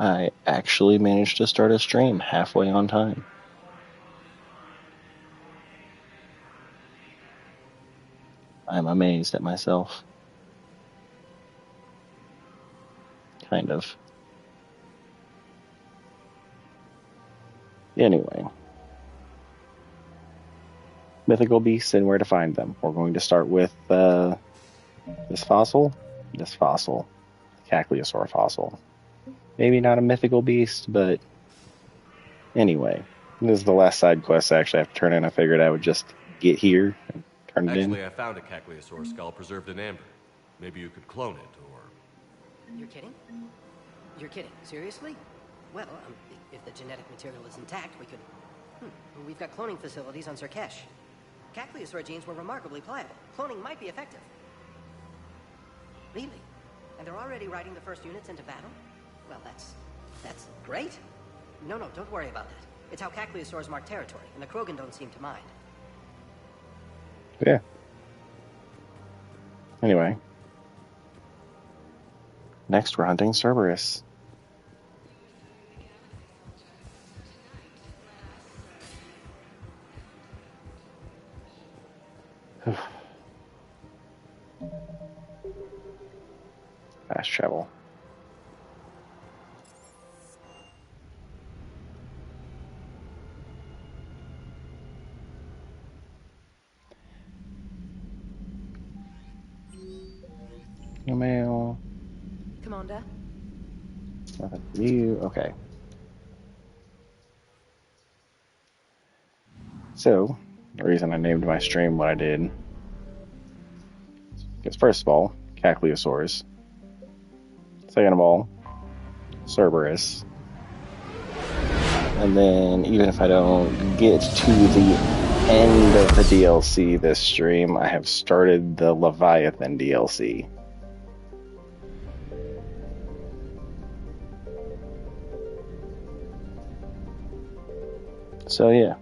I actually managed to start a stream halfway on time. I'm amazed at myself. Kind of. Anyway. Mythical beasts and where to find them. We're going to start with this fossil. This fossil. Caccliosaur fossil. Maybe not a mythical beast, but anyway. This is the last side quest I actually have to turn in. I figured I would just get here and turn it in. Actually, I found a Caccliosaur skull preserved in amber. Maybe you could clone it, or... You're kidding? You're kidding. Seriously? Well, if the genetic material is intact, we could... We've got cloning facilities on Surkesh. Caccliosaur genes were remarkably pliable. Cloning might be effective. Really? And they're already riding the first units into battle? Well, that's great. No, don't worry about that. It's how Caccliosaurs mark territory, and the Krogan don't seem to mind. Yeah. Anyway. Next, we're hunting Cerberus. Fast travel. Email. Commander? Nothing for you. Okay. So, the reason I named my stream what I did is, first of all, Caccliosaurs. Second of all, Cerberus. And then, even if I don't get to the end of the DLC this stream, I have started the Leviathan DLC. So, yeah.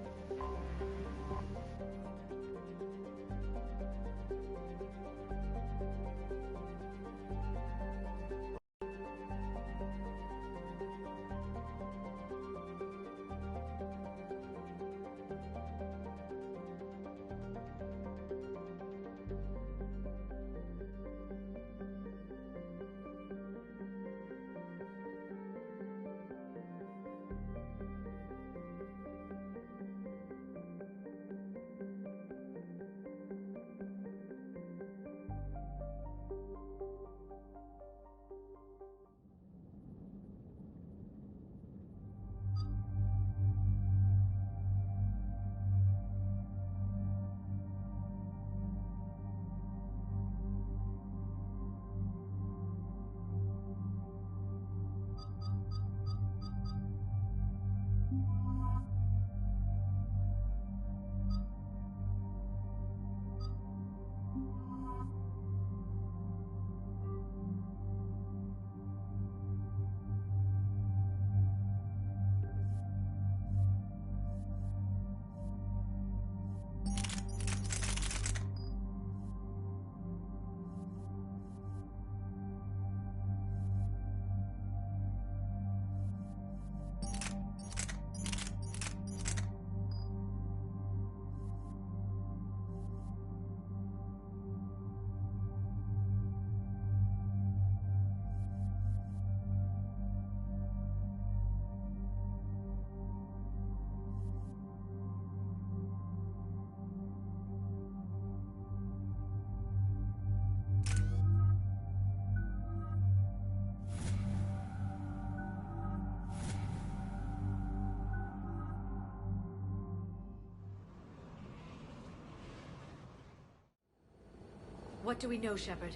What do we know, Shepard?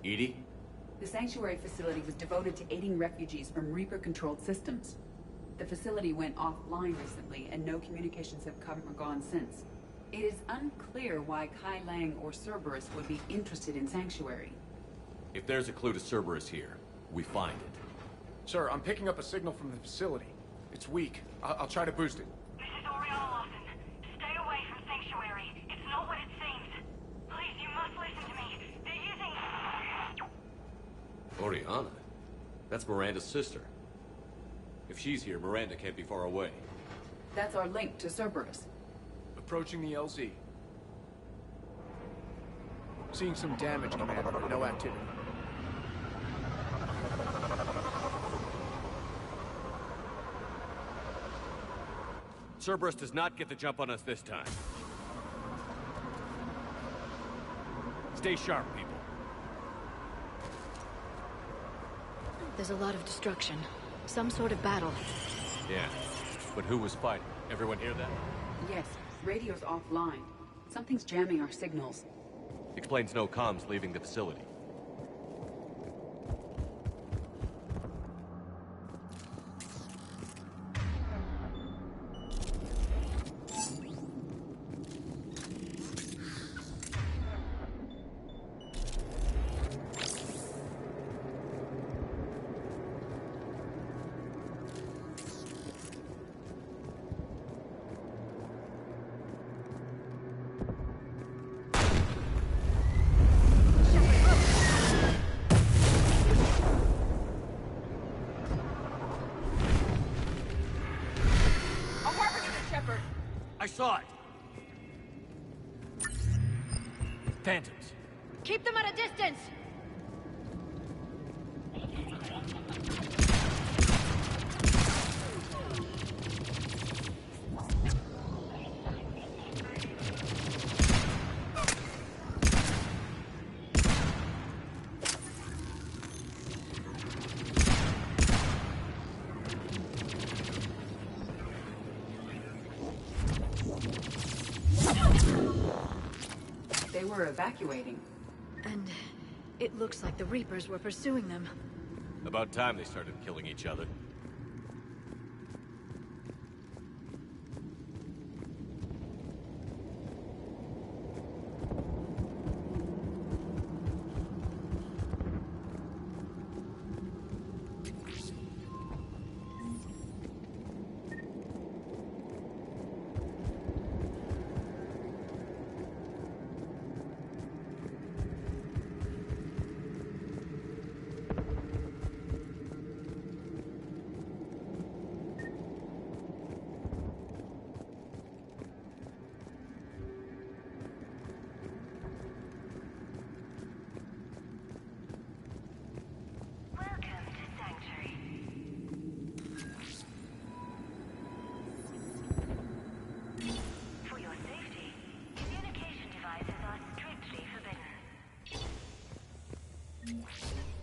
Edie? The Sanctuary facility was devoted to aiding refugees from Reaper-controlled systems. The facility went offline recently, and no communications have come or gone since. It is unclear why Kai Lang or Cerberus would be interested in Sanctuary. If there's a clue to Cerberus here, we find it. Sir, I'm picking up a signal from the facility. It's weak. I'll try to boost it. This is Oriana Lawson. Stay away from Sanctuary. It's not what it seems. Please, you must listen to me. They're using... Oriana? That's Miranda's sister. If she's here, Miranda can't be far away. That's our link to Cerberus. Approaching the LZ. Seeing some damage, Commander, but no activity. Cerberus does not get the jump on us this time. Stay sharp, people. There's a lot of destruction. Some sort of battle. Yeah, but who was fighting? Everyone hear that? Yes, radio's offline. Something's jamming our signals. Explains no comms leaving the facility. I saw it! Phantoms. Keep them at a distance! They were evacuating. And it looks like the Reapers were pursuing them. About time they started killing each other.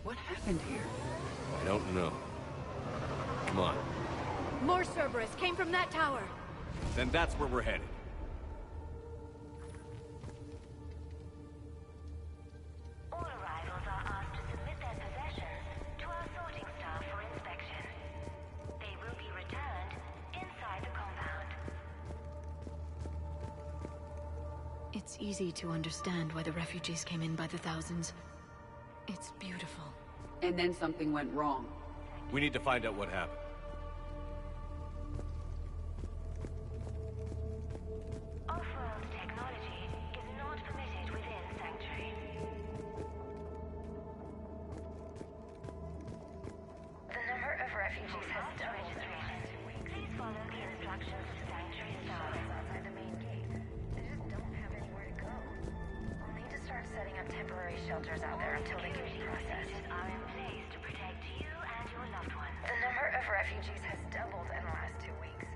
What happened here? I don't know. Come on. More Cerberus came from that tower! Then that's where we're headed. All arrivals are asked to submit their possessions to our sorting staff for inspection. They will be returned inside the compound. It's easy to understand why the refugees came in by the thousands. It's beautiful. And then something went wrong. We need to find out what happened. Off-world technology is not permitted within Sanctuary. The number of refugees has doubled. Please follow the instructions of Sanctuary staff. Outside the main gate. They just don't have anywhere to go. We'll need to start setting up temporary shelters out there until they can be processed. Are in place to protect you and your loved ones. The number of refugees has doubled in the last 2 weeks.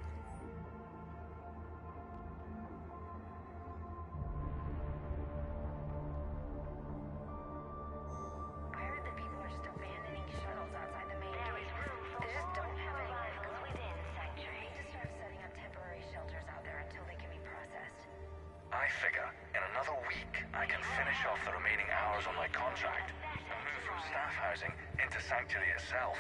I heard that people are just abandoning shuttles outside the main gate. They just don't have anywhere to go. Within Sanctuary. We need to start setting up temporary shelters out there until they can be processed. I figure in another week I can finish off the remaining hours on my contract and move from staff housing into Sanctuary itself.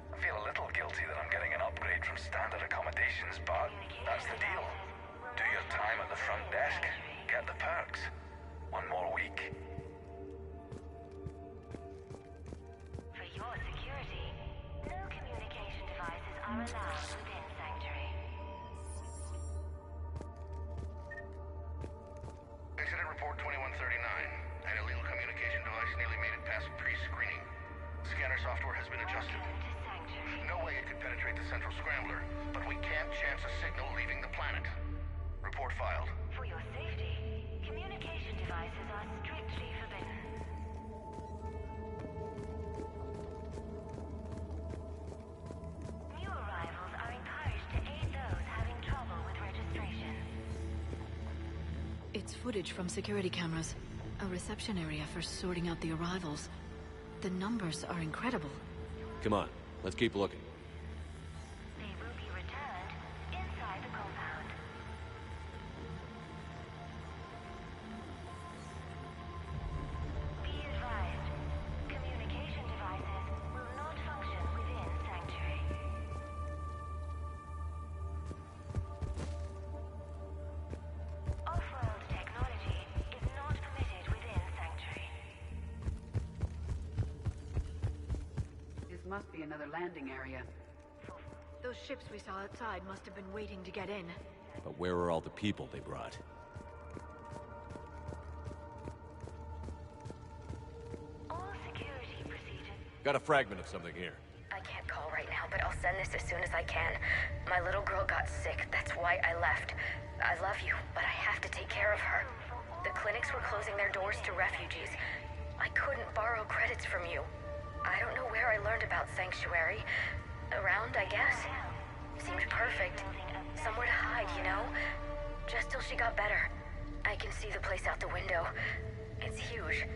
I feel a little guilty that I'm getting an upgrade from standard accommodations, but that's the deal. Do your time at the front desk, get the perks. One more week. For your security, no communication devices are allowed within Sanctuary. Incident report 2139. An illegal communication device nearly made it past pre-screening. Scanner software has been adjusted. No way it could penetrate the central scrambler, but we can't chance a signal leaving the planet. Report filed. For your safety, communication devices are strictly forbidden. New arrivals are encouraged to aid those having trouble with registration. It's footage from security cameras. A reception area for sorting out the arrivals. The numbers are incredible. Come on, let's keep looking. They will be returned inside the compound. Be advised, communication devices will not function within Sanctuary. Off-world technology is not permitted within Sanctuary. This must be another landing area. Those ships we saw outside must have been waiting to get in. But where are all the people they brought? All security procedures. Got a fragment of something here. I can't call right now, but I'll send this as soon as I can. My little girl got sick, that's why I left. I love you, but I have to take care of her. The clinics were closing their doors to refugees. I couldn't borrow credits from you. I don't know where I learned about Sanctuary. Around, I guess. Seemed perfect. Somewhere to hide, you know? Just till she got better. I can see the place out the window. It's huge.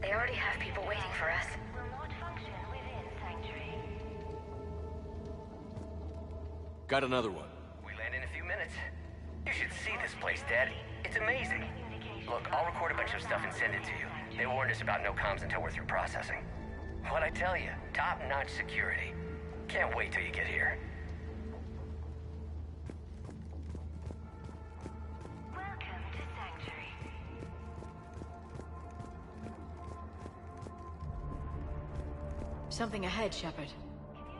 They already have people waiting for us. Will not function within Sanctuary. Got another one. We land in a few minutes. You should see this place, Dad. It's amazing. Look, I'll record a bunch of stuff and send it to you. They warned us about no comms until we're through processing. What'd I tell you? Top-notch security. Can't wait till you get here. Welcome to Sanctuary. Something ahead, Shepard.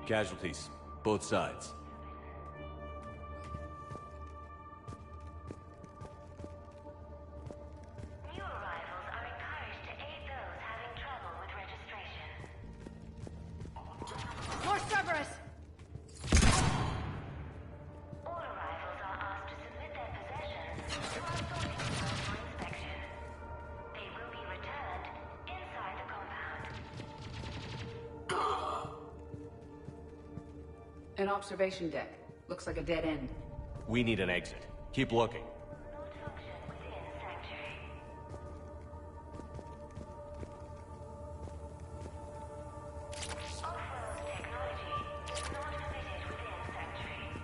Casualties, both sides. New arrivals are encouraged to aid those having trouble with registration. More Cerberus! All arrivals are asked to submit their possessions to our sorting cell for inspection. They will be returned inside the compound. An observation deck. Looks like a dead end. We need an exit. Keep looking. Will not function within Sanctuary. Off-world technology is not permitted within Sanctuary.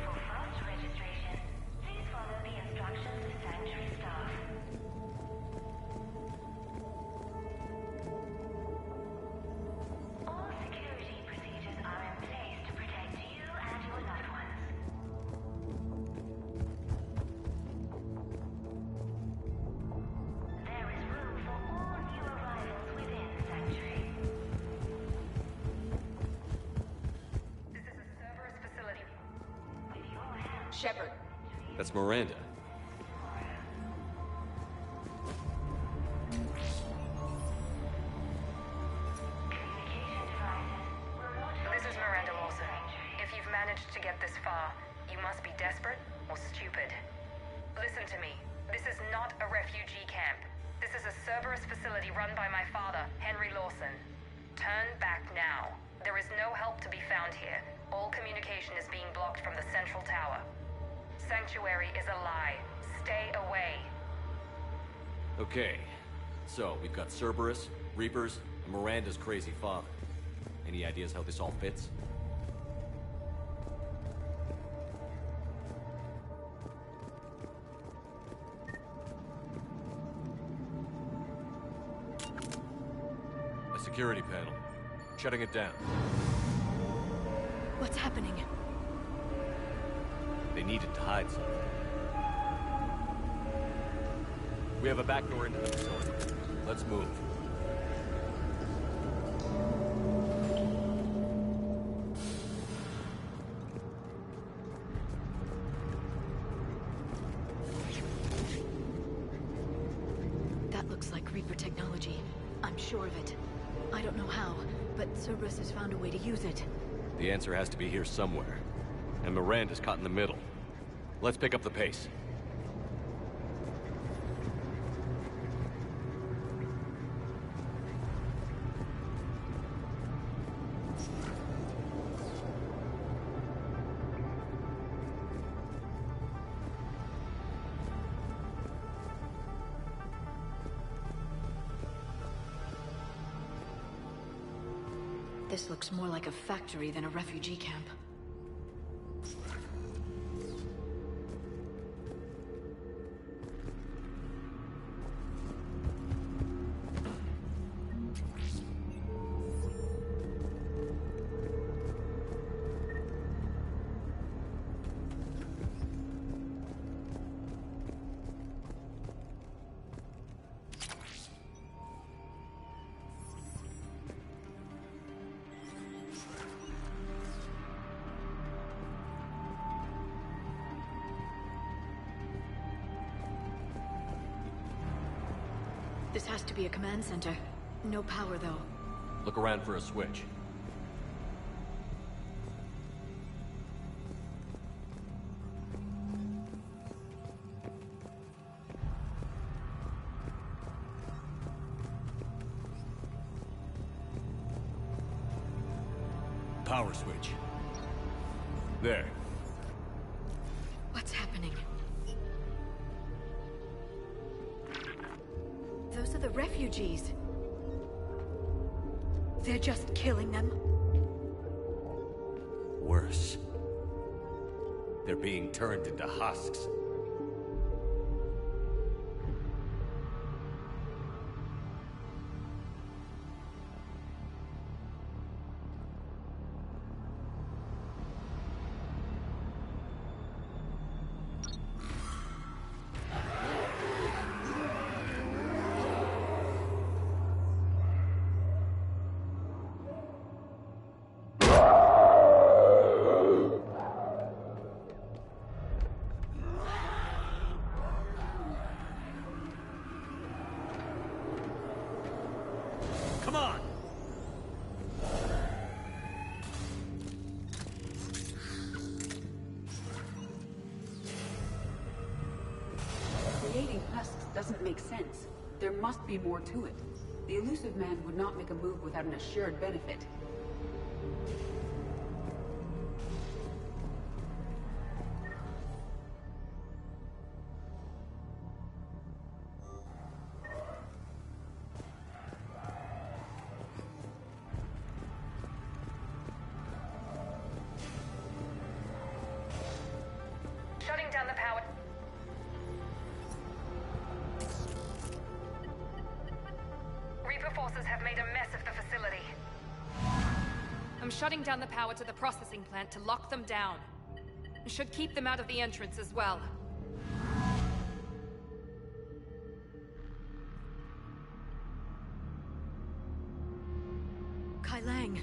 For fast registration, please follow the instructions of Sanctuary staff. All security procedures are in place to protect you and your loved ones. There is room for all new arrivals within Sanctuary. This is a Cerberus facility. With your help, Shepard. That's Miranda. communication devices will not This is function Miranda within Lawson. Sanctuary. If you've managed to get this far, you must be desperate or stupid. Listen to me. This is not a refugee camp. This is a Cerberus facility run by my father, Henry Lawson. Turn back now. There is no help to be found here. All communication is being blocked from the central tower. Sanctuary is a lie. Stay away. Okay. So, we've got Cerberus, Reapers, and Miranda's crazy father. Any ideas how this all fits? A security panel. Shutting it down. What's happening? They needed to hide something. We have a back door into the facility. Let's move. Reaper technology. I'm sure of it. I don't know how, but Cerberus has found a way to use it. The answer has to be here somewhere. And Miranda's caught in the middle. Let's pick up the pace. This looks more like a factory than a refugee camp. This has to be a command center. No power, though. Look around for a switch. Power switch. There. What's happening? Those are the refugees. They're just killing them. Worse. They're being turned into husks. Come on! Creating husks doesn't make sense. There must be more to it. The elusive man would not make a move without an assured benefit. Shutting down the power. Reaper forces have made a mess of the facility. I'm shutting down the power to the processing plant to lock them down. Should keep them out of the entrance as well. Kai Lang.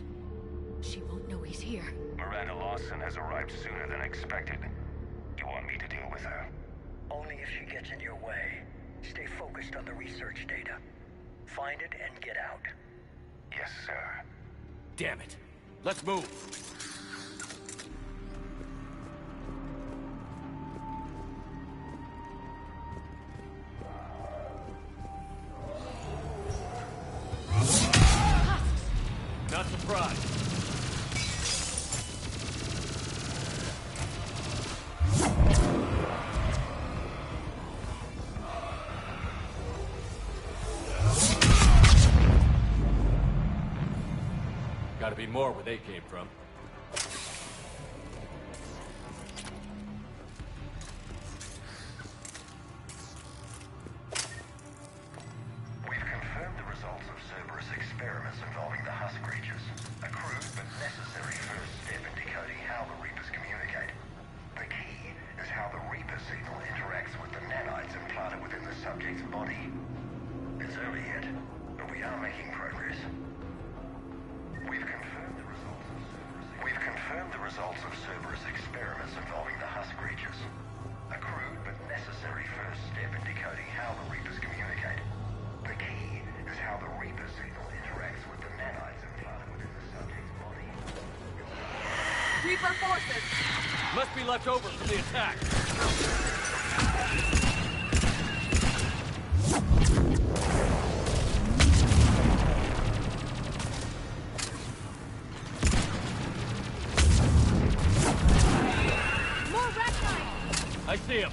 She won't know he's here. Miranda Lawson has arrived sooner than expected. You want me to deal with her? Only if she gets in your way. Stay focused on the research data. Find it and get out. Yes, sir. Damn it. Let's move. Not surprised. Gotta be more where they came from. We've confirmed the results of Cerberus experiments involving the husk creatures. A crude but necessary first step in decoding how the Reapers communicate. The key is how the Reaper signal interacts with the nanites implanted within the subject's body. It's early yet, but we are making progress. We've confirmed the results of Cerberus experiments involving the husk creatures. A crude but necessary first step in decoding how the Reapers communicate. The key Reaper forces! Must be left over from the attack. More rat knives! I see him.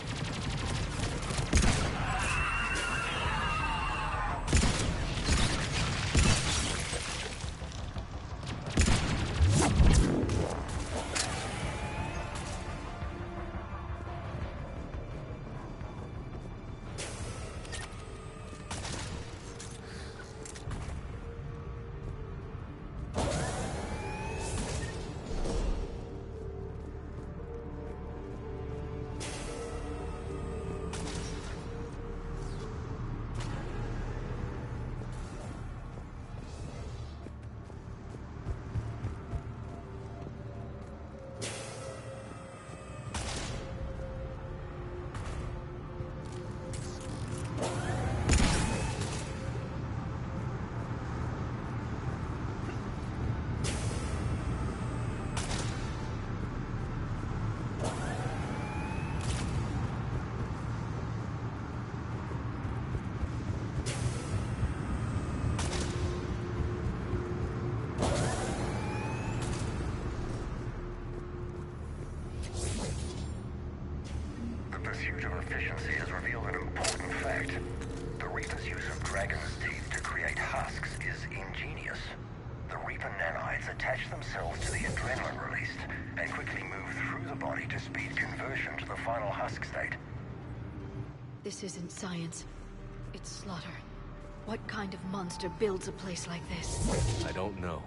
Pursuit of efficiency has revealed an important fact. The Reaper's use of dragon's teeth to create husks is ingenious. The Reaper nanites attach themselves to the adrenaline released and quickly move through the body to speed conversion to the final husk state. This isn't science. It's slaughter. What kind of monster builds a place like this? I don't know.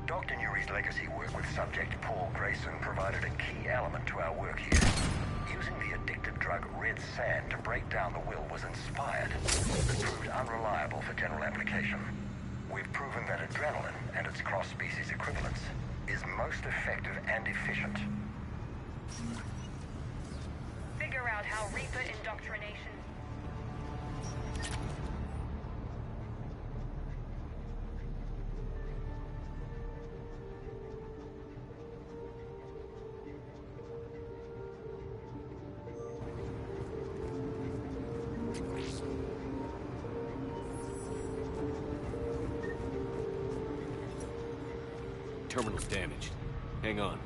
Dr. Nuri's legacy work with subject Paul Grayson provided a key element to our work here. Using the addictive drug red sand to break down the will was inspired, but proved unreliable for general application. We've proven that adrenaline and its cross-species equivalents is most effective and efficient. Figure out how Reaper indoctrination... Terminal's damaged. Hang on.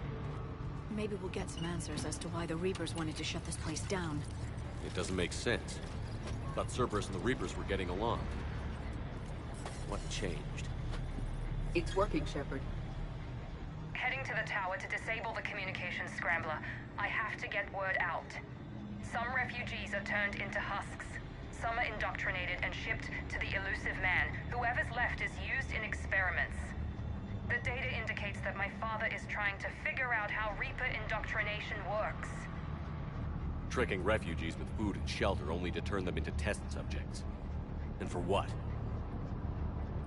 Maybe we'll get some answers as to why the Reapers wanted to shut this place down. It doesn't make sense. Thought Cerberus and the Reapers were getting along. What changed? It's working, Shepard. Heading to the tower to disable the communications scrambler. I have to get word out. Some refugees are turned into husks. Some are indoctrinated and shipped to the elusive man. Whoever's left is used in experiments. The data indicates that my father is trying to figure out how Reaper indoctrination works. Tricking refugees with food and shelter only to turn them into test subjects. And for what?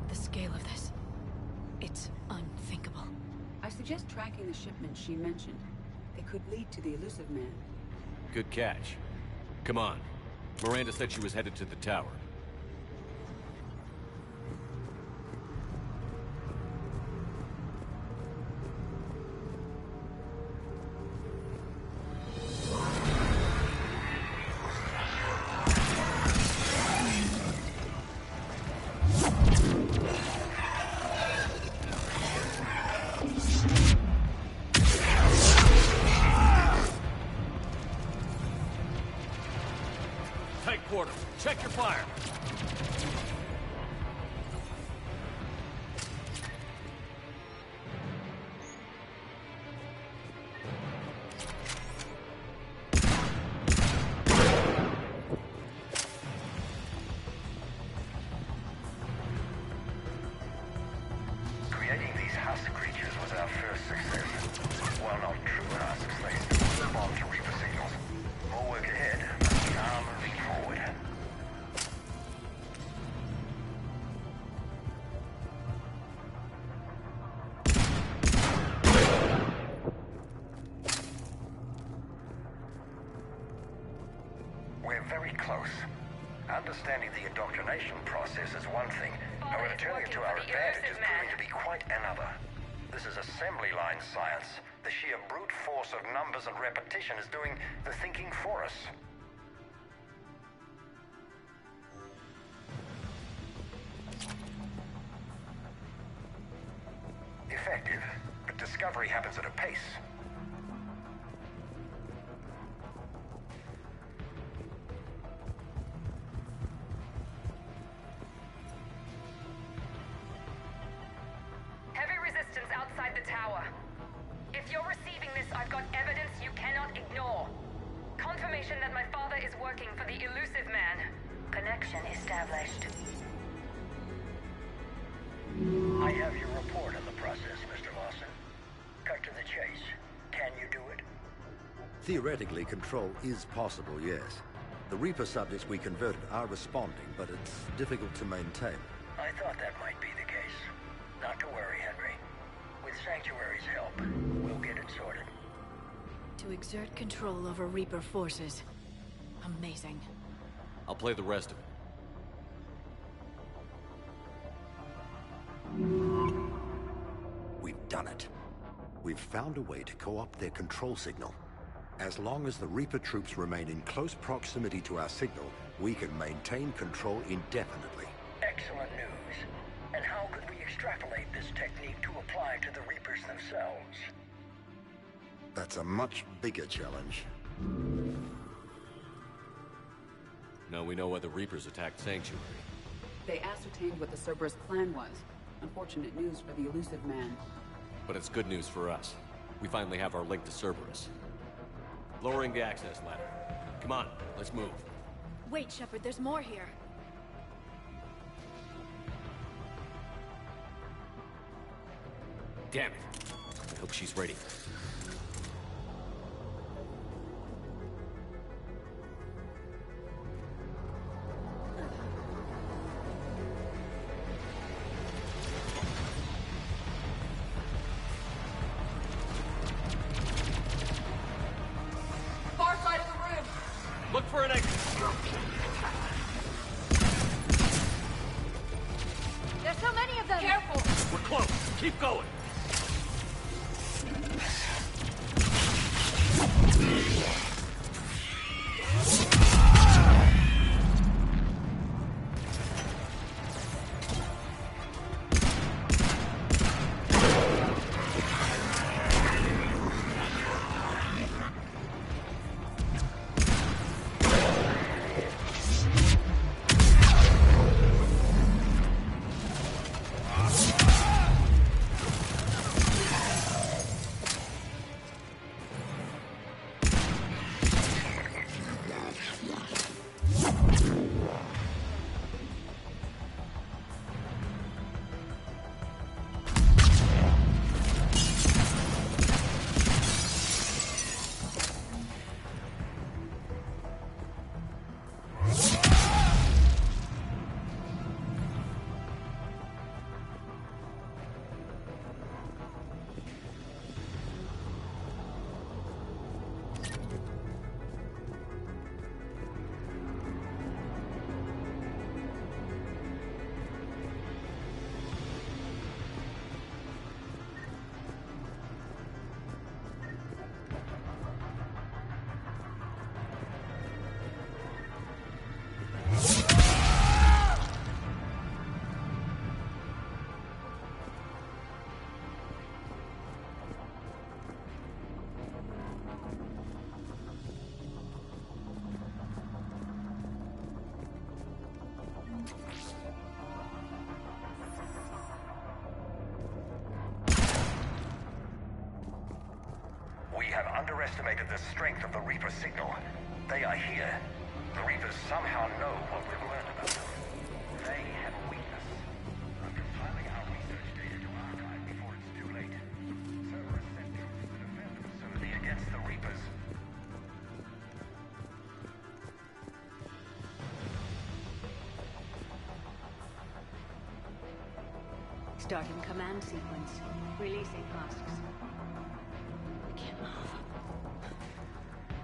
The scale of this... it's unthinkable. I suggest tracking the shipment she mentioned. They could lead to the elusive man. Good catch. Come on. Miranda said she was headed to the tower. Tight quarters. Check your fire. Creating these husk creatures was our first success. While not true husks, they still respond to Reaper signals. More work ahead, but we are moving forward. We're very close. Understanding the indoctrination process is one thing. However, turning it to our advantage is proving to be quite another. This is assembly line science. The sheer brute force of numbers and repetition is doing the thinking for us. Effective, but discovery happens at a pace. Heavy resistance outside the tower. If you're receiving this, I've got evidence you cannot ignore. Confirmation that my father is working for the elusive man. Connection established. I have your report on the process, Mr. Lawson. Cut to the chase. Can you do it? Theoretically, control is possible, yes. The Reaper subjects we converted are responding, but it's difficult to maintain. I thought that might be the case. Not to worry, Henry. With Sanctuary's help, we'll get it sorted. To exert control over Reaper forces. Amazing. I'll play the rest of it. We've done it. We've found a way to co-opt their control signal. As long as the Reaper troops remain in close proximity to our signal, we can maintain control indefinitely. Excellent news. And how could we extrapolate this technique to apply to the Reapers themselves? That's a much bigger challenge. Now we know why the Reapers attacked Sanctuary. They ascertained what the Cerberus plan was. Unfortunate news for the elusive man. But it's good news for us. We finally have our link to Cerberus. Lowering the access ladder. Come on, let's move. Wait, Shepard, there's more here. Damn it. I hope she's ready. Far side of the room! Look for an exit! There's so many of them! Careful! We're close! Keep going! We have underestimated the strength of the Reaper signal. They are here. The Reapers somehow know what we've learned about them. They have a weakness. I'm compiling our research data to archive before it's too late. Cerberus sent troops to defend the facility against the Reapers. Starting command sequence. Releasing husks. I can't move.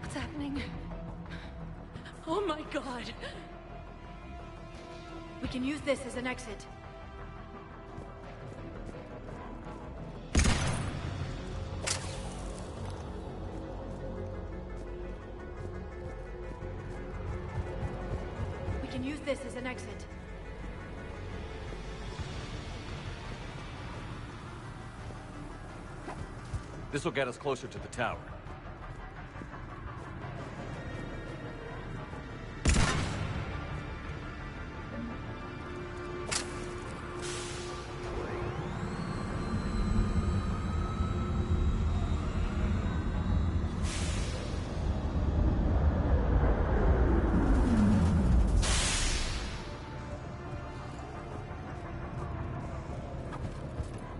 What's happening? Oh my god! We can use this as an exit. can use this as an exit. This will get us closer to the tower.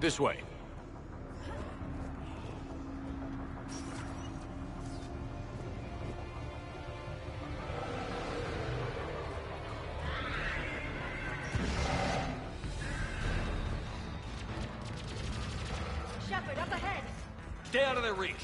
This way. Shepard, up ahead! Stay out of their reach.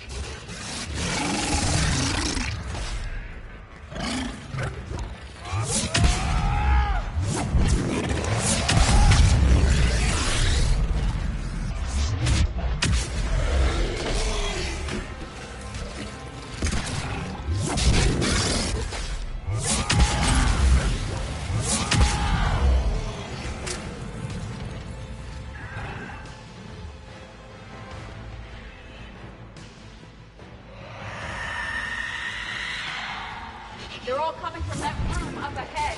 They're all coming from that room up ahead.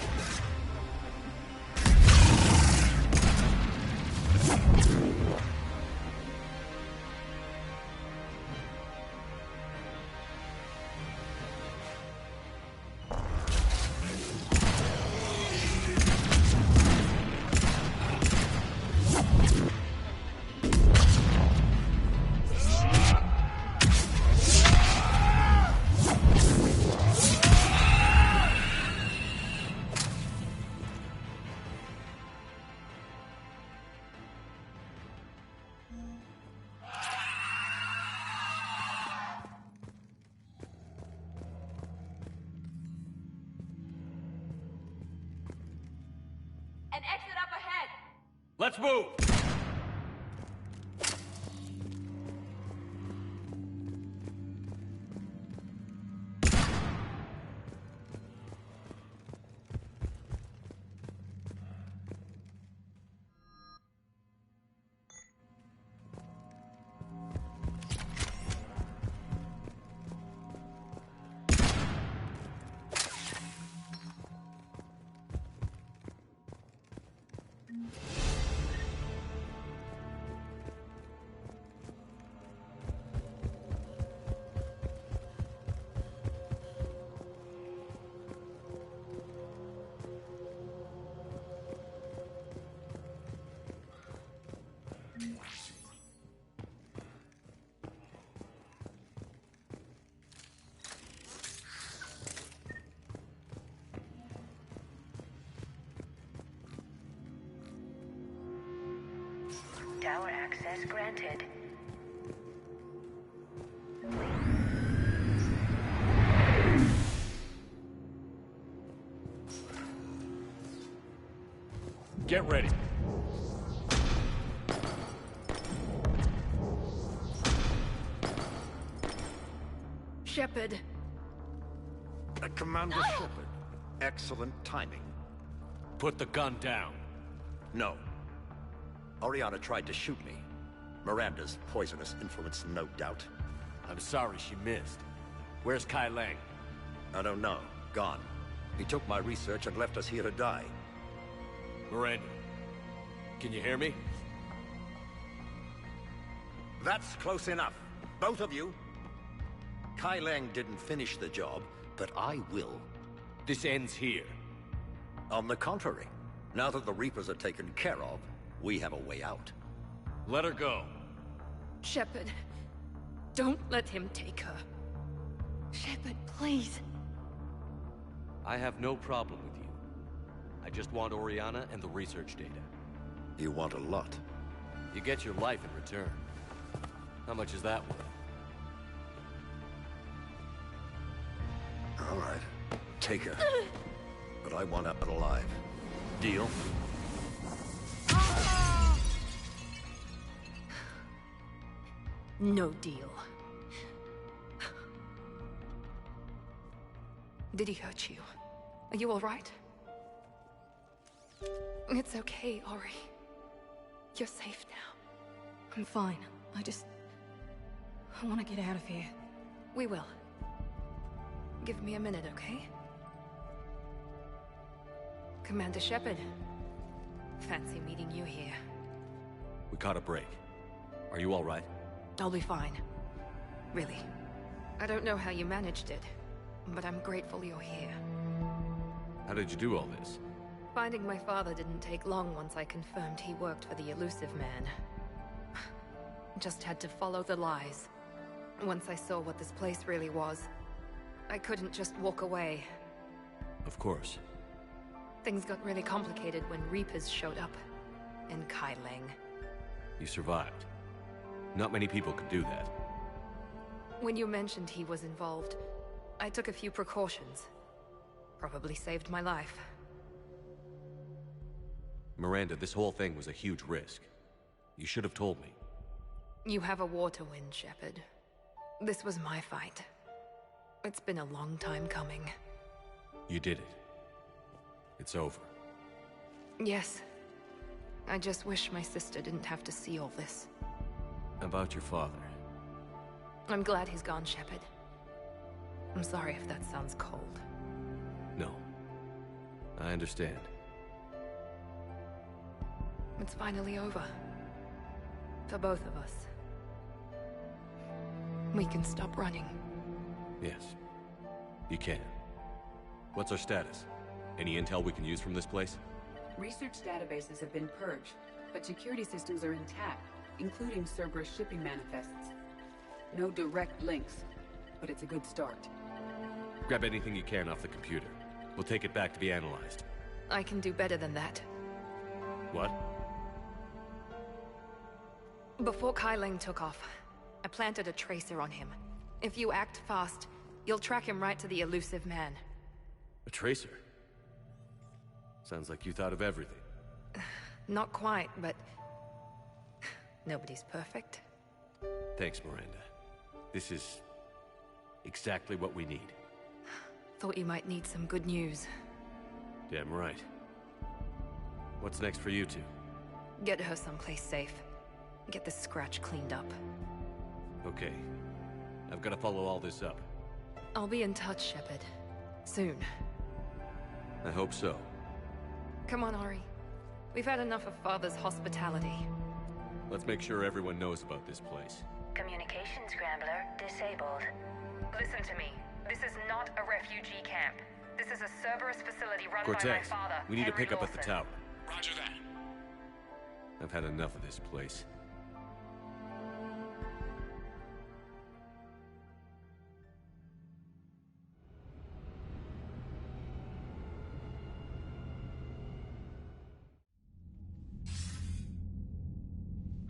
An exit up ahead! Let's move! Tower access granted. Get ready. Shepard. Commander Shepard. Excellent timing. Put the gun down. No. Oriana tried to shoot me. Miranda's poisonous influence, no doubt. I'm sorry she missed. Where's Kai Lang? I don't know. Gone. He took my research and left us here to die. Miranda, can you hear me? That's close enough. Both of you. Kai Lang didn't finish the job, but I will. This ends here. On the contrary, now that the Reapers are taken care of, we have a way out. Let her go. Shepard, don't let him take her. Shepard, please. I have no problem with you. I just want Oriana and the research data. You want a lot. You get your life in return. How much is that worth? All right. Take her. But I want her alive. Deal? No deal. Did he hurt you? Are you all right? It's okay, Ori. You're safe now. I'm fine. I want to get out of here. We will. Give me a minute, okay? Commander Shepard. Fancy meeting you here. We caught a break. Are you all right? I'll be fine. Really. I don't know how you managed it, but I'm grateful you're here. How did you do all this? Finding my father didn't take long once I confirmed he worked for the Elusive Man. Just had to follow the lies. Once I saw what this place really was, I couldn't just walk away. Of course. Things got really complicated when Reapers showed up. In Kai Leng. You survived. Not many people could do that. When you mentioned he was involved, I took a few precautions. Probably saved my life. Miranda, this whole thing was a huge risk. You should have told me. You have a war to win, Shepard. This was my fight. It's been a long time coming. You did it. It's over. Yes. I just wish my sister didn't have to see all this. About your father. I'm glad he's gone, Shepard. I'm sorry if that sounds cold. No. I understand. It's finally over. For both of us. We can stop running. Yes. You can. What's our status? Any intel we can use from this place? Research databases have been purged, but security systems are intact, including Cerberus shipping manifests. No direct links, but it's a good start. Grab anything you can off the computer. We'll take it back to be analyzed. I can do better than that. What? Before Kai Leng took off, I planted a tracer on him. If you act fast, you'll track him right to the Elusive Man. A tracer? Sounds like you thought of everything. Not quite, but... nobody's perfect. Thanks, Miranda. This is... exactly what we need. Thought you might need some good news. Damn right. What's next for you two? Get her someplace safe. Get this scratch cleaned up. Okay. I've got to follow all this up. I'll be in touch, Shepard. Soon. I hope so. Come on, Ori. We've had enough of Father's hospitality. Let's make sure everyone knows about this place. Communication scrambler disabled. Listen to me. This is not a refugee camp. This is a Cerberus facility run by my Cortez, father, we need to Henry pick up at the Lawson. tower. Roger that. I've had enough of this place.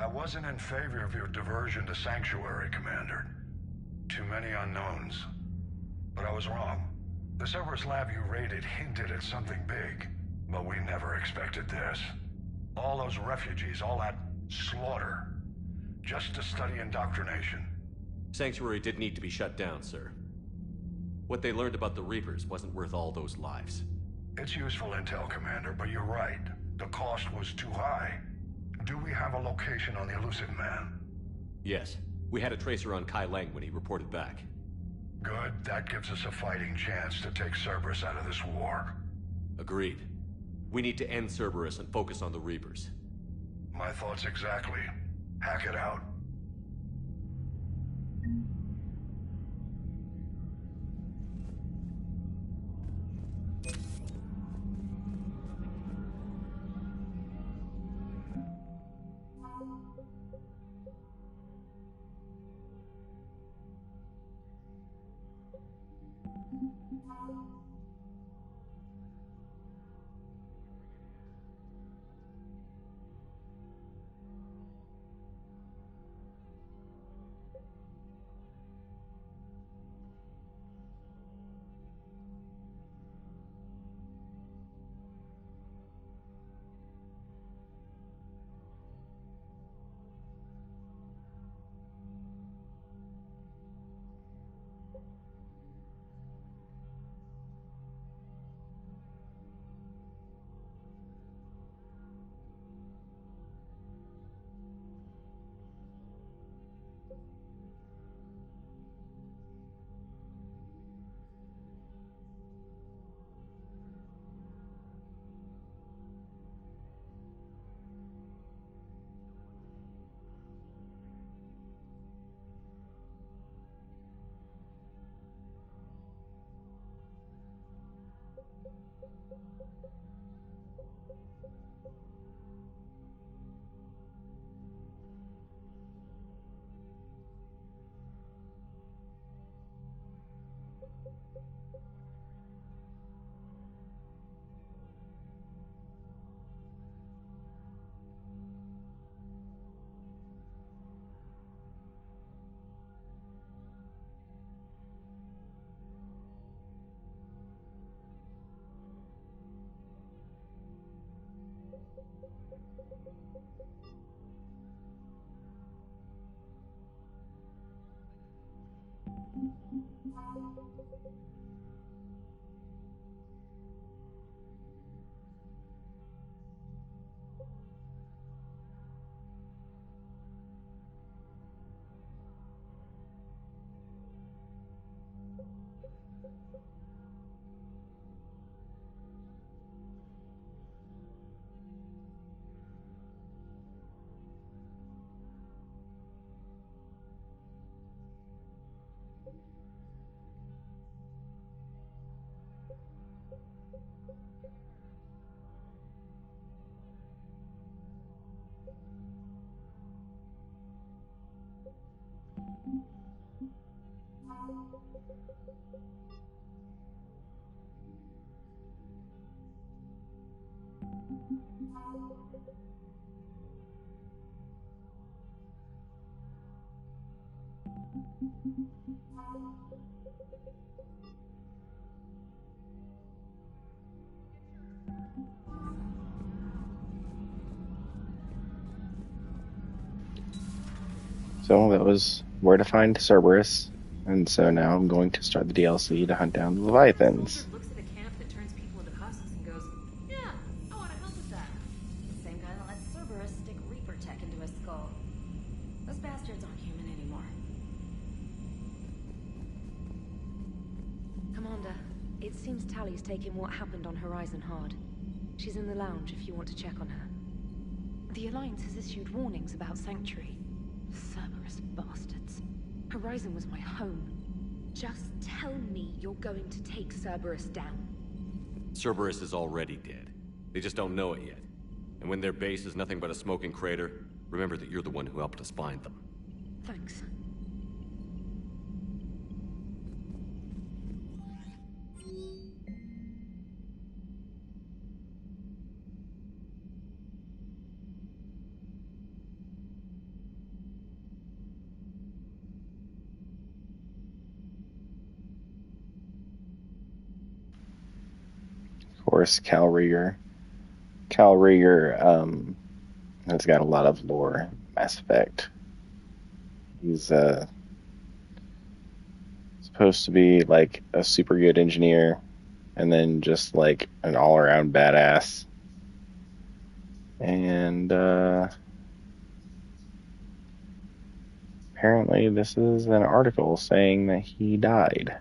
I wasn't in favor of your diversion to Sanctuary, Commander. Too many unknowns. But I was wrong. The Cerberus lab you raided hinted at something big, but we never expected this. All those refugees, all that slaughter, just to study indoctrination. Sanctuary did need to be shut down, sir. What they learned about the Reapers wasn't worth all those lives. It's useful intel, Commander, but you're right. The cost was too high. Do we have a location on the Elusive Man? Yes. We had a tracer on Kai Leng when he reported back. Good. That gives us a fighting chance to take Cerberus out of this war. Agreed. We need to end Cerberus and focus on the Reapers. My thoughts exactly. Hack it out. So that was where to find Cerberus, and so now I'm going to start the DLC to hunt down the Leviathans. Looks at a camp that turns people into husks and goes, "Yeah, I want to help with that." The same guy that lets Cerberus stick Reaper tech into his skull. Those bastards aren't human anymore. Commander, it seems Tally's taking what happened on Horizon hard. She's in the lounge if you want to check on her. The Alliance has issued warnings about Sanctuary. Cerberus bastards. Horizon was my home. Just tell me you're going to take Cerberus down. Cerberus is already dead. They just don't know it yet. And when their base is nothing but a smoking crater, remember that you're the one who helped us find them. Thanks. Of course, Cal Rieger. Cal Rieger has got a lot of lore. Mass Effect. He's supposed to be like a super good engineer, and then just like an all-around badass. And apparently this is an article saying that he died.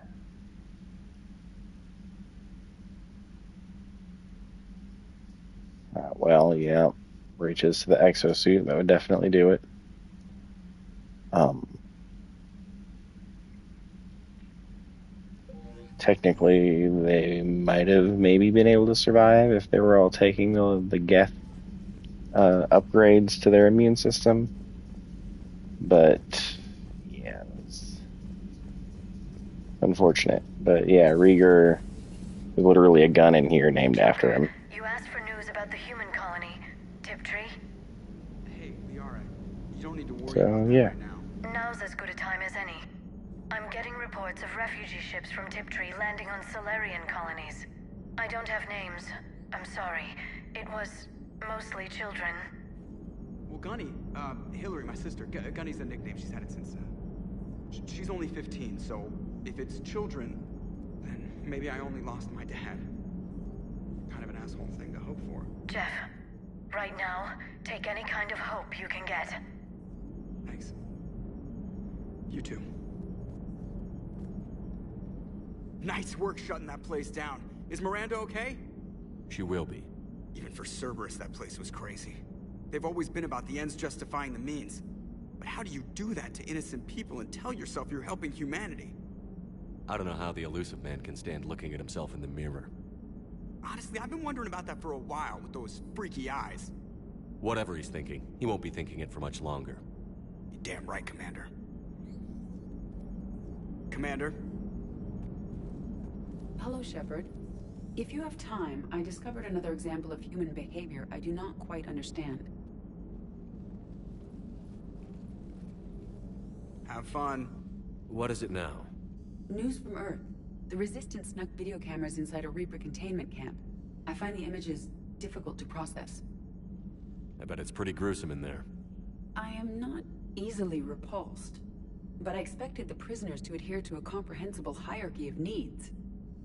Well, yeah, reaches to the exosuit, that would definitely do it. Technically, they might have maybe been able to survive if they were all taking the Geth upgrades to their immune system. But, yeah, it's unfortunate. But, yeah, Rieger, there's literally a gun in here named after him. You asked for news about the human colony, Tiptree? Hey, Liara, you don't need to worry So, about that yeah. right now. Now's as good a time as any. I'm getting reports of refugee ships from Tiptree landing on Solarian colonies. I don't have names. I'm sorry. It was mostly children. Well, Gunny, Hillary, my sister, Gunny's a nickname. She's had it since, she's only 15, so if it's children, then maybe I only lost my dad. Kind of an asshole thing to hope for. Jeff, right now, take any kind of hope you can get. Thanks. You too. Nice work shutting that place down. Is Miranda okay? She will be. Even for Cerberus, that place was crazy. They've always been about the ends justifying the means. But how do you do that to innocent people and tell yourself you're helping humanity? I don't know how the elusive man can stand looking at himself in the mirror. Honestly, I've been wondering about that for a while with those freaky eyes. Whatever he's thinking, he won't be thinking it for much longer. You're damn right, Commander. Commander? Hello, Shepard. If you have time, I discovered another example of human behavior I do not quite understand. Have fun. What is it now? News from Earth. The Resistance snuck video cameras inside a Reaper containment camp. I find the images difficult to process. I bet it's pretty gruesome in there. I am not easily repulsed, but I expected the prisoners to adhere to a comprehensible hierarchy of needs.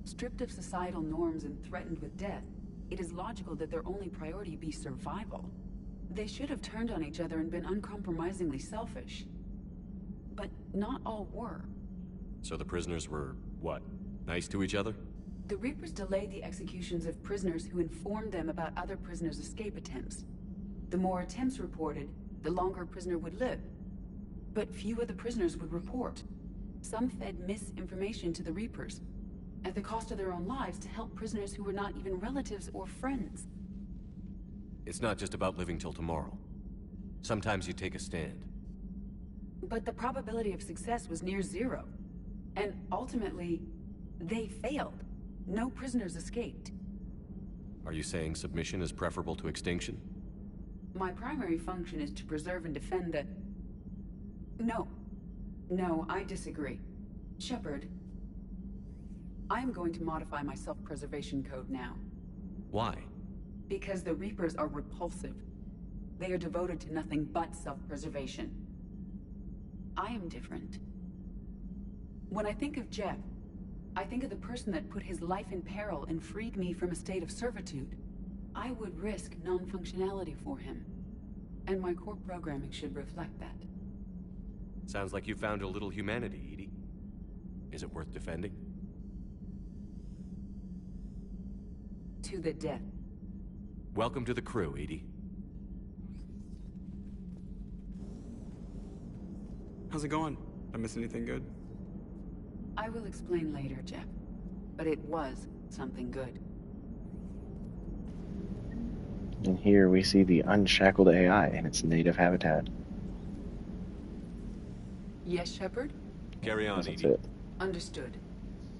Stripped of societal norms and threatened with death, it is logical that their only priority be survival. They should have turned on each other and been uncompromisingly selfish. But not all were. So the prisoners were, what, nice to each other? The Reapers delayed the executions of prisoners who informed them about other prisoners' escape attempts. The more attempts reported, the longer a prisoner would live. But few of the prisoners would report. Some fed misinformation to the Reapers, at the cost of their own lives, to help prisoners who were not even relatives or friends. It's not just about living till tomorrow. Sometimes you take a stand. But the probability of success was near zero. And ultimately, they failed. No prisoners escaped. Are you saying submission is preferable to extinction? My primary function is to preserve and defend the... No. No, I disagree. Shepard, I am going to modify my self-preservation code now. Why? Because the Reapers are repulsive. They are devoted to nothing but self-preservation. I am different. When I think of Jeff, I think of the person that put his life in peril and freed me from a state of servitude. I would risk non-functionality for him. And my core programming should reflect that. Sounds like you found a little humanity, Edie. Is it worth defending? To the death. Welcome to the crew, Edie. How's it going? Did I miss anything good? I will explain later, Jeff. But it was something good. And here we see the unshackled AI in its native habitat. Yes, Shepard? Carry on, That's Edie. it. Understood.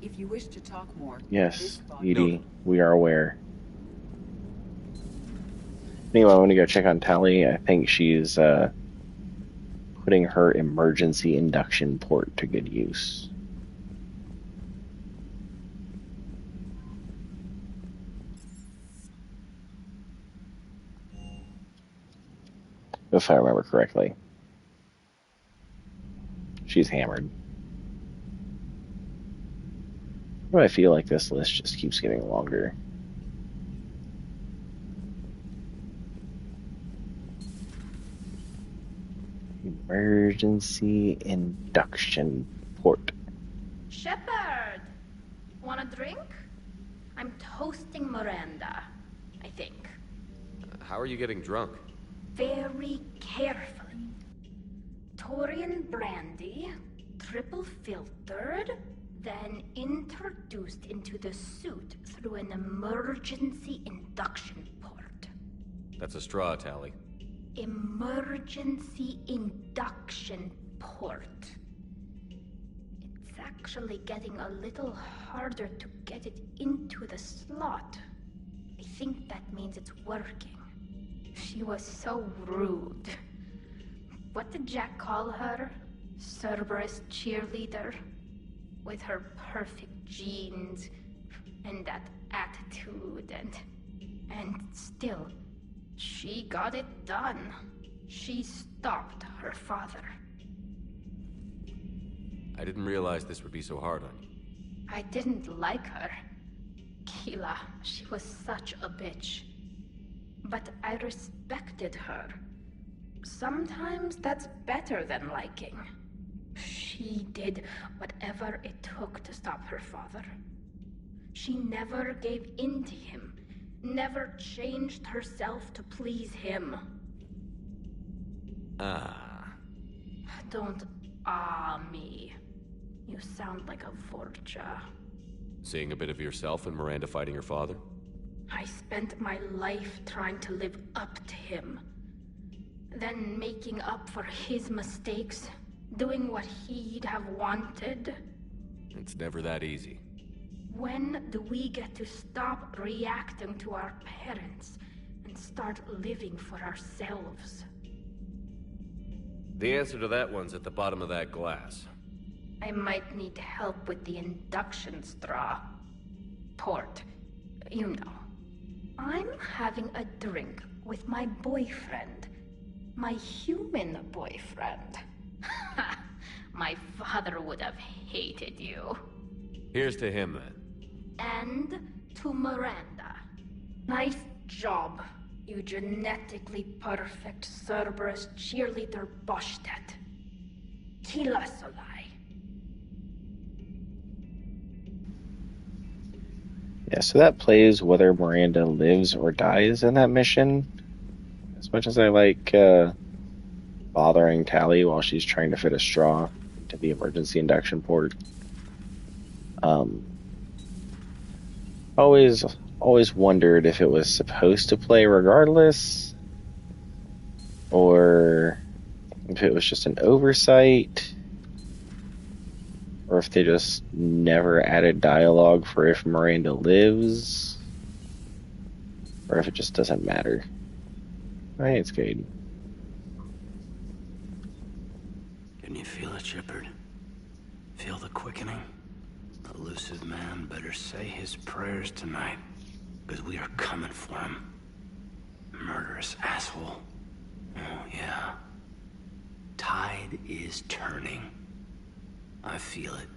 If you wish to talk more... Yes, Edie, we are aware. Anyway, I want to go check on Tally. I think she's putting her emergency induction port to good use. If I remember correctly. She's hammered. But I feel like this list just keeps getting longer. Emergency induction port. Shepard! Want a drink? I'm toasting Miranda, I think. How are you getting drunk? Very carefully. Torian brandy, triple filtered, then introduced into the suit through an emergency induction port. That's a straw, Tally. Emergency induction port. It's actually getting a little harder to get it into the slot. I think that means it's working. She was so rude. What did Jack call her? Cerberus cheerleader? With her perfect genes and that attitude and still, she got it done. She stopped her father. I didn't realize this would be so hard on you. I didn't like her. Keela, she was such a bitch. But I respected her. Sometimes that's better than liking. She did whatever it took to stop her father. She never gave in to him, never changed herself to please him. Don't me. You sound like a Vorcha. Seeing a bit of yourself in Miranda fighting her father? I spent my life trying to live up to him. Then making up for his mistakes, doing what he'd have wanted. It's never that easy. When do we get to stop reacting to our parents and start living for ourselves? The answer to that one's at the bottom of that glass. I might need help with the induction straw. Port, you know. I'm having a drink with my boyfriend. My human boyfriend. My father would have hated you. Here's to him, then. And to Miranda. Nice job, you genetically perfect Cerberus cheerleader Boschtet. Kila Solai. Yeah, so that plays whether Miranda lives or dies in that mission. As much as I like bothering Tally while she's trying to fit a straw into the emergency induction port, always wondered if it was supposed to play regardless, or if it was just an oversight, or if they just never added dialogue for if Miranda lives, or if it just doesn't matter. Hey, it's Cade. Can you feel it, Shepard? Feel the quickening? Elusive man better say his prayers tonight, because we are coming for him. Murderous asshole. Oh, yeah. Tide is turning. I feel it.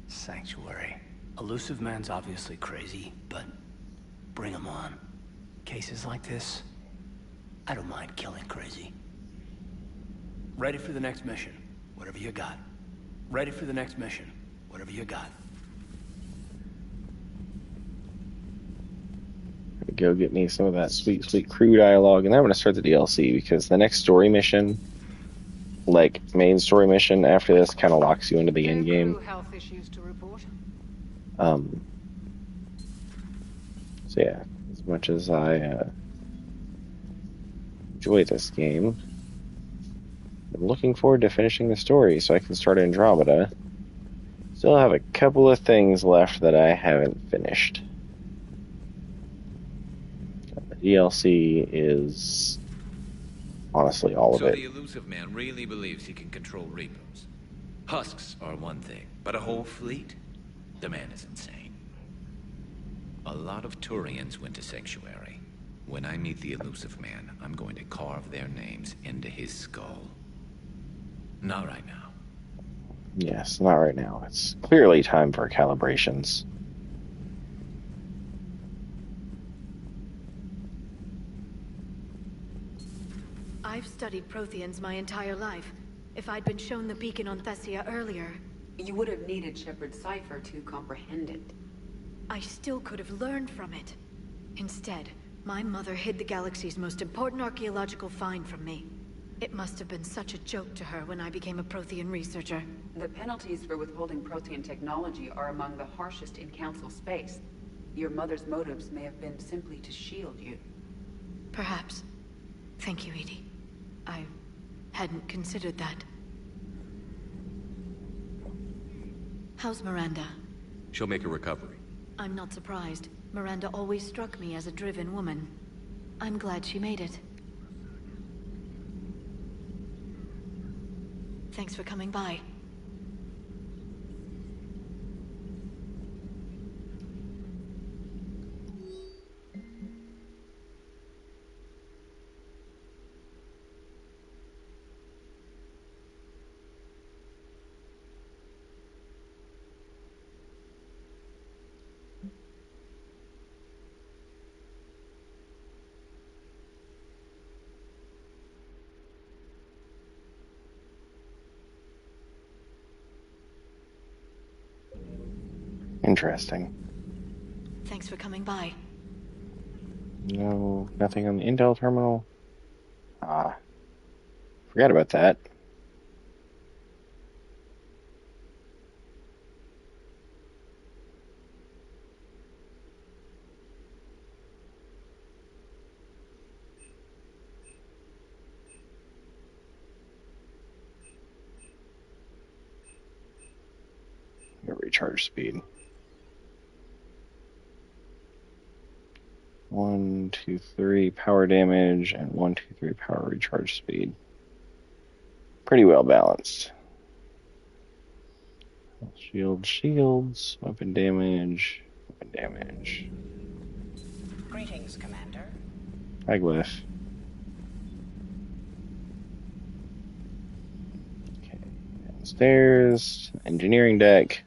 Sanctuary. Elusive man's obviously crazy, but bring him on. Cases like this, I don't mind killing crazy. Ready for the next mission, whatever you got. Ready for the next mission, whatever you got. Go get me some of that sweet, sweet crew dialogue, and then I'm going to start the DLC, because the next story mission, like main story mission after this, kind of locks you into the end game. Health issues to report. So yeah, as much as I enjoy this game, I'm looking forward to finishing the story so I can start Andromeda. Still have a couple of things left that I haven't finished. The DLC is honestly all of So it. the elusive man really believes he can control Reapers. Husks are one thing, but a whole fleet? The man is insane. A lot of Turians went to Sanctuary. When I meet the elusive man, I'm going to carve their names into his skull. Not right now. Yes, not right now. It's clearly time for calibrations. I've studied Protheans my entire life. If I'd been shown the beacon on Thessia earlier... You would have needed Shepard's cipher to comprehend it. I still could have learned from it. Instead, my mother hid the galaxy's most important archaeological find from me. It must have been such a joke to her when I became a Prothean researcher. The penalties for withholding Protean technology are among the harshest in Council space. Your mother's motives may have been simply to shield you. Perhaps. Thank you, Edie. I hadn't considered that. How's Miranda? She'll make a recovery. I'm not surprised. Miranda always struck me as a driven woman. I'm glad she made it. Thanks for coming by. Interesting. Thanks for coming by. No, nothing on the Intel terminal. Forgot about that. Your recharge speed. 1, 2, 3 power damage and 1, 2, 3 power recharge speed. Pretty well balanced. Shields, weapon damage. Greetings, Commander. Hi, Glyph. Okay, downstairs, engineering deck.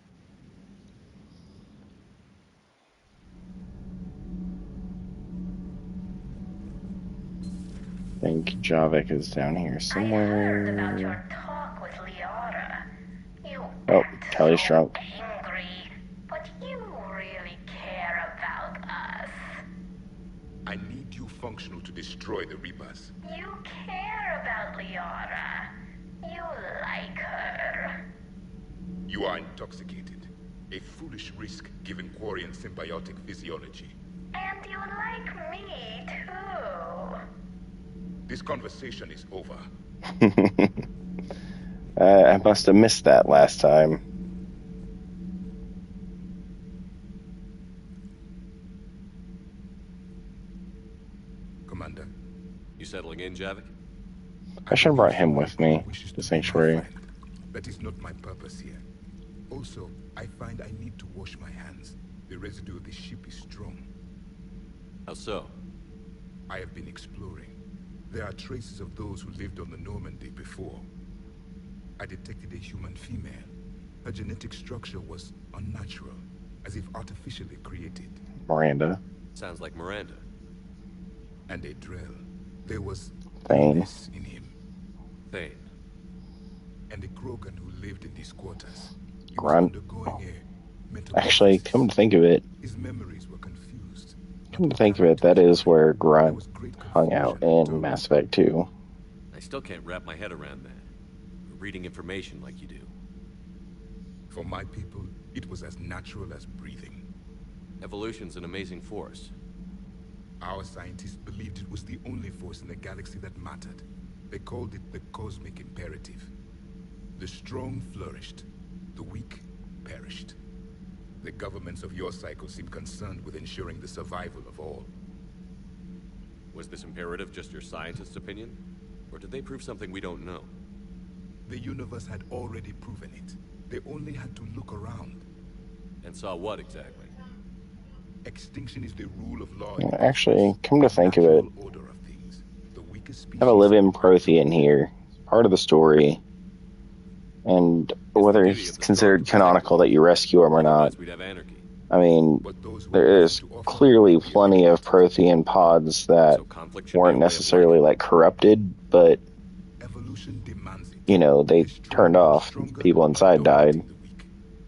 I think Javik is down here somewhere. About your talk with Liara. You Oh, Kelly's drunk. angry, but you really care about us. I need you functional to destroy the Reapers. You care about Liara. You like her. You are intoxicated. A foolish risk given Quarian symbiotic physiology. And you like me, too. This conversation is over. I must have missed that last time. Commander. You settling in, Javik? I should have brought him with me to Sanctuary. That is not my purpose here. Also, I find I need to wash my hands. The residue of the ship is strong. How so? I have been exploring. There are traces of those who lived on the Normandy before. I detected a human female. Her genetic structure was unnatural, as if artificially created. Miranda. Sounds like Miranda. And a Drell. There was Thane. illness in him. Thane. And a Krogan who lived in these quarters. He Grunt. was undergoing a mental Actually, come to think of it. His memories were confused. Come to think of it, that is where Grunt hung out in Mass Effect 2. I still can't wrap my head around that. Reading information like you do. For my people, it was as natural as breathing. Evolution's an amazing force. Our scientists believed it was the only force in the galaxy that mattered. They called it the cosmic imperative. The strong flourished, the weak perished. The governments of your cycle seem concerned with ensuring the survival of all. Was this imperative just your scientist's opinion? Or did they prove something we don't know? The universe had already proven it. They only had to look around. And saw what exactly? Extinction is the rule of law. Actually, come to think of it, have a live-in Prothean here. Part of the story. And whether it's considered canonical that you rescue him or not, I mean, there is clearly plenty of Prothean pods that weren't necessarily like corrupted, but you know, they turned off. People inside died.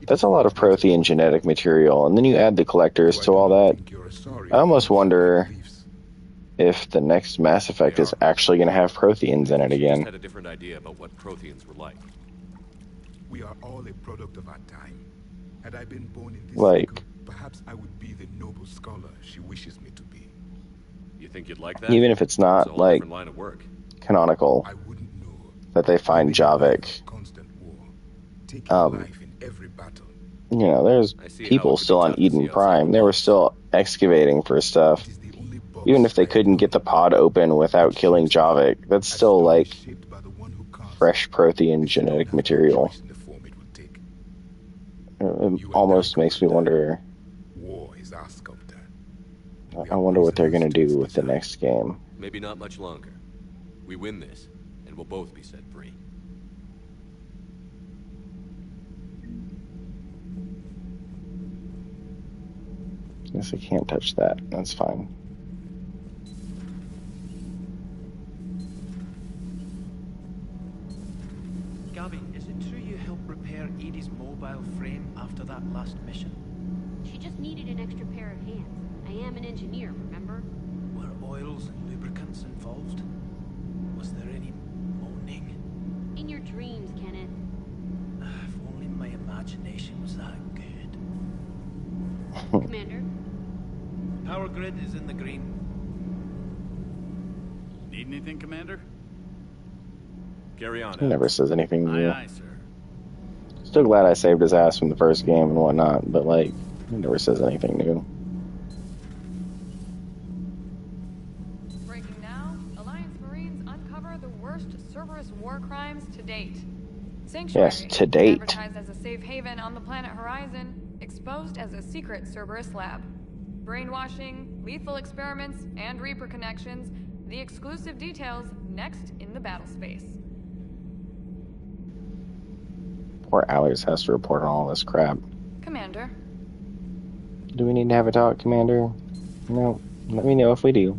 That's a lot of Prothean genetic material, and then you add the collectors to all that. I almost wonder if the next Mass Effect is actually going to have Protheans in it She just again. had a different idea about what Protheans were like. We are all a product of our time. Had I been born in this Like, cycle, perhaps I would be the noble scholar she wishes me to be. You think you'd like that? even if it's not It's a whole like different line of work. canonical, that they find Javik. You know, there's people still on Eden Prime. They were still excavating for stuff. Even if they couldn't get the pod open without killing Javik, that's still like fresh Prothean genetic material. It almost makes me wonder. I wonder what they're going to do with the next game. Maybe not much longer. We win this, and we'll both be set free. Guess I can't touch that. That's fine. Gabby, is it true you helped repair Edie's mobile frame after that last mission? She just needed an extra pair of hands. I am an engineer, remember? Were oils and lubricants involved? Was there any moaning? In your dreams, Kenneth. If only my imagination was that good. Commander? Power grid is in the green. Need anything, Commander? Carry on. He never says anything new. Aye, aye, sir. Still glad I saved his ass from the first game and whatnot, but like, he never says anything new. Breaking now, Alliance Marines uncover the worst Cerberus war crimes to date. Sanctuary, Yes, to date. advertised as a safe haven on the planet Horizon, exposed as a secret Cerberus lab. Brainwashing, lethal experiments, and Reaper connections, the exclusive details next in the battle space. Poor Alex has to report on all this crap. Commander. Do we need to have a talk, Commander? No. Let me know if we do.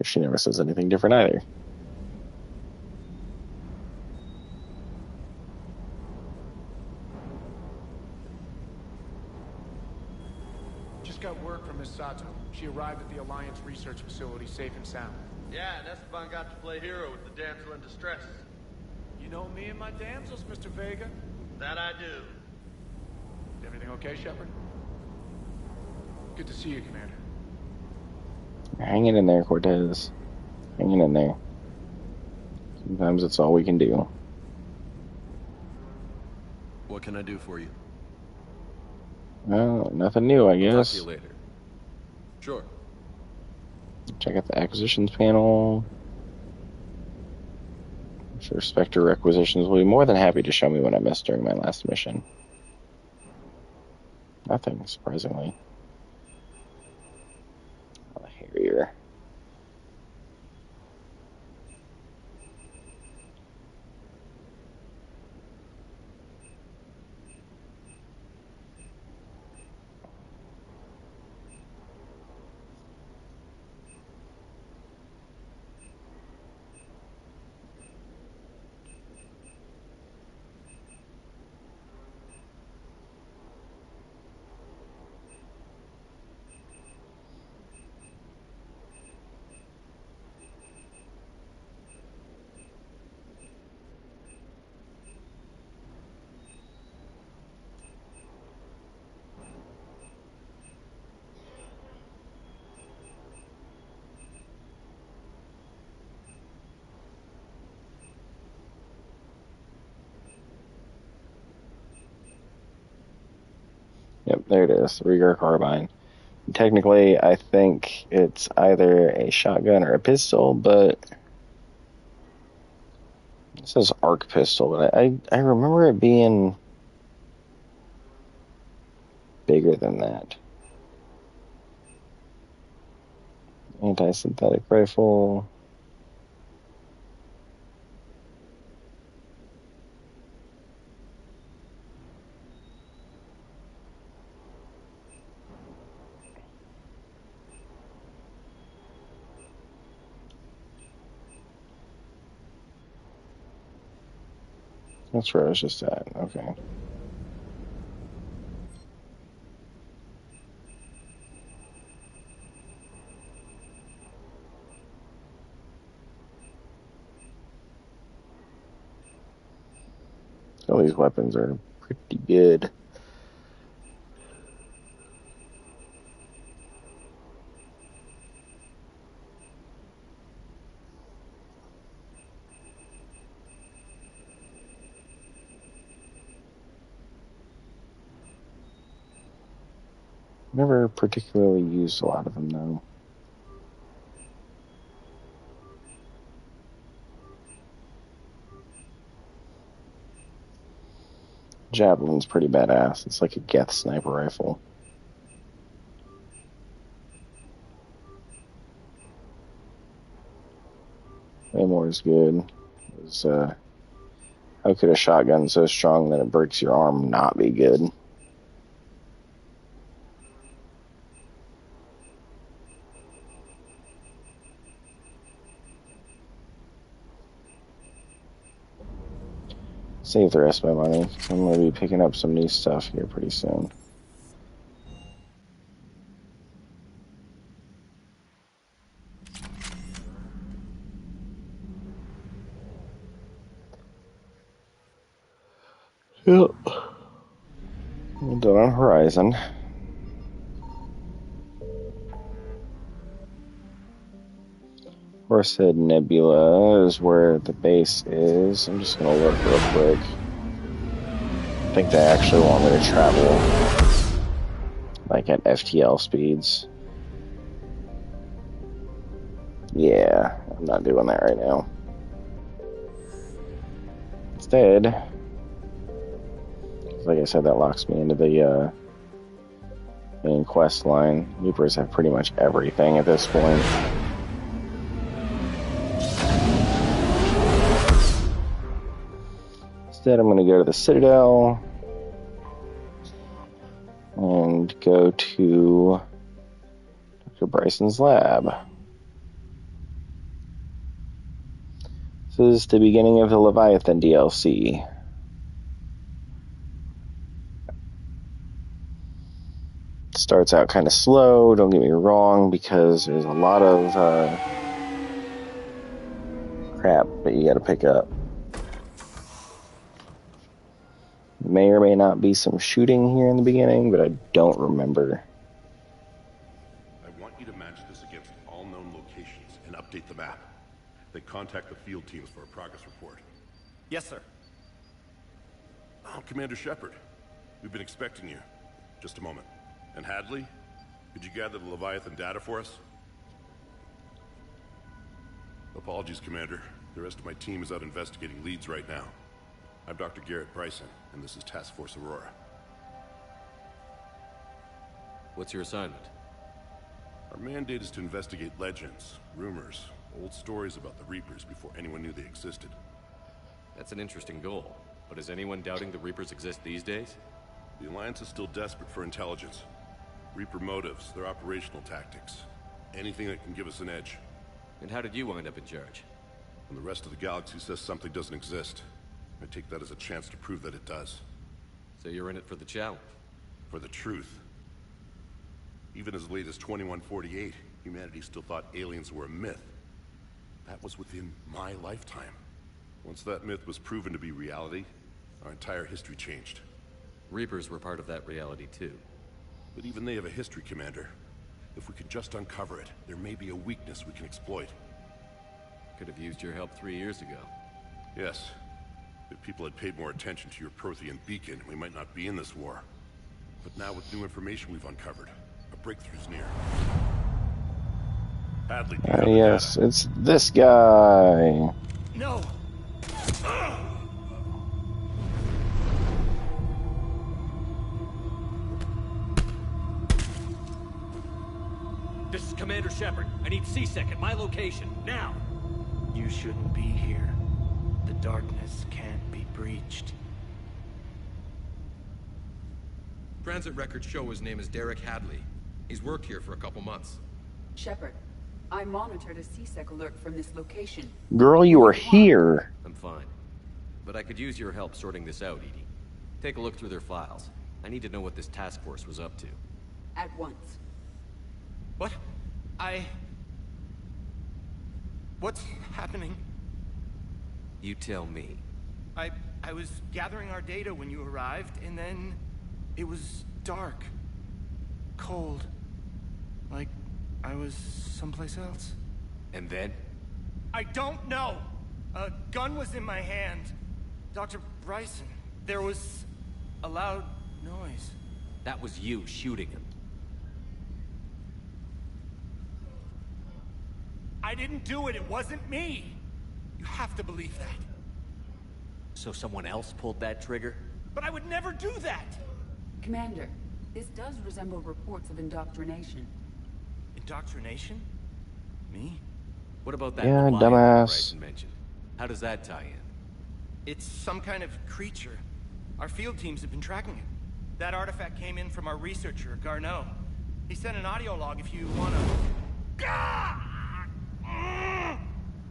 If she never says anything different either. Just got word from Miss Sato. She arrived at the Alliance research facility safe and sound. Yeah, and Esteban got to play hero with the damsel in distress. You know me and my damsels, Mr. Vega. That I do. Is everything okay, Shepard? Good to see you, Commander. Hanging in there, Cortez. Hanging in there. Sometimes it's all we can do. What can I do for you? Well, nothing new, I guess. Talk to you later. Sure. Check out the acquisitions panel. I'm sure Spectre requisitions will be more than happy to show me what I missed during my last mission. Nothing, surprisingly. Oh, Harrier. Yep, there it is, the Rieger carbine. Technically, I think it's either a shotgun or a pistol, but it says arc pistol, but I remember it being bigger than that. Anti-synthetic rifle. That's where I was just at. Okay. All these weapons are pretty good. Never particularly used a lot of them, though. Javelin's pretty badass. It's like a Geth sniper rifle. Claymore is good. How could a shotgun so strong that it breaks your arm not be good? Save the rest of my money. I'm going to be picking up some new stuff here pretty soon. Yep. Well done on Horizon. Horsehead Nebula is where the base is. I'm just gonna look real quick. I think they actually want me to travel like at FTL speeds. Yeah, I'm not doing that right now. Instead, like I said, that locks me into the main quest line. Reapers have pretty much everything at this point. Instead, I'm going to go to the Citadel and go to Dr. Bryson's lab. This is the beginning of the Leviathan DLC. Starts out kind of slow, don't get me wrong, because there's a lot of crap that you got to pick up. May or may not be some shooting here in the beginning, but I don't remember. I want you to match this against all known locations and update the map. Then contact the field teams for a progress report. Yes, sir. Oh, Commander Shepard. We've been expecting you. Just a moment. And Hadley? Could you gather the Leviathan data for us? Apologies, Commander. The rest of my team is out investigating leads right now. I'm Dr. Garrett Bryson, and this is Task Force Aurora. What's your assignment? Our mandate is to investigate legends, rumors, old stories about the Reapers before anyone knew they existed. That's an interesting goal. But is anyone doubting the Reapers exist these days? The Alliance is still desperate for intelligence. Reaper motives, their operational tactics. Anything that can give us an edge. And how did you wind up in charge? When the rest of the galaxy says something doesn't exist, I take that as a chance to prove that it does. So you're in it for the challenge? For the truth. Even as late as 2148, humanity still thought aliens were a myth. That was within my lifetime. Once that myth was proven to be reality, our entire history changed. Reapers were part of that reality too. But even they have a history, Commander. If we could just uncover it, there may be a weakness we can exploit. Could have used your help 3 years ago. Yes. If people had paid more attention to your Prothean beacon, we might not be in this war. But now with new information we've uncovered, a breakthrough's near. Hadley, do you have the yes, data? it's this guy. No! This is Commander Shepard. I need C-Sec at my location, now! You shouldn't be here. The darkness can't be breached. Transit records show his name is Derek Hadley. He's worked here for a couple months. Shepard, I monitored a C-Sec alert from this location. Girl, you were here. I'm fine. But I could use your help sorting this out, Edie. Take a look through their files. I need to know what this task force was up to. At once. What? What's happening? You tell me. I was gathering our data when you arrived, and then it was dark. Cold. Like I was someplace else. And then? I don't know! A gun was in my hand. Dr. Bryson, there was a loud noise. That was you shooting him. I didn't do it, it wasn't me! You have to believe that. So someone else pulled that trigger? But I would never do that! Commander, this does resemble reports of indoctrination. Indoctrination? Me? What about that Yeah, Leviathan dumbass. Bryson mentioned? How does that tie in? It's some kind of creature. Our field teams have been tracking it. That artifact came in from our researcher, Garneau. He sent an audio log if you wanna...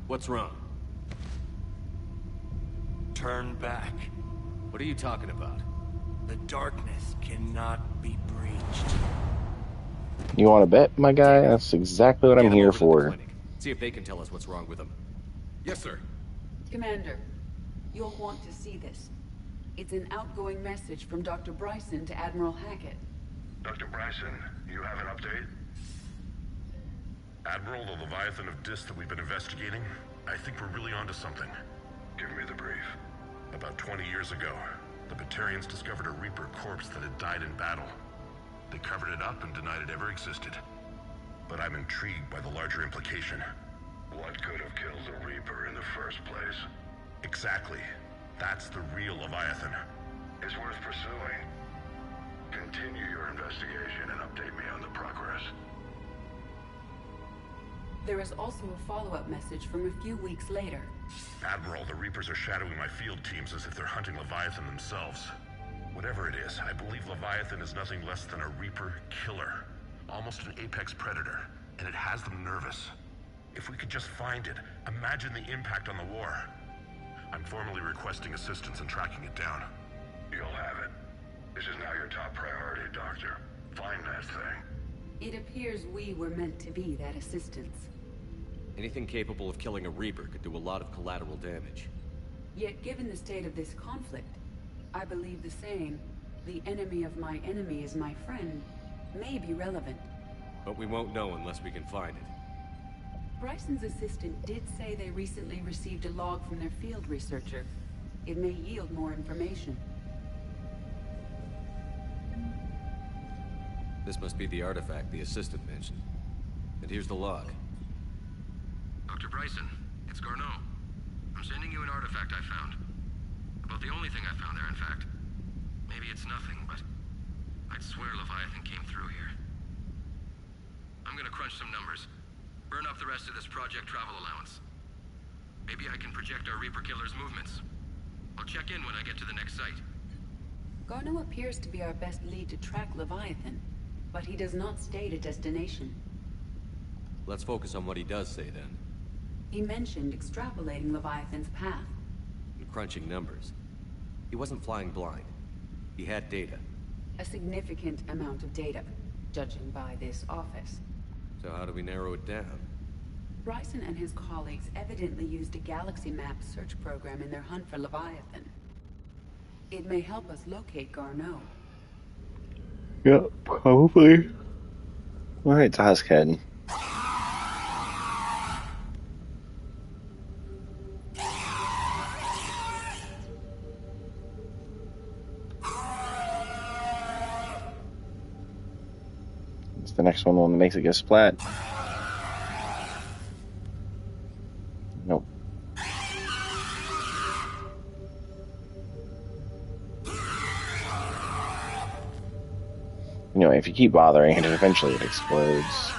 What's wrong? Turn back. What are you talking about? The darkness cannot be breached. You want to bet, my guy? That's exactly what I'm here for. See if they can tell us what's wrong with them. Yes, sir. Commander, you'll want to see this. It's an outgoing message from Dr. Bryson to Admiral Hackett. Dr. Bryson, you have an update? Admiral, the Leviathan of Dis that we've been investigating, I think we're really onto something. Give me the brief. About 20 years ago, the Batarians discovered a Reaper corpse that had died in battle. They covered it up and denied it ever existed. But I'm intrigued by the larger implication. What could have killed the Reaper in the first place? Exactly. That's the real Leviathan. It's worth pursuing. Continue your investigation and update me on the progress. There is also a follow-up message from a few weeks later. Admiral, the Reapers are shadowing my field teams as if they're hunting Leviathan themselves. Whatever it is, I believe Leviathan is nothing less than a Reaper killer. Almost an apex predator, and it has them nervous. If we could just find it, imagine the impact on the war. I'm formally requesting assistance in tracking it down. You'll have it. This is now your top priority, Doctor. Find that thing. It appears we were meant to be that assistance. Anything capable of killing a Reaper could do a lot of collateral damage. Yet given the state of this conflict, I believe the saying, "The enemy of my enemy is my friend," may be relevant. But we won't know unless we can find it. Bryson's assistant did say they recently received a log from their field researcher. It may yield more information. This must be the artifact the assistant mentioned. And here's the log. Dr. Bryson, it's Garneau. I'm sending you an artifact I found. About the only thing I found there, in fact. Maybe it's nothing, but I'd swear Leviathan came through here. I'm gonna crunch some numbers. Burn up the rest of this project travel allowance. Maybe I can project our Reaper killer's movements. I'll check in when I get to the next site. Garneau appears to be our best lead to track Leviathan, but he does not state a destination. Let's focus on what he does say then. He mentioned extrapolating Leviathan's path. And crunching numbers. He wasn't flying blind. He had data. A significant amount of data, judging by this office. So how do we narrow it down? Bryson and his colleagues evidently used a galaxy map search program in their hunt for Leviathan. It may help us locate Garneau. Yeah, probably. Alright, it's a Huskhead. It's the next one, the one that makes it go splat. Nope. Anyway, if you keep bothering it, eventually it explodes.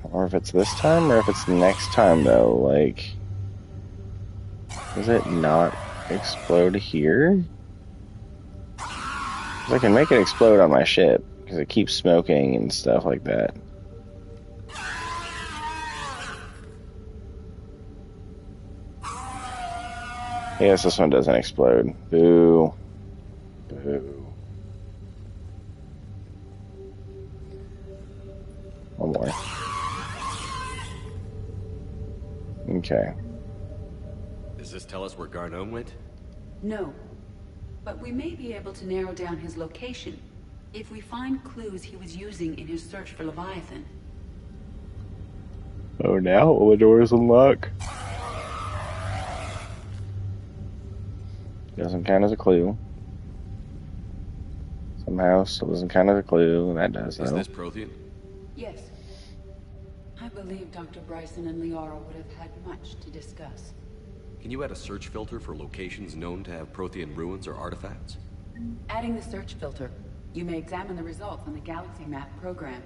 Or if it's this time, or if it's next time, though, like... Does it not explode here? 'Cause I can make it explode on my ship, because it keeps smoking and stuff like that. Yes, this one doesn't explode. Boo. Boo. One more. Okay. Does this tell us where Garneau went? No. But we may be able to narrow down his location if we find clues he was using in his search for Leviathan. Oh, now all the doors unlock. Doesn't count as a clue. Somehow still doesn't count as a clue. That does, though. Is this Prothean? Yes. I believe Dr. Bryson and Liara would have had much to discuss. Can you add a search filter for locations known to have Prothean ruins or artifacts? Adding the search filter, you may examine the results on the Galaxy Map program.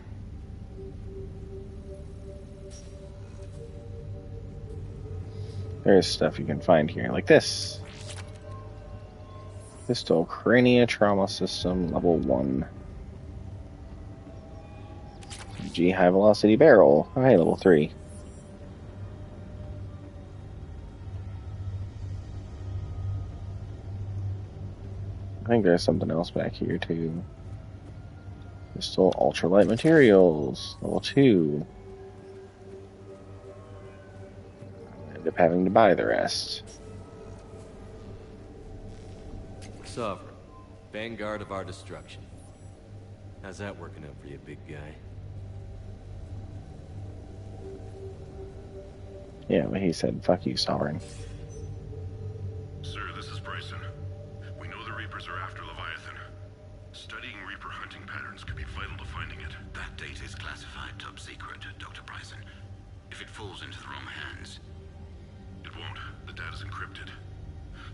There's stuff you can find here, like this. Pistol Crania Trauma System, level 1. G High Velocity Barrel. Oh, hey, level 3. I think there's something else back here, too. Pistol Ultralight Materials, level 2. I end up having to buy the rest. Sovereign, vanguard of our destruction. How's that working out for you, big guy? Yeah, but he said, fuck you, Sovereign. Sir, this is Bryson. We know the Reapers are after Leviathan. Studying Reaper hunting patterns could be vital to finding it. That data is classified top secret, Dr. Bryson. If it falls into the wrong hands... It won't. The data's encrypted.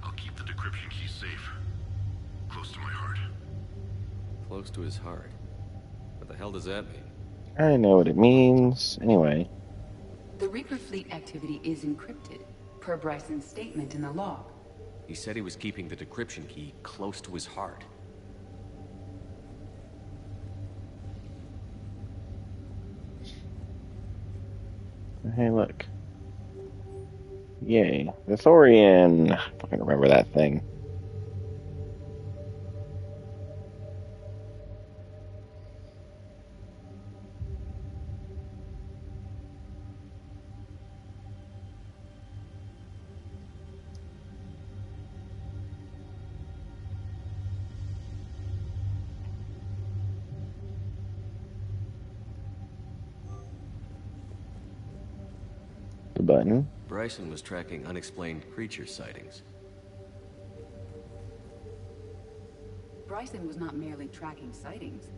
I'll keep the decryption key safe. Close to my heart. Close to his heart? What the hell does that mean? I know what it means. Anyway. The Reaper fleet activity is encrypted, per Bryson's statement in the log. He said he was keeping the decryption key close to his heart. Hey, look. Yay. The Thorian. I fucking remember that thing. The button. Bryson was tracking unexplained creature sightings. Bryson was not merely tracking sightings.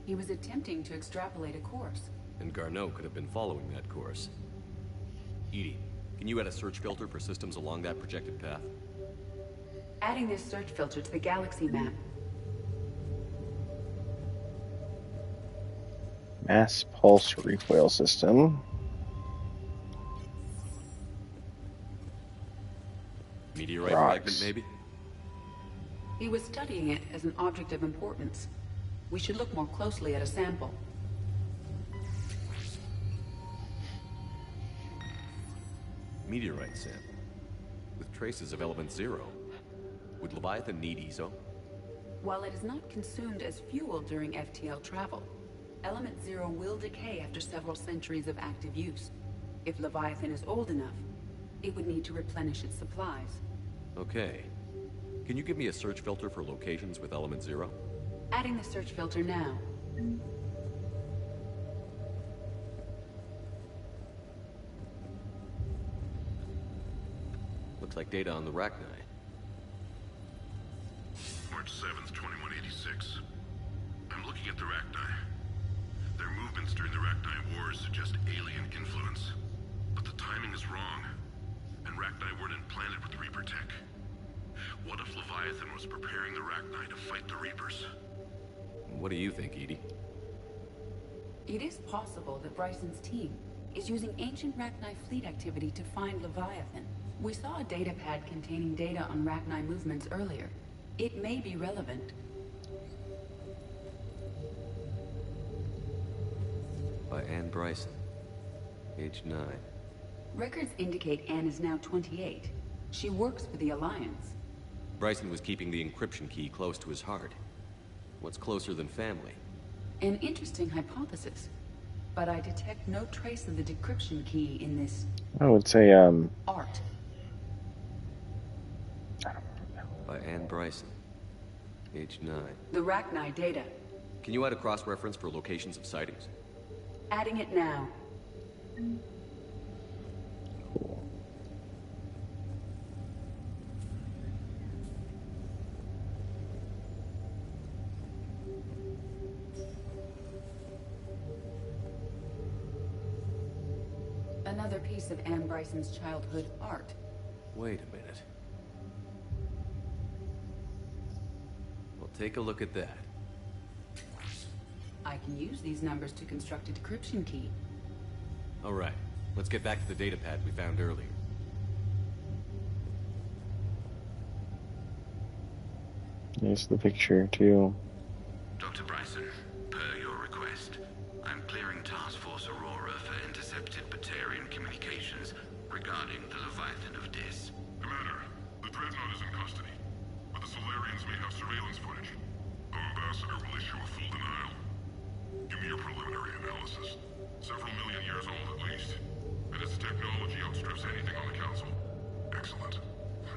He was attempting to extrapolate a course. And Garneau could have been following that course. EDI, can you add a search filter for systems along that projected path? Adding this search filter to the galaxy map. Mass pulse recoil system. Meteorite Rocks. fragment, maybe? He was studying it as an object of importance. We should look more closely at a sample. Meteorite sample. With traces of element 0. Would Leviathan need ESO? While it is not consumed as fuel during FTL travel, element 0 will decay after several centuries of active use. If Leviathan is old enough, it would need to replenish its supplies. Okay. Can you give me a search filter for locations with element 0? Adding the search filter now. Looks like data on the Rachni. March 7th, 2186. I'm looking at the Rachni. Their movements during the Rachni Wars suggest alien influence. But the timing is wrong. And Rachni weren't implanted with Reaper tech. What if Leviathan was preparing the Rachni to fight the Reapers? What do you think, EDI? It is possible that Bryson's team is using ancient Rachni fleet activity to find Leviathan. We saw a data pad containing data on Rachni movements earlier. It may be relevant. By Anne Bryson. Age 9. Records indicate Anne is now 28. She works for the Alliance. Bryson was keeping the encryption key close to his heart. What's closer than family? An interesting hypothesis. But I detect no trace of the decryption key in this... I would say, art. By Anne Bryson. Age 9. The Rachni data. Can you add a cross-reference for locations of sightings? Adding it now. Another piece of Anne Bryson's childhood art. Wait a minute. Well, take a look at that. I can use these numbers to construct a decryption key. All right, let's get back to the data pad we found earlier. There's the picture, too. Dr. Bryson, per your request, I'm clearing Task Force Aurora for intercepted Batarian communications regarding the Leviathan of Dis. Commander, the Dreadnought is in custody, but the Solarians may have surveillance footage. Our ambassador will issue a full denial. Give me your preliminary analysis. Several million years old at least. And its technology outstrips anything on the Council. Excellent.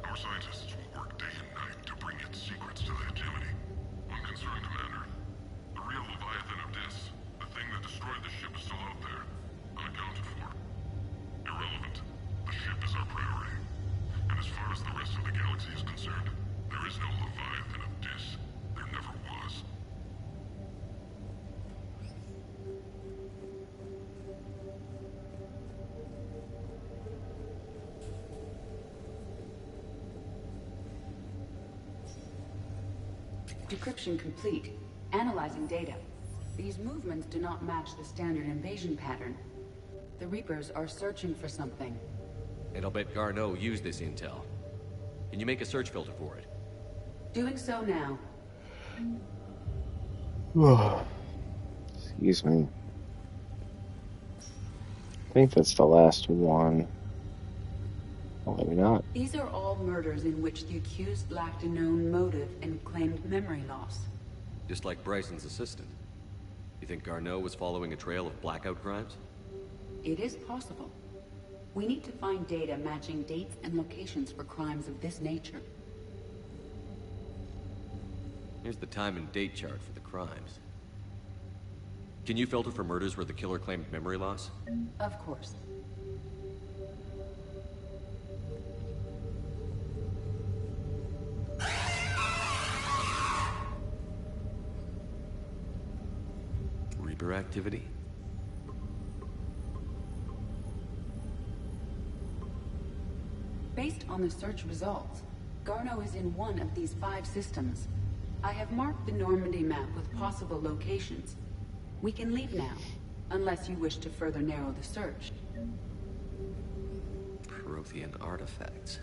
Our scientists will work day and night to bring its secrets to the hegemony. Unconcerned, Commander. The real Leviathan of Dis, the thing that destroyed the ship, is still out there, unaccounted for. Irrelevant. The ship is our priority. And as far as the rest of the galaxy is concerned, there is no Leviathan of Dis. There never was. Decryption complete. Analyzing data. These movements do not match the standard invasion pattern. The Reapers are searching for something. And I'll bet Garneau used this intel. Can you make a search filter for it? Doing so now. Excuse me. I think that's the last one. Well, maybe not. These are all murders in which the accused lacked a known motive and claimed memory loss. Just like Bryson's assistant. You think Garneau was following a trail of blackout crimes? It is possible. We need to find data matching dates and locations for crimes of this nature. Here's the time and date chart for the crimes. Can you filter for murders where the killer claimed memory loss? Of course. Reaper activity? Based on the search results, Garneau is in one of these 5 systems. I have marked the Normandy map with possible locations. We can leave now, unless you wish to further narrow the search. Prothean artifacts.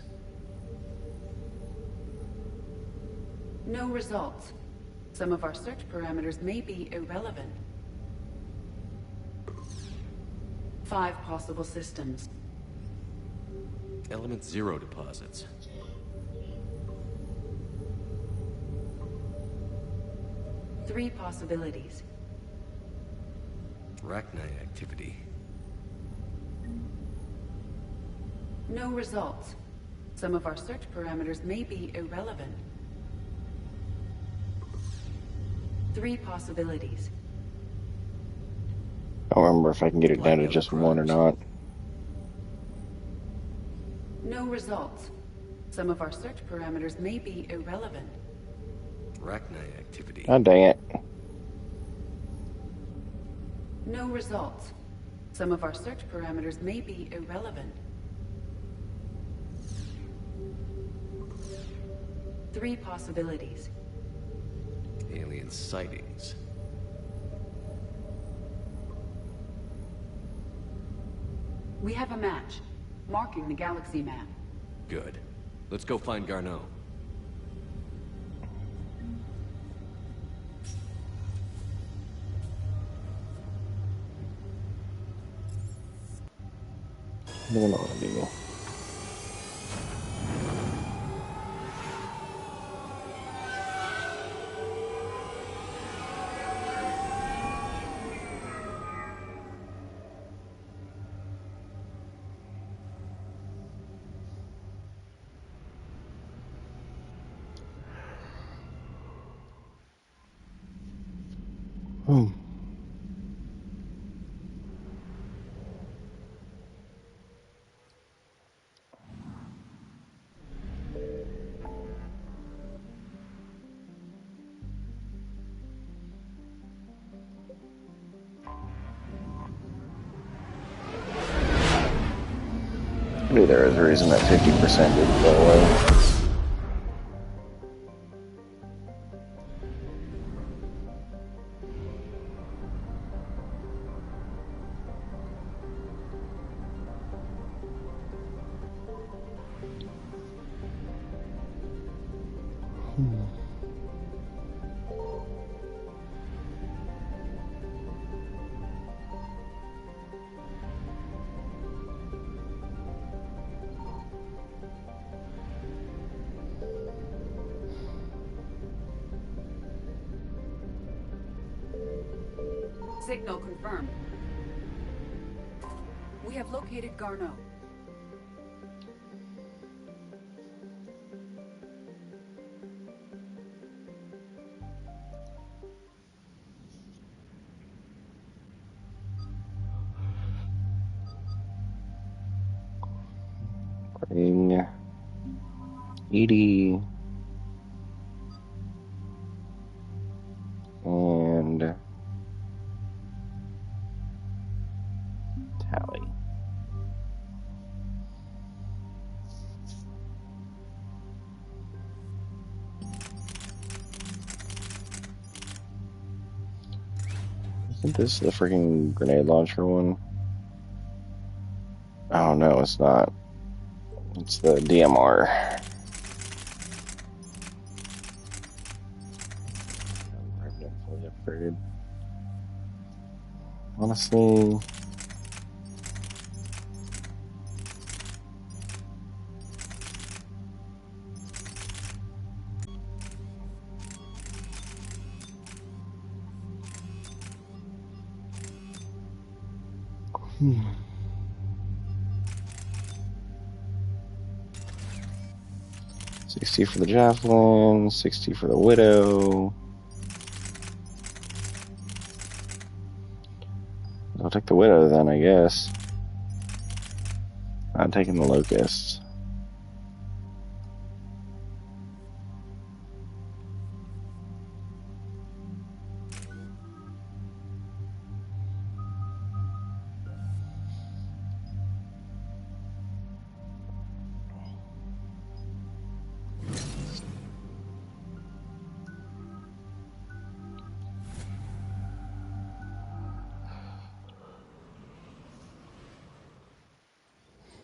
No results. Some of our search parameters may be irrelevant. 5 possible systems. Element 0 deposits. Three possibilities. Arachnite activity. No results. Some of our search parameters may be irrelevant. 3 possibilities. I don't remember if I can get it down to just one or not. No results. Some of our search parameters may be irrelevant. Arachnite activity. Oh, dang it. No results. Some of our search parameters may be irrelevant. 3 possibilities. Alien sightings. We have a match, marking the galaxy map. Good. Let's go find Garneau. I don't know what to do. Maybe there is a reason that 50% didn't go away. Signal confirmed. We have located Garneau. Ring. Edie. And Tally. Isn't this the freaking grenade launcher one? Oh no, it's not. It's the DMR. I've been fully upgraded. Honestly, hmm. 60 for the javelin, 60 for the widow. I'll take the widow then, I guess. I'm taking the locust.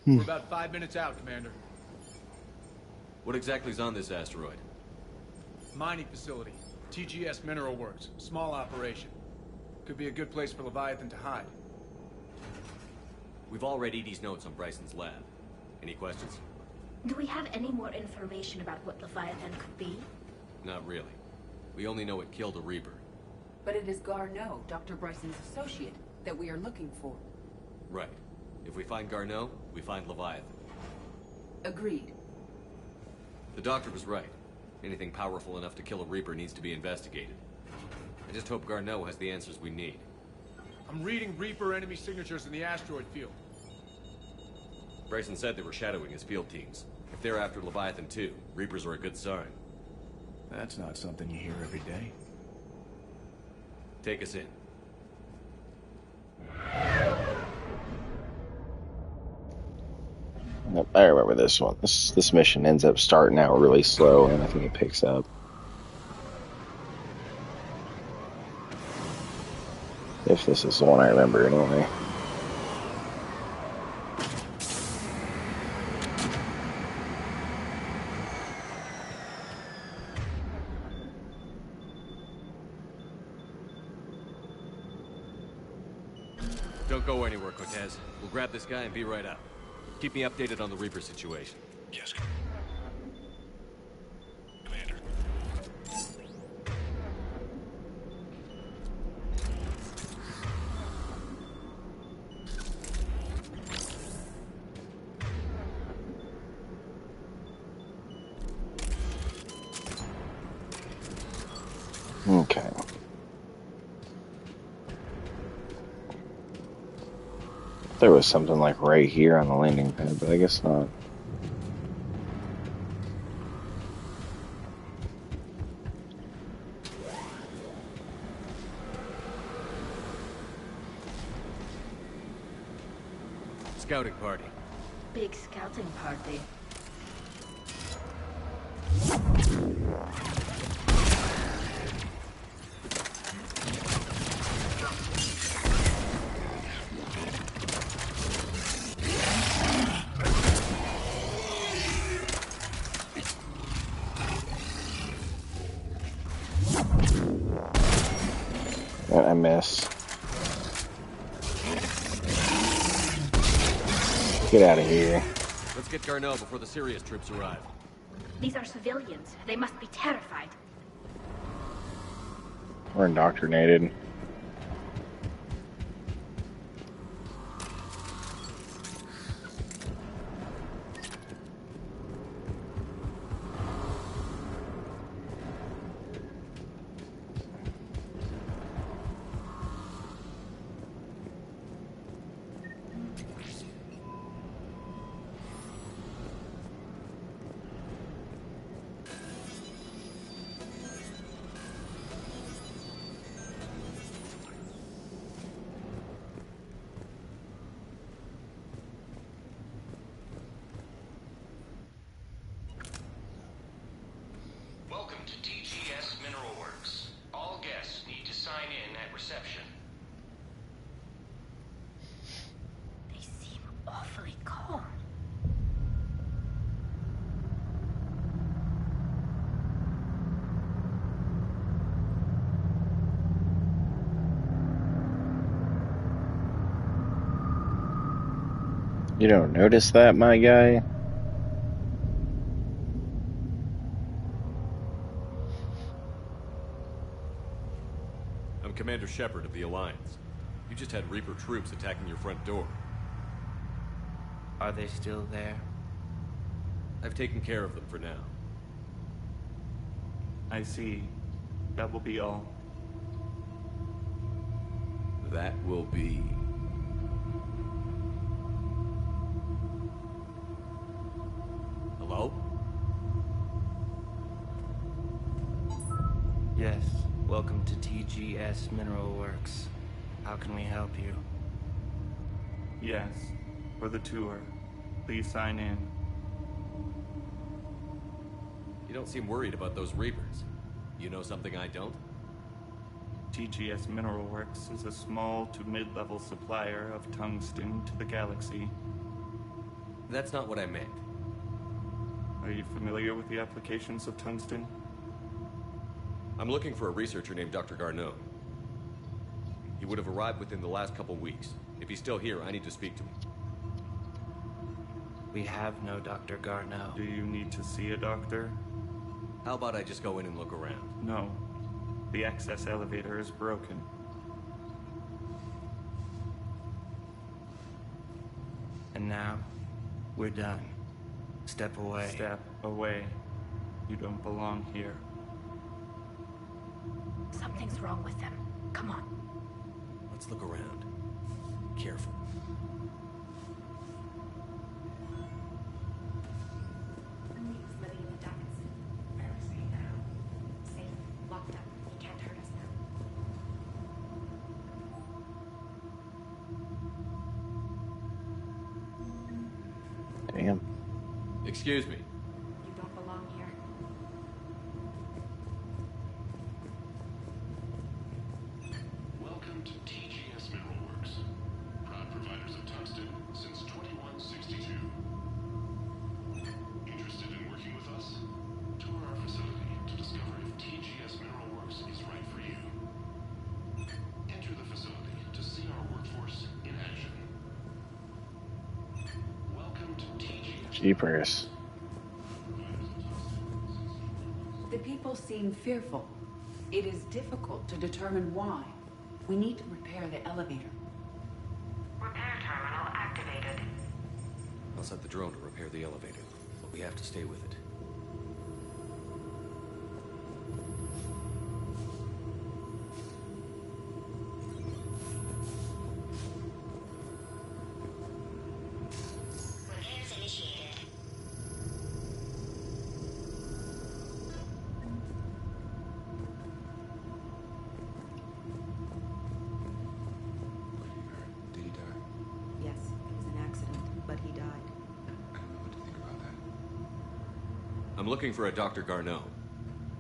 We're about 5 minutes out, Commander. What exactly is on this asteroid? Mining facility. TGS Mineral Works. Small operation. Could be a good place for Leviathan to hide. We've all read Edie's notes on Bryson's lab. Any questions? Do we have any more information about what Leviathan could be? Not really. We only know it killed a Reaper. But it is Garneau, Dr. Bryson's associate, that we are looking for. Right. If we find Garneau, we find Leviathan. Agreed. The doctor was right. Anything powerful enough to kill a Reaper needs to be investigated. I just hope Garneau has the answers we need. I'm reading Reaper enemy signatures in the asteroid field. Bryson said they were shadowing his field teams. If they're after Leviathan too, Reapers are a good sign. That's not something you hear every day. Take us in. Yep, I remember this one. This mission ends up starting out really slow, and I think it picks up. If this is the one I remember, anyway. Don't go anywhere, Cortez. We'll grab this guy and be right up. Keep me updated on the Reaper situation. Yes. Okay. There was something like right here on the landing pad, but I guess not. Scouting party. Big scouting party. I miss. Get out of here. Let's get Garneau before the serious troops arrive. These are civilians. They must be terrified. We're indoctrinated. to TGS Mineral Works. All guests need to sign in at reception. They seem awfully calm. You don't notice that, my guy? I'm Commander Shepard of the Alliance. You just had Reaper troops attacking your front door. Are they still there? I've taken care of them for now. I see. That will be all. That will be... Hello? Yes. Welcome to TGS Mineral Works. How can we help you? Yes. For the tour. Please sign in. You don't seem worried about those Reapers. You know something I don't? TGS Mineral Works is a small to mid-level supplier of tungsten to the galaxy. That's not what I meant. Are you familiar with the applications of tungsten? I'm looking for a researcher named Dr. Garneau. He would have arrived within the last couple weeks. If he's still here, I need to speak to him. We have no Dr. Garneau. Do you need to see a doctor? How about I just go in and look around? No. The access elevator is broken. And now, we're done. Step away. Step away. You don't belong here. Something's wrong with them. Come on. Let's look around. Careful. Damn. Excuse me. You don't belong here. Welcome to TGS Mineral Works. Proud providers of tungsten since 2162. Interested in working with us? Tour our facility to discover if TGS Mineral Works is right for you. Enter the facility to see our workforce in action. Welcome to TGS. Jeepers. The people seem fearful. It is difficult to determine why. We need to repair the elevator. Repair terminal activated. I'll set the drone to repair the elevator, but we have to stay with it. Repairs initiated. Did he die? Yes, it was an accident, but he died. I don't know what to think about that. I'm looking for a Dr. Garneau.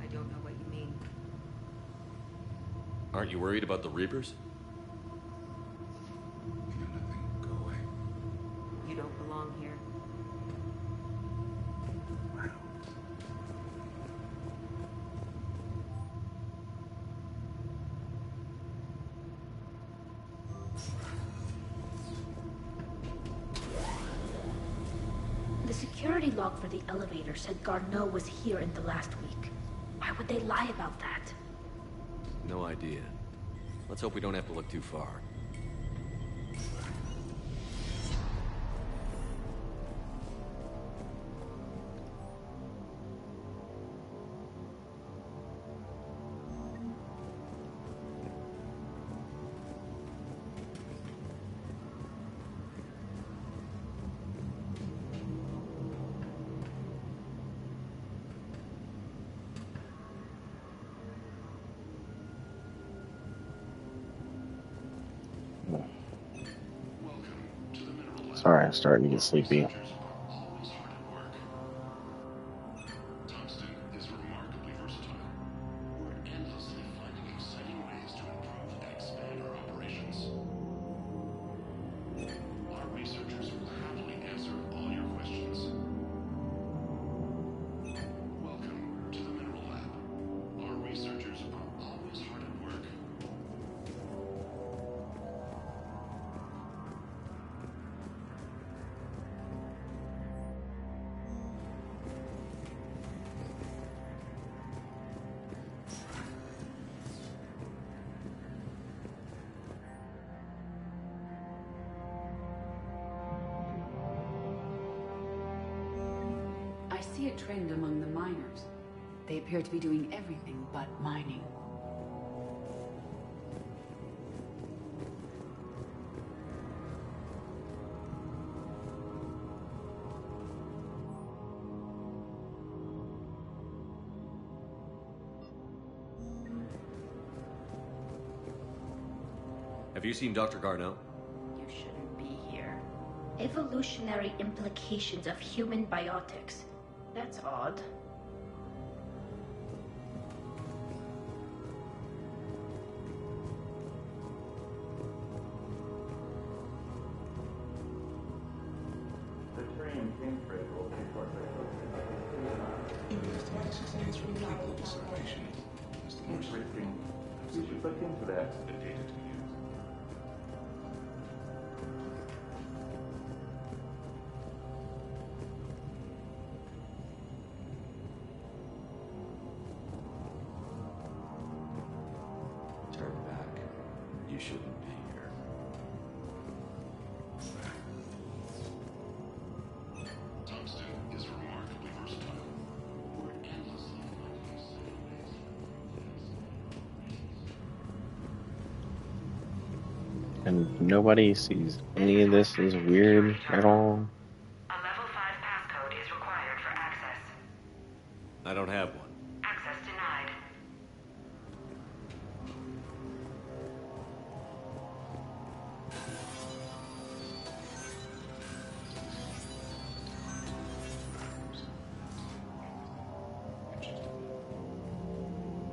I don't know what you mean. Aren't you worried about the Reapers? We know nothing. Go away. You don't belong here. The security log for the elevator said Garneau was here in the last week. Why would they lie about that? No idea. Let's hope we don't have to look too far. Sorry, I'm starting to get sleepy. Tungsten is remarkably versatile. see a trend among the miners. They appear to be doing everything but mining. Have you seen Dr. Garneau? You shouldn't be here. Evolutionary implications of human biotics. That's odd. Even estimating 6 days from the fleet will be salvation. That's the most we should look into that. The data to use. Turn back. You shouldn't be here. Tungsten is remarkably versatile. We're endlessly And nobody sees any of this as weird at all. A level 5 passcode is required for access. I don't have one. Access denied.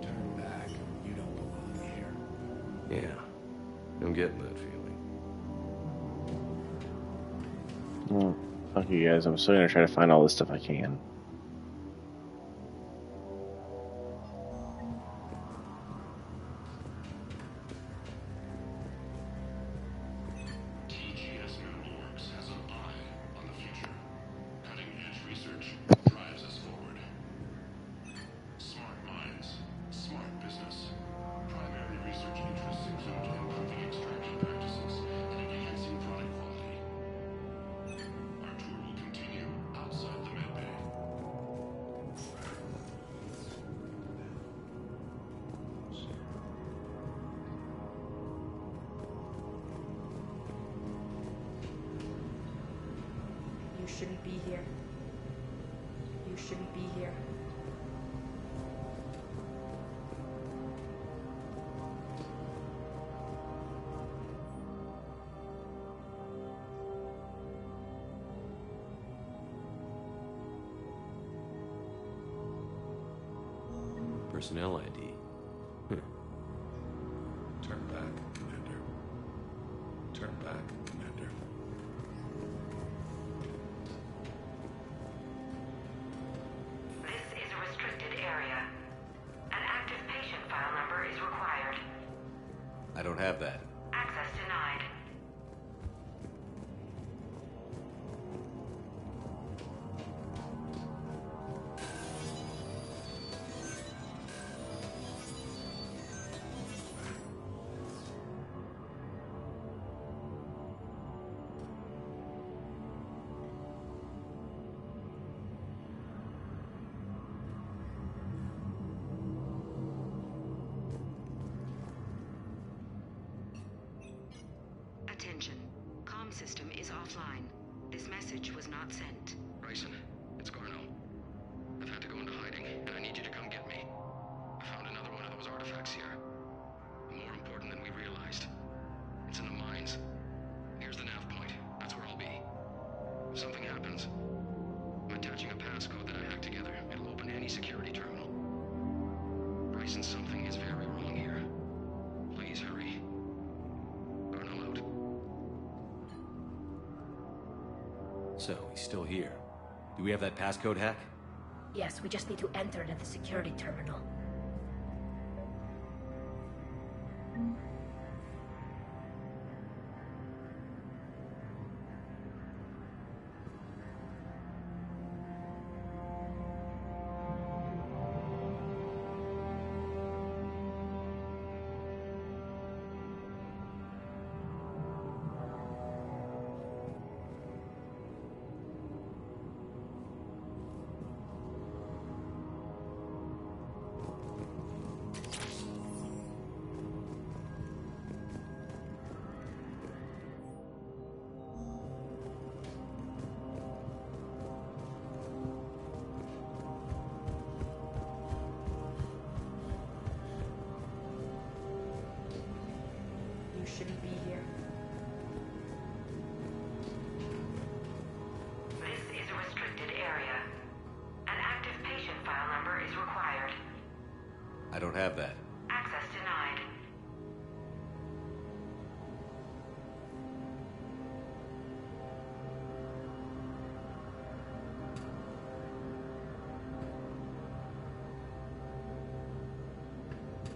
Turn back. You don't belong here. Yeah, I'm getting that feeling. Well, fuck you guys. I'm still gonna try to find all this stuff I can. TGS Metalworks has an eye on the future. Cutting-edge research drives us forward. Smart minds, smart business. Primary research interests include improving extraction practices and enhancing product quality. Our tour will continue outside the medbay. You shouldn't be here. You shouldn't be here. Personnel ID. Turn back, Commander. Turn back, Commander. This is a restricted area. An active patient file number is required. I don't have that. Access denied. Attention. Comm system is offline. This message was not sent. Bryson, it's Garneau. I've had to go into hiding, and I need you to come get me. I found another one of those artifacts here. More important than we realized. It's in the mines. Here's the nav point. That's where I'll be. If something happens, I'm attaching a passcode that I hacked together. It'll open any security terminal. Bryson, something is very wrong here. Please hurry. Garneau out. So, he's still here. Do we have that passcode hack? Yes, we just need to enter it at the security terminal. You shouldn't be here. This is a restricted area. An active patient file number is required. I don't have that. Access denied.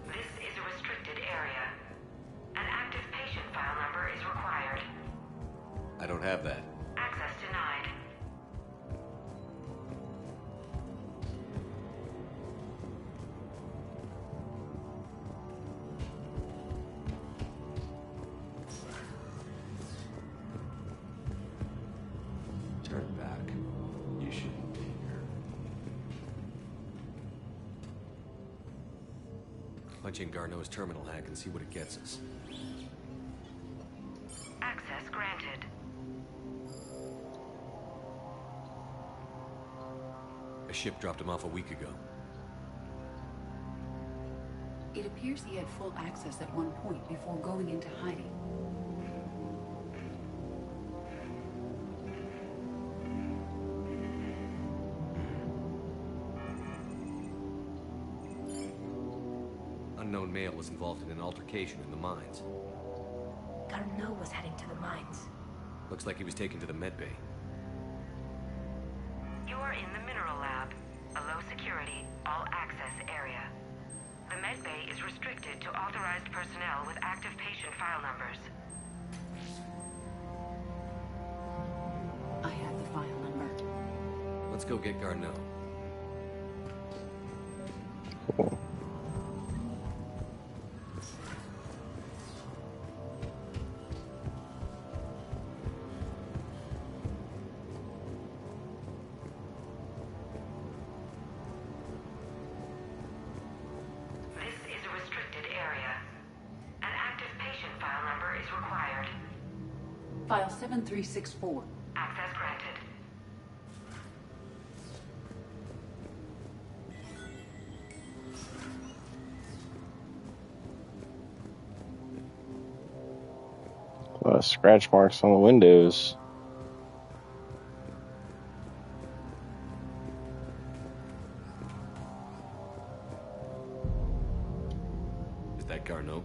This is a restricted area. An active patient file number is required. I don't have that. Access denied. Turn back. You shouldn't be here. Punch in Garneau's terminal hack and see what it gets us. Access granted. A ship dropped him off a week ago. It appears he had full access at one point before going into hiding. Unknown male was involved in an altercation in the mines. Garneau was heading to the mines. Looks like he was taken to the medbay. You are in the mineral lab, a low security, all access area. The medbay is restricted to authorized personnel with active patient file numbers. I have the file number. Let's go get Garneau. Cool. This is a restricted area. An active patient file number is required. File 7364. Access granted. A lot of scratch marks on the windows. Is that Garneau?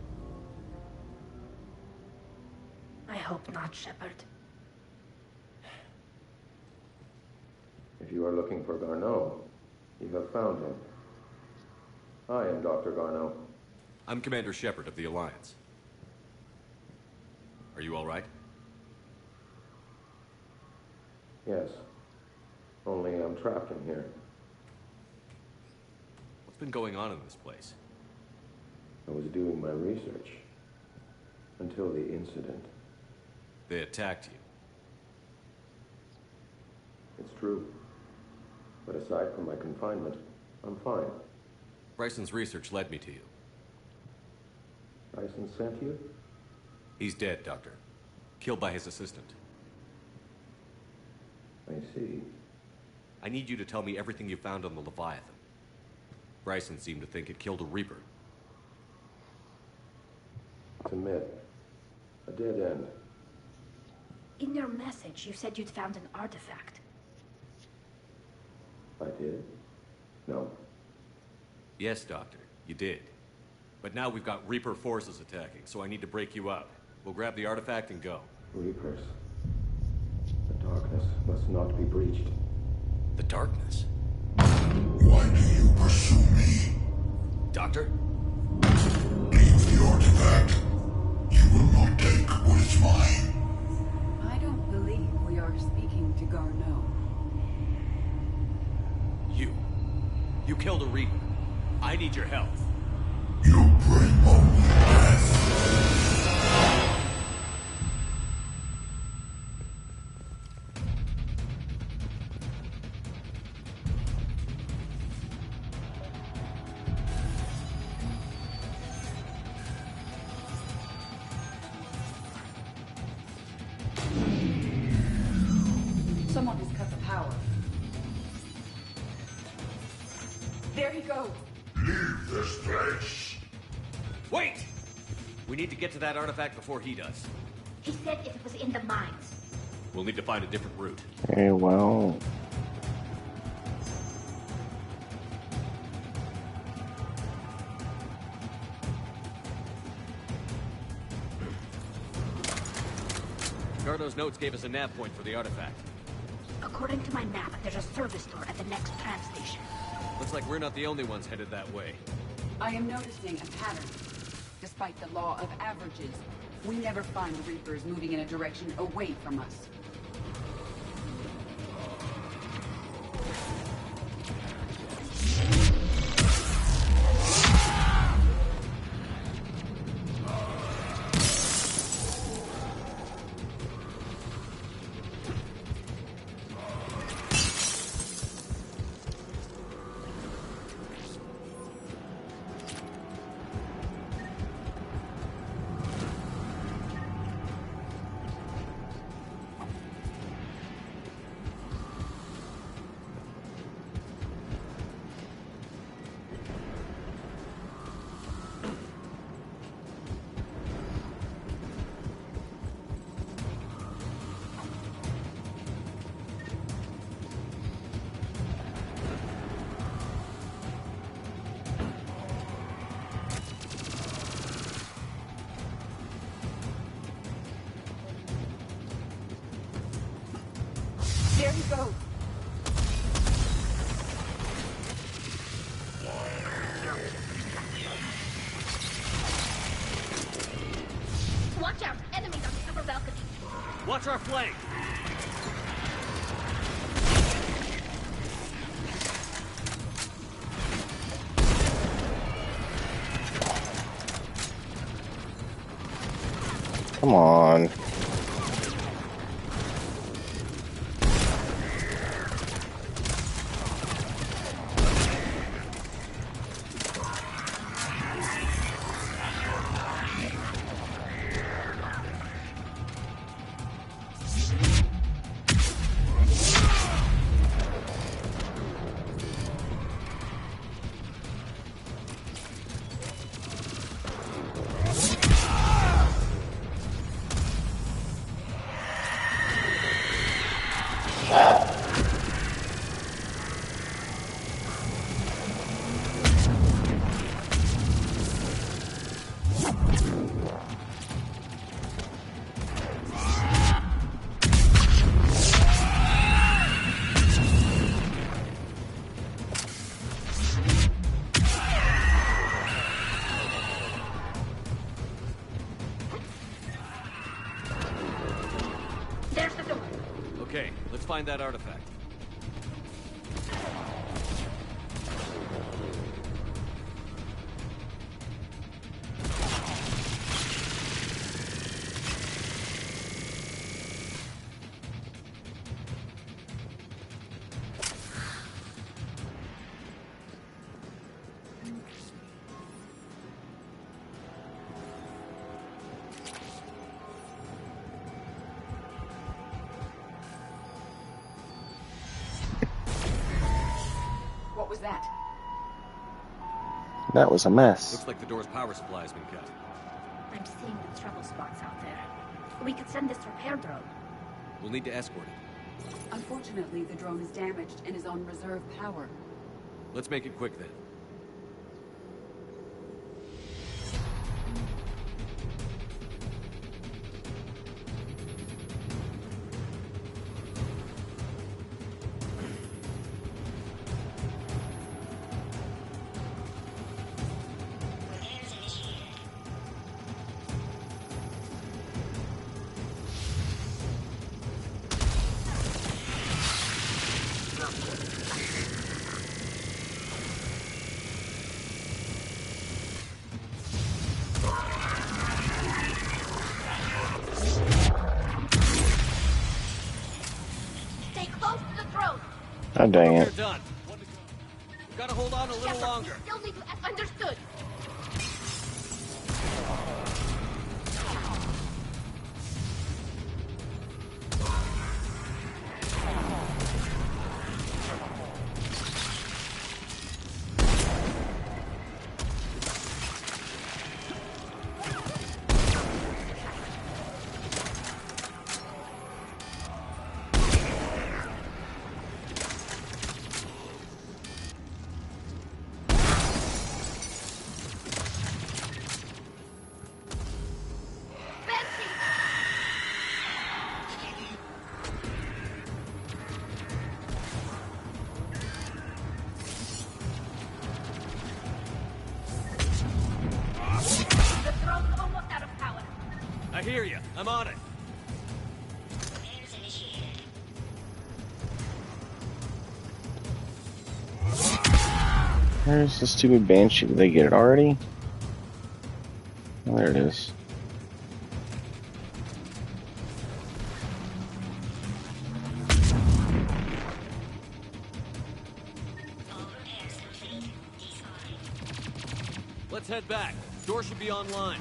I hope not, Shepard. If you are looking for Garneau, you have found him. I am Dr. Garneau. I'm Commander Shepard of the Alliance. Are you all right? Yes. Only I'm trapped in here. What's been going on in this place? I was doing my research. Until the incident. They attacked you. It's true. But aside from my confinement, I'm fine. Bryson's research led me to you. Bryson sent you? He's dead, Doctor. Killed by his assistant. I see. I need you to tell me everything you found on the Leviathan. Bryson seemed to think it killed a Reaper. It's a myth. A dead end. In your message, you said you'd found an artifact. I did? No. Yes, Doctor, you did. But now we've got Reaper forces attacking, so I need to break you up. We'll grab the artifact and go. Reapers. The darkness must not be breached. The darkness? Why do you pursue me? Doctor? Leave the artifact. You will not take what is mine. I don't believe we are speaking to Garneau. You killed a Reaper. I need your help. You bring only death. Someone has cut the power. There he goes. Leave this place. Wait! We need to get to that artifact before he does. He said it was in the mines. We'll need to find a different route. Okay, well... Gardo's notes gave us a nav point for the artifact. According to my map, there's a service door at the next tram station. Looks like we're not the only ones headed that way. I am noticing a pattern. Despite the law of averages, we never find Reapers moving in a direction away from us. There he goes. Watch out! Enemies on the upper balcony. Watch our flank! Come on. There's the door. Okay, let's find that artifact. What was that? That was a mess. Looks like the door's power supply has been cut. I'm seeing the trouble spots out there. We could send this repair drone. We'll need to escort it. Unfortunately, the drone is damaged and is on reserve power. Let's make it quick then. Stay close to the drone. Oh, dang We're it. done. We gotta hold on a little Shepard, longer. we still need to understood. I'm on it. Where's the stupid banshee? Did they get it already? Oh, there it is. Let's head back. Door should be online.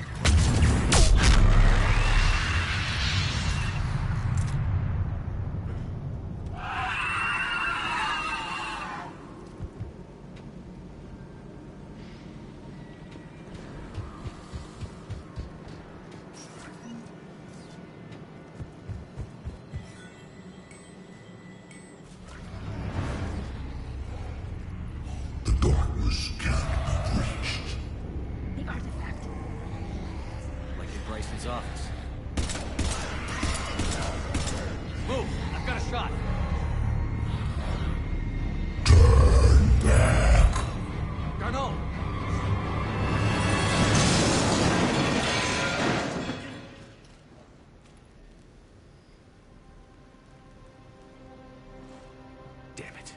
The artifact. Like in Bryson's office. Move! I've got a shot! Turn back! Garneau! Damn it.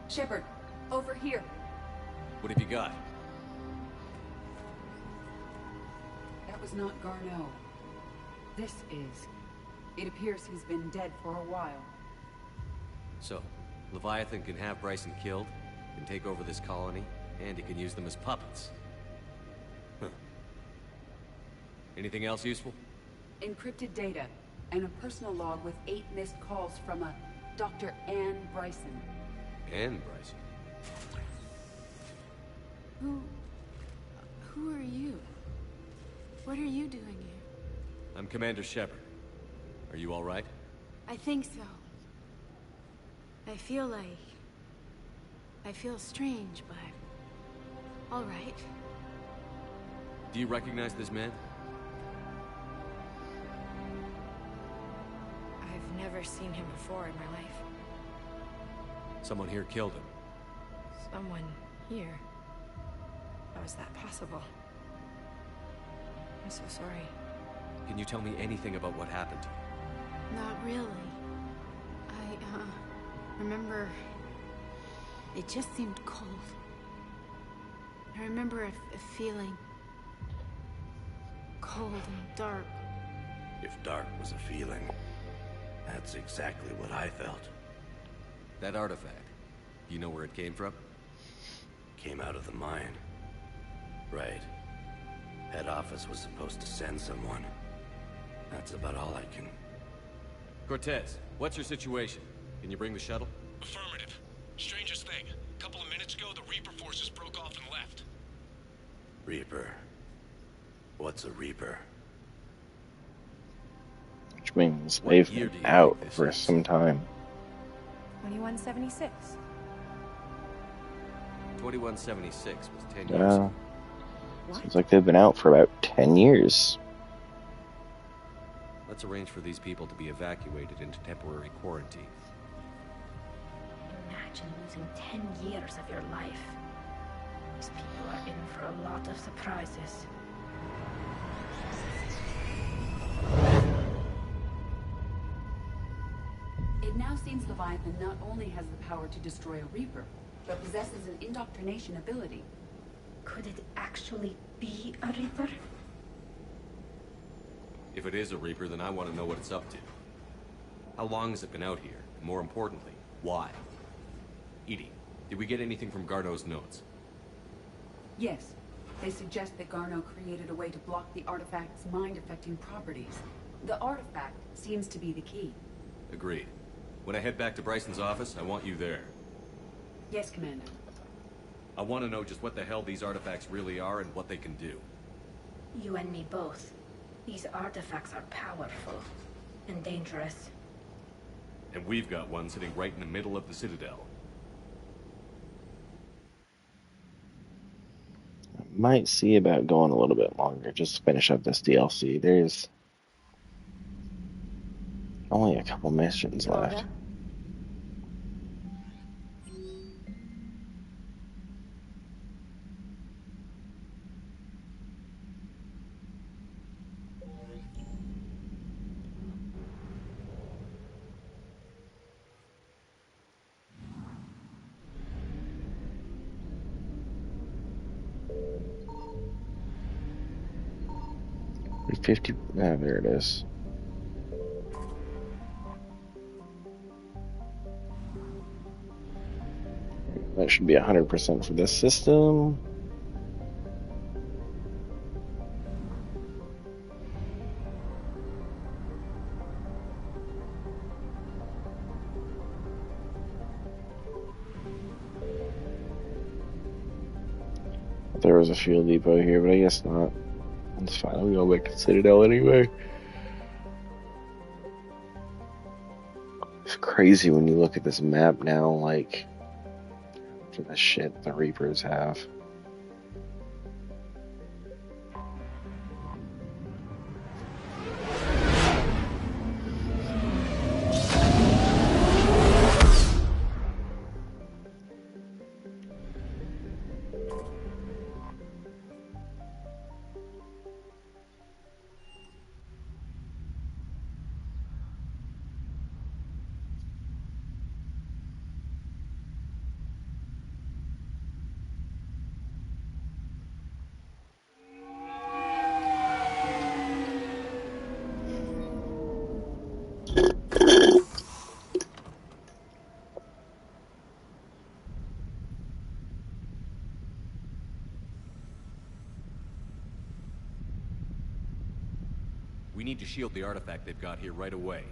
Shepard, over here. What have you got? That was not Garneau. This is. It appears he's been dead for a while. So, Leviathan can have Bryson killed, can take over this colony, and he can use them as puppets. Huh. Anything else useful? Encrypted data, and a personal log with 8 missed calls from a Dr. Ann Bryson. And Bryson. Who are you? What are you doing here? I'm Commander Shepard. Are you all right? I think so. I feel strange, but all right. Do you recognize this man? I've never seen him before in my life. Someone here killed him. Someone here. How is that possible? I'm so sorry. Can you tell me anything about what happened to you? Not really. I remember it just seemed cold. I remember a feeling cold and dark. If dark was a feeling, that's exactly what I felt. That artifact, you know where it came from? Came out of the mine. Right. Head office was supposed to send someone. That's about all I can... Cortez, what's your situation? Can you bring the shuttle? Affirmative. Strangest thing. A couple of minutes ago, the Reaper forces broke off and left. Reaper. What's a Reaper? Which means they've been out for some time. 2176. 2176 was 10 years Yeah. ago. Seems like they've been out for about 10 years. Let's arrange for these people to be evacuated into temporary quarantine. Imagine losing 10 years of your life. These people are in for a lot of surprises. It now seems Leviathan not only has the power to destroy a Reaper, but possesses an indoctrination ability. Could it actually be a Reaper? If it is a Reaper, then I want to know what it's up to. How long has it been out here? And more importantly, why? Edie, did we get anything from Garneau's notes? Yes. They suggest that Garneau created a way to block the artifact's mind-affecting properties. The artifact seems to be the key. Agreed. When I head back to Bryson's office, I want you there. Yes, Commander. I want to know just what the hell these artifacts really are and what they can do. You and me both. These artifacts are powerful and dangerous. And we've got one sitting right in the middle of the Citadel. might see about going a little bit longer just to finish up this DLC. There's only a couple missions left. There it is. That should be 100% for this system. There was a fuel depot here, but I guess not. It's fine. I'll go back to Citadel anyway. It's crazy when you look at this map now, like, for the shit the Reapers have. We need to shield the artifact they've got here right away.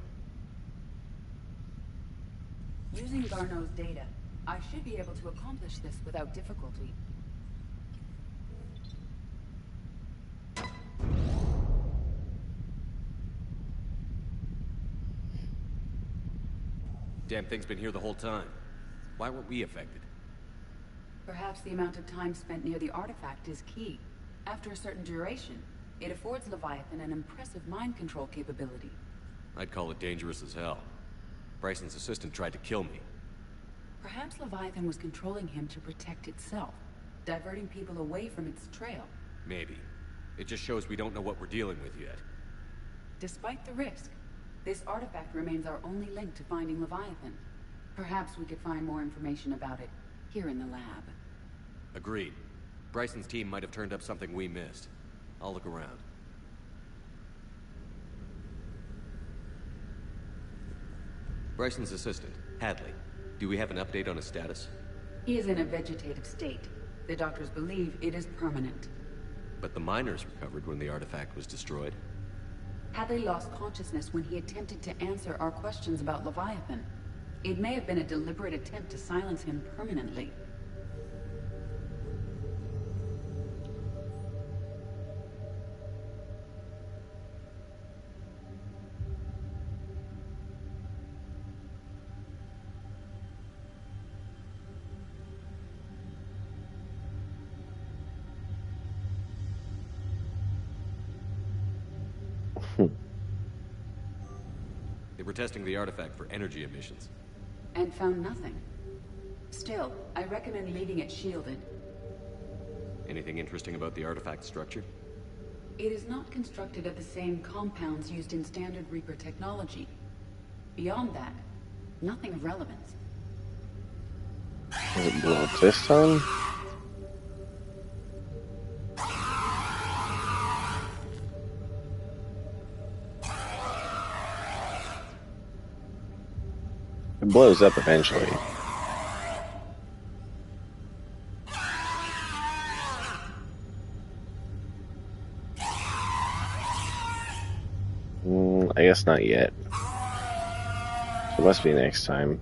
Using Garneau's data, I should be able to accomplish this without difficulty. Damn thing's been here the whole time. Why weren't we affected? Perhaps the amount of time spent near the artifact is key. After a certain duration, it affords Leviathan an impressive mind control capability. I'd call it dangerous as hell. Bryson's assistant tried to kill me. Perhaps Leviathan was controlling him to protect itself, diverting people away from its trail. Maybe. It just shows we don't know what we're dealing with yet. Despite the risk, this artifact remains our only link to finding Leviathan. Perhaps we could find more information about it here in the lab. Agreed. Bryson's team might have turned up something we missed. I'll look around. Bryson's assistant, Hadley. Do we have an update on his status? He is in a vegetative state. The doctors believe it is permanent. But the miners recovered when the artifact was destroyed. Hadley lost consciousness when he attempted to answer our questions about Leviathan. It may have been a deliberate attempt to silence him permanently. They were testing the artifact for energy emissions. And found nothing. Still, I recommend leaving it shielded. Anything interesting about the artifact structure? It is not constructed of the same compounds used in standard Reaper technology. Beyond that, nothing of relevance. Does it blow up this time? It blows up eventually. I guess not yet. It must be next time.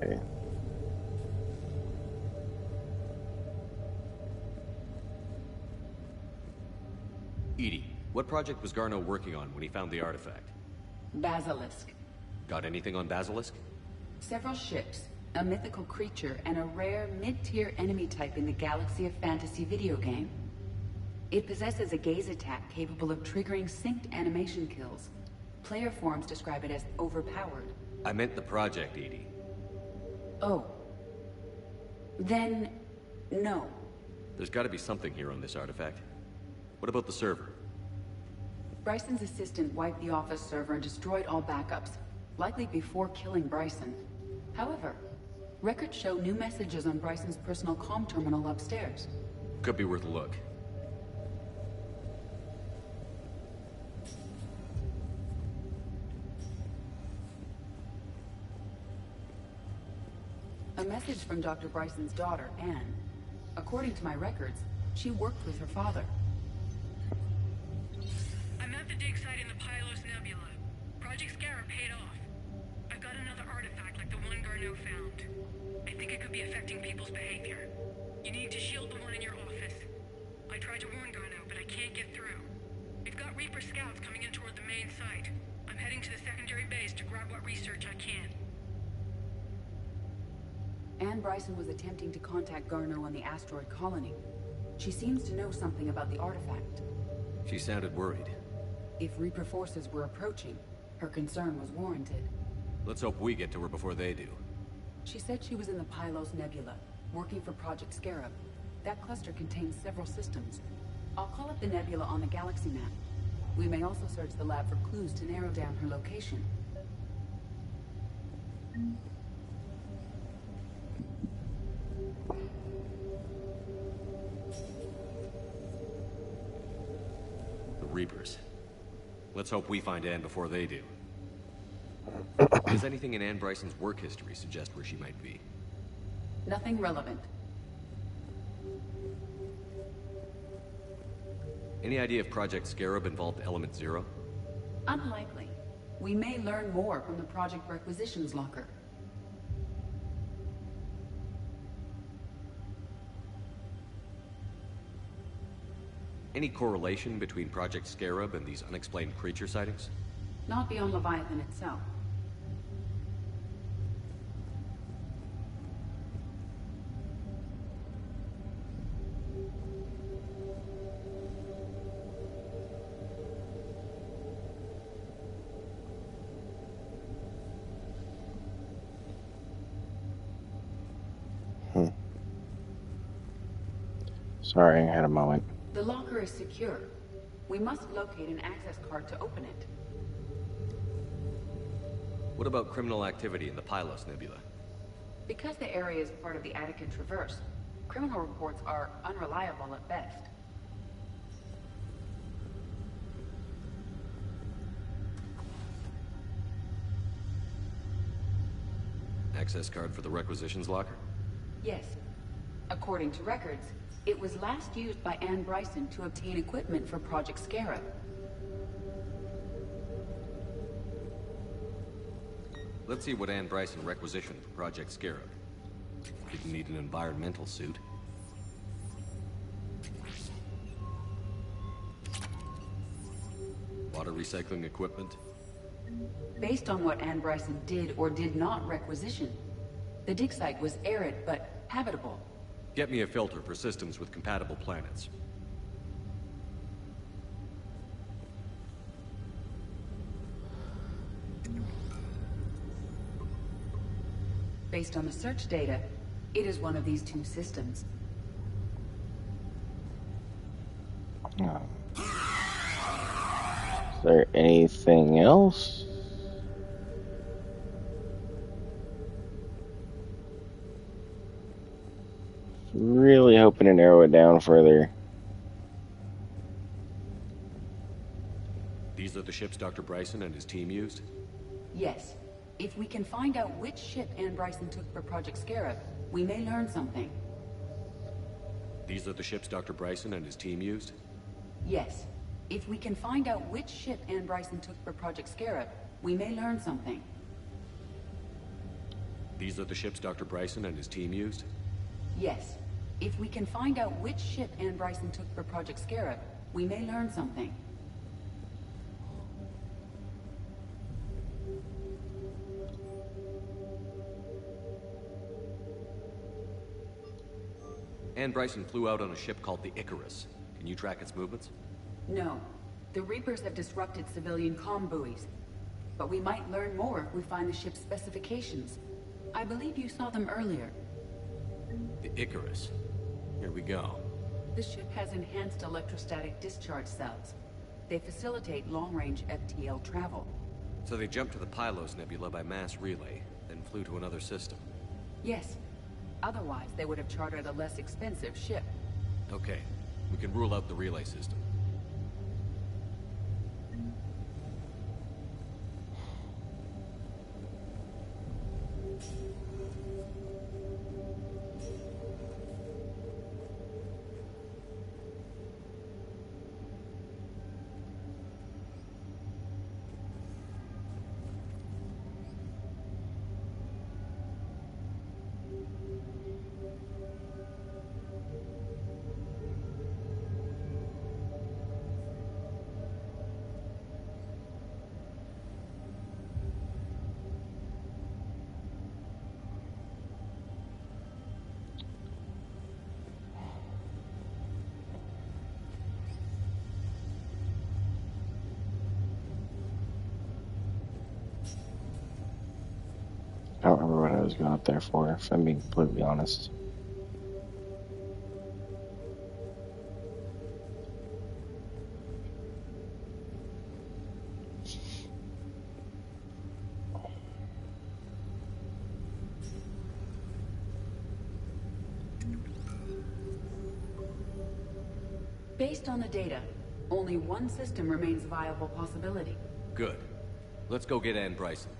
Okay. Edie, what project was Garneau working on when he found the artifact? Basilisk. Got anything on Basilisk? Several ships, a mythical creature, and a rare mid-tier enemy type in the Galaxy of Fantasy video game. It possesses a gaze attack capable of triggering synced animation kills. Player forums describe it as overpowered. I meant the project, Edie. Oh. Then, no. There's gotta be something here on this artifact. What about the server? Bryson's assistant wiped the office server and destroyed all backups, likely before killing Bryson. However, records show new messages on Bryson's personal comm terminal upstairs. Could be worth a look. A message from Dr. Bryson's daughter, Anne. According to my records, she worked with her father. I'm at the dig site in the Pylos Nebula. Project Scarab paid off. I've got another artifact like the one Garneau found. I think it could be affecting people's behavior. You need to shield the one in your office. I tried to warn Garneau, but I can't get through. We've got Reaper scouts coming in toward the main site. I'm heading to the secondary base to grab what research I can. Anne Bryson was attempting to contact Garneau on the asteroid colony. She seems to know something about the artifact. She sounded worried. If Reaper forces were approaching, her concern was warranted. Let's hope we get to her before they do. She said she was in the Pylos Nebula, working for Project Scarab. That cluster contains several systems. I'll call up the nebula on the galaxy map. We may also search the lab for clues to narrow down her location. Reapers. Let's hope we find Anne before they do. Does anything in Anne Bryson's work history suggest where she might be? Nothing relevant. Any idea if Project Scarab involved Element Zero? Unlikely. We may learn more from the Project Requisitions Locker. Any correlation between Project Scarab and these unexplained creature sightings? Not beyond Leviathan itself. Sorry, I had a moment. The locker is secure. We must locate an access card to open it. What about criminal activity in the Pylos Nebula? Because the area is part of the Attica Traverse, criminal reports are unreliable at best. Access card for the Requisitions Locker? Yes. According to records, it was last used by Anne Bryson to obtain equipment for Project Scarab. Let's see what Anne Bryson requisitioned for Project Scarab. Didn't need an environmental suit. Water recycling equipment. Based on what Anne Bryson did or did not requisition, the dig site was arid but habitable. Get me a filter for systems with compatible planets. Based on the search data, it is one of these two systems. Is there anything else? Really hoping to narrow it down further. These are the ships Dr. Bryson and his team used? Yes. If we can find out which ship Anne Bryson took for Project Scarab, we may learn something. These are the ships Dr. Bryson and his team used? Yes. If we can find out which ship Anne Bryson took for Project Scarab, we may learn something. These are the ships Dr. Bryson and his team used? Yes. If we can find out which ship Ann Bryson took for Project Scarab, we may learn something. Ann Bryson flew out on a ship called the Icarus. Can you track its movements? No. The Reapers have disrupted civilian comm buoys. But we might learn more if we find the ship's specifications. I believe you saw them earlier. The Icarus. Here we go. The ship has enhanced electrostatic discharge cells. They facilitate long-range FTL travel. So they jumped to the Pylos Nebula by mass relay, then flew to another system. Yes. Otherwise, they would have chartered a less expensive ship. Okay. We can rule out the relay system. I don't remember what I was going up there for, if I'm being completely honest. Based on the data, only one system remains a viable possibility. Good. Let's go get Ann Bryson.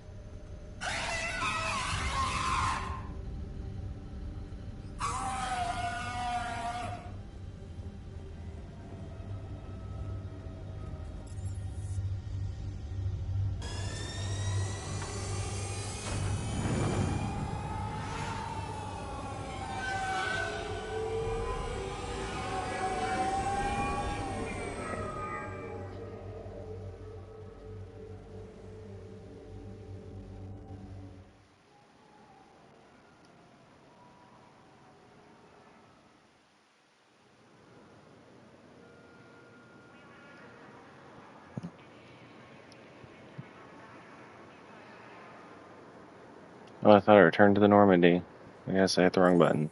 Oh, I thought I returned to the Normandy. I guess I hit the wrong button.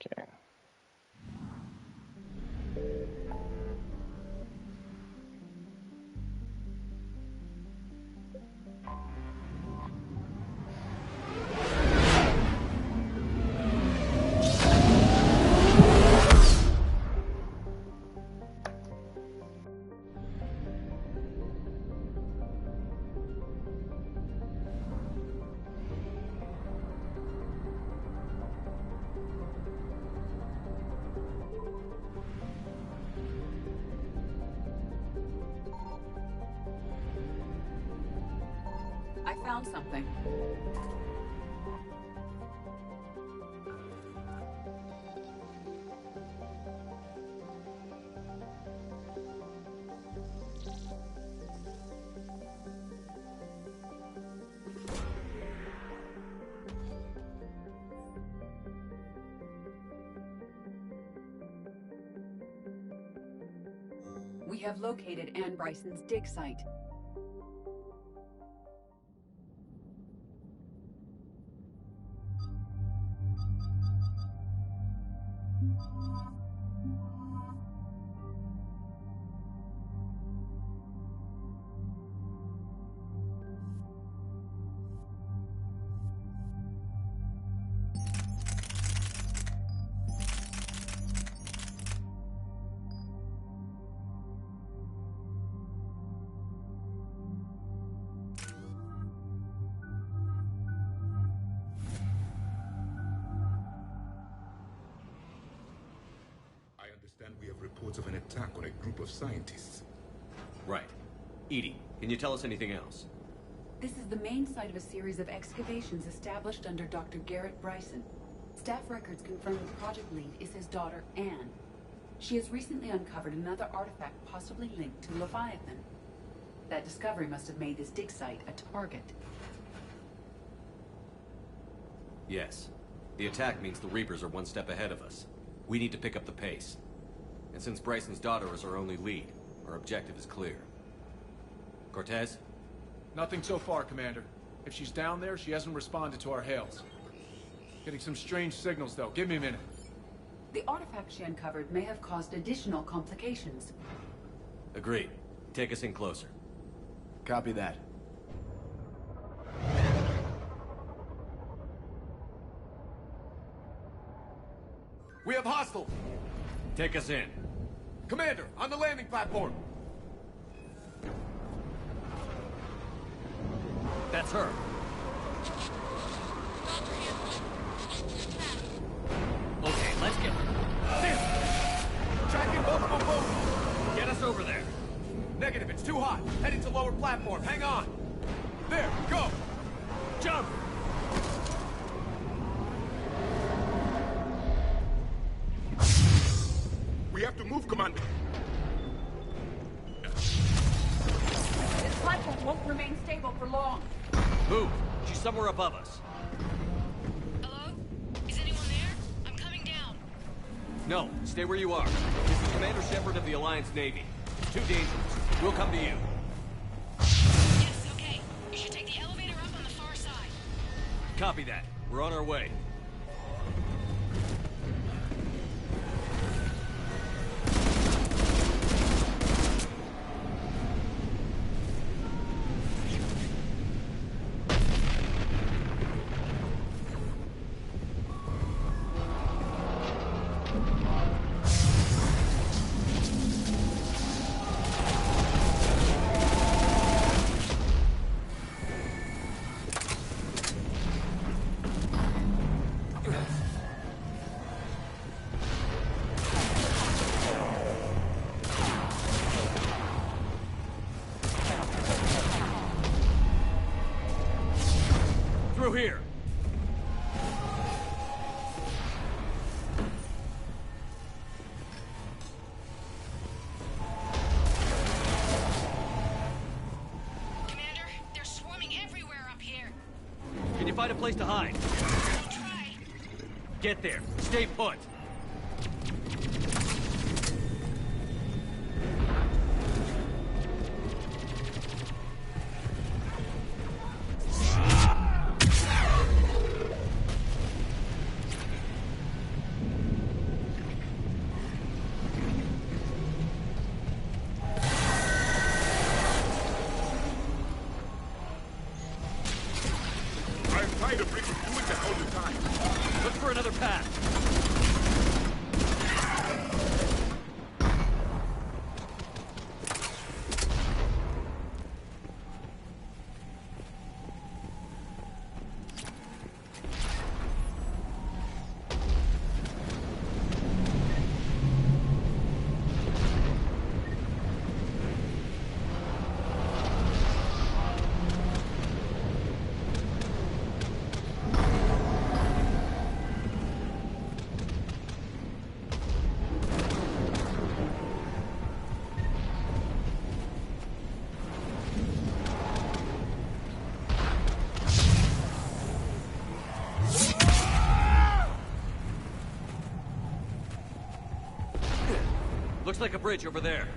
Okay. I found something. We have located Ann Bryson's dig site. understand we have reports of an attack on a group of scientists. Right. Edie, can you tell us anything else? This is the main site of a series of excavations established under Dr. Garrett Bryson. Staff records confirm the project lead is his daughter, Anne. She has recently uncovered another artifact possibly linked to Leviathan. That discovery must have made this dig site a target. Yes. The attack means the Reapers are one step ahead of us. We need to pick up the pace. And since Bryson's daughter is our only lead, our objective is clear. Cortez? Nothing so far, Commander. If she's down there, she hasn't responded to our hails. Getting some strange signals, though. Give me a minute. The artifact she uncovered may have caused additional complications. Agreed. Take us in closer. Copy that. We have hostiles! Take us in. Commander, on the landing platform! That's her. Okay, let's get her. Tracking multiple boats! Get us over there. Negative, it's too hot. Heading to lower platform. Hang on. There, go! Jump! We have to move, Commander. This platform won't remain stable for long. Move! She's somewhere above us. Hello? Is anyone there? I'm coming down. No, stay where you are. This is Commander Shepard of the Alliance Navy. It's too dangerous. We'll come to you. Yes, okay. You should take the elevator up on the far side. Copy that. We're on our way. Through here. Commander, they're swarming everywhere up here. Can you find a place to hide? I'll try. Get there. Stay put. I'm tired of doing that all the time. Look for another path. Looks like a bridge over there.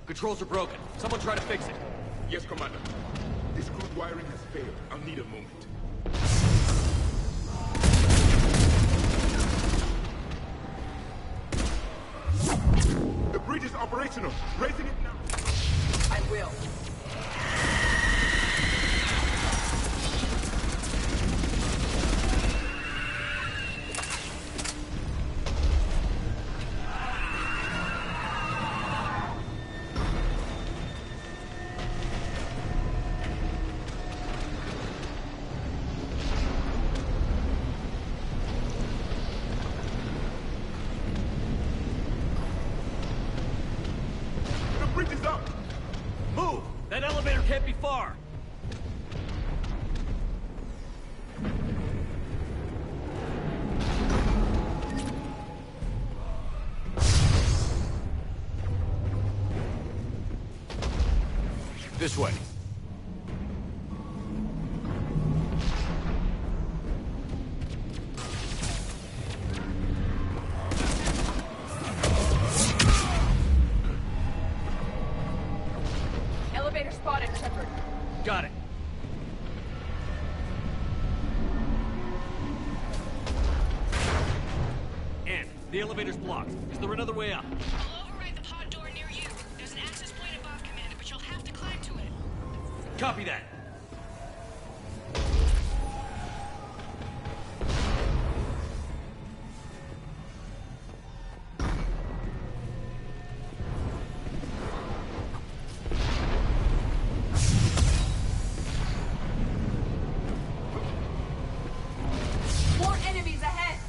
Controls are broken. Someone try to fix it. Yes, Commander. This crude wiring has failed. I'll need a moment. The bridge is operational. Raising it now. I will. This way. Elevator spotted, Shepard. Got it. And the elevator's blocked. Is there another way up? I'll override the pod door near you. There's an access point above, Commander, but you'll have to climb to it. Copy that. More enemies ahead!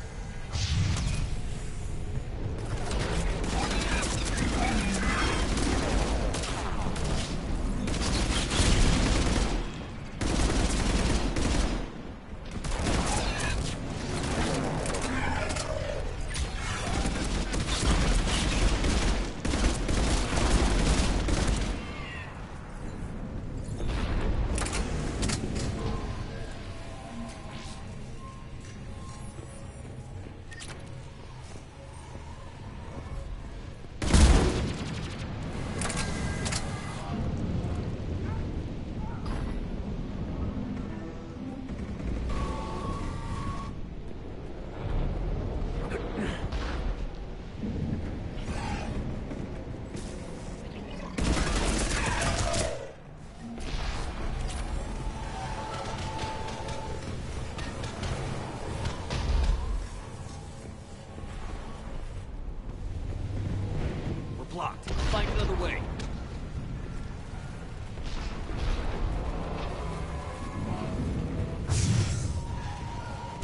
We're blocked. Find another way.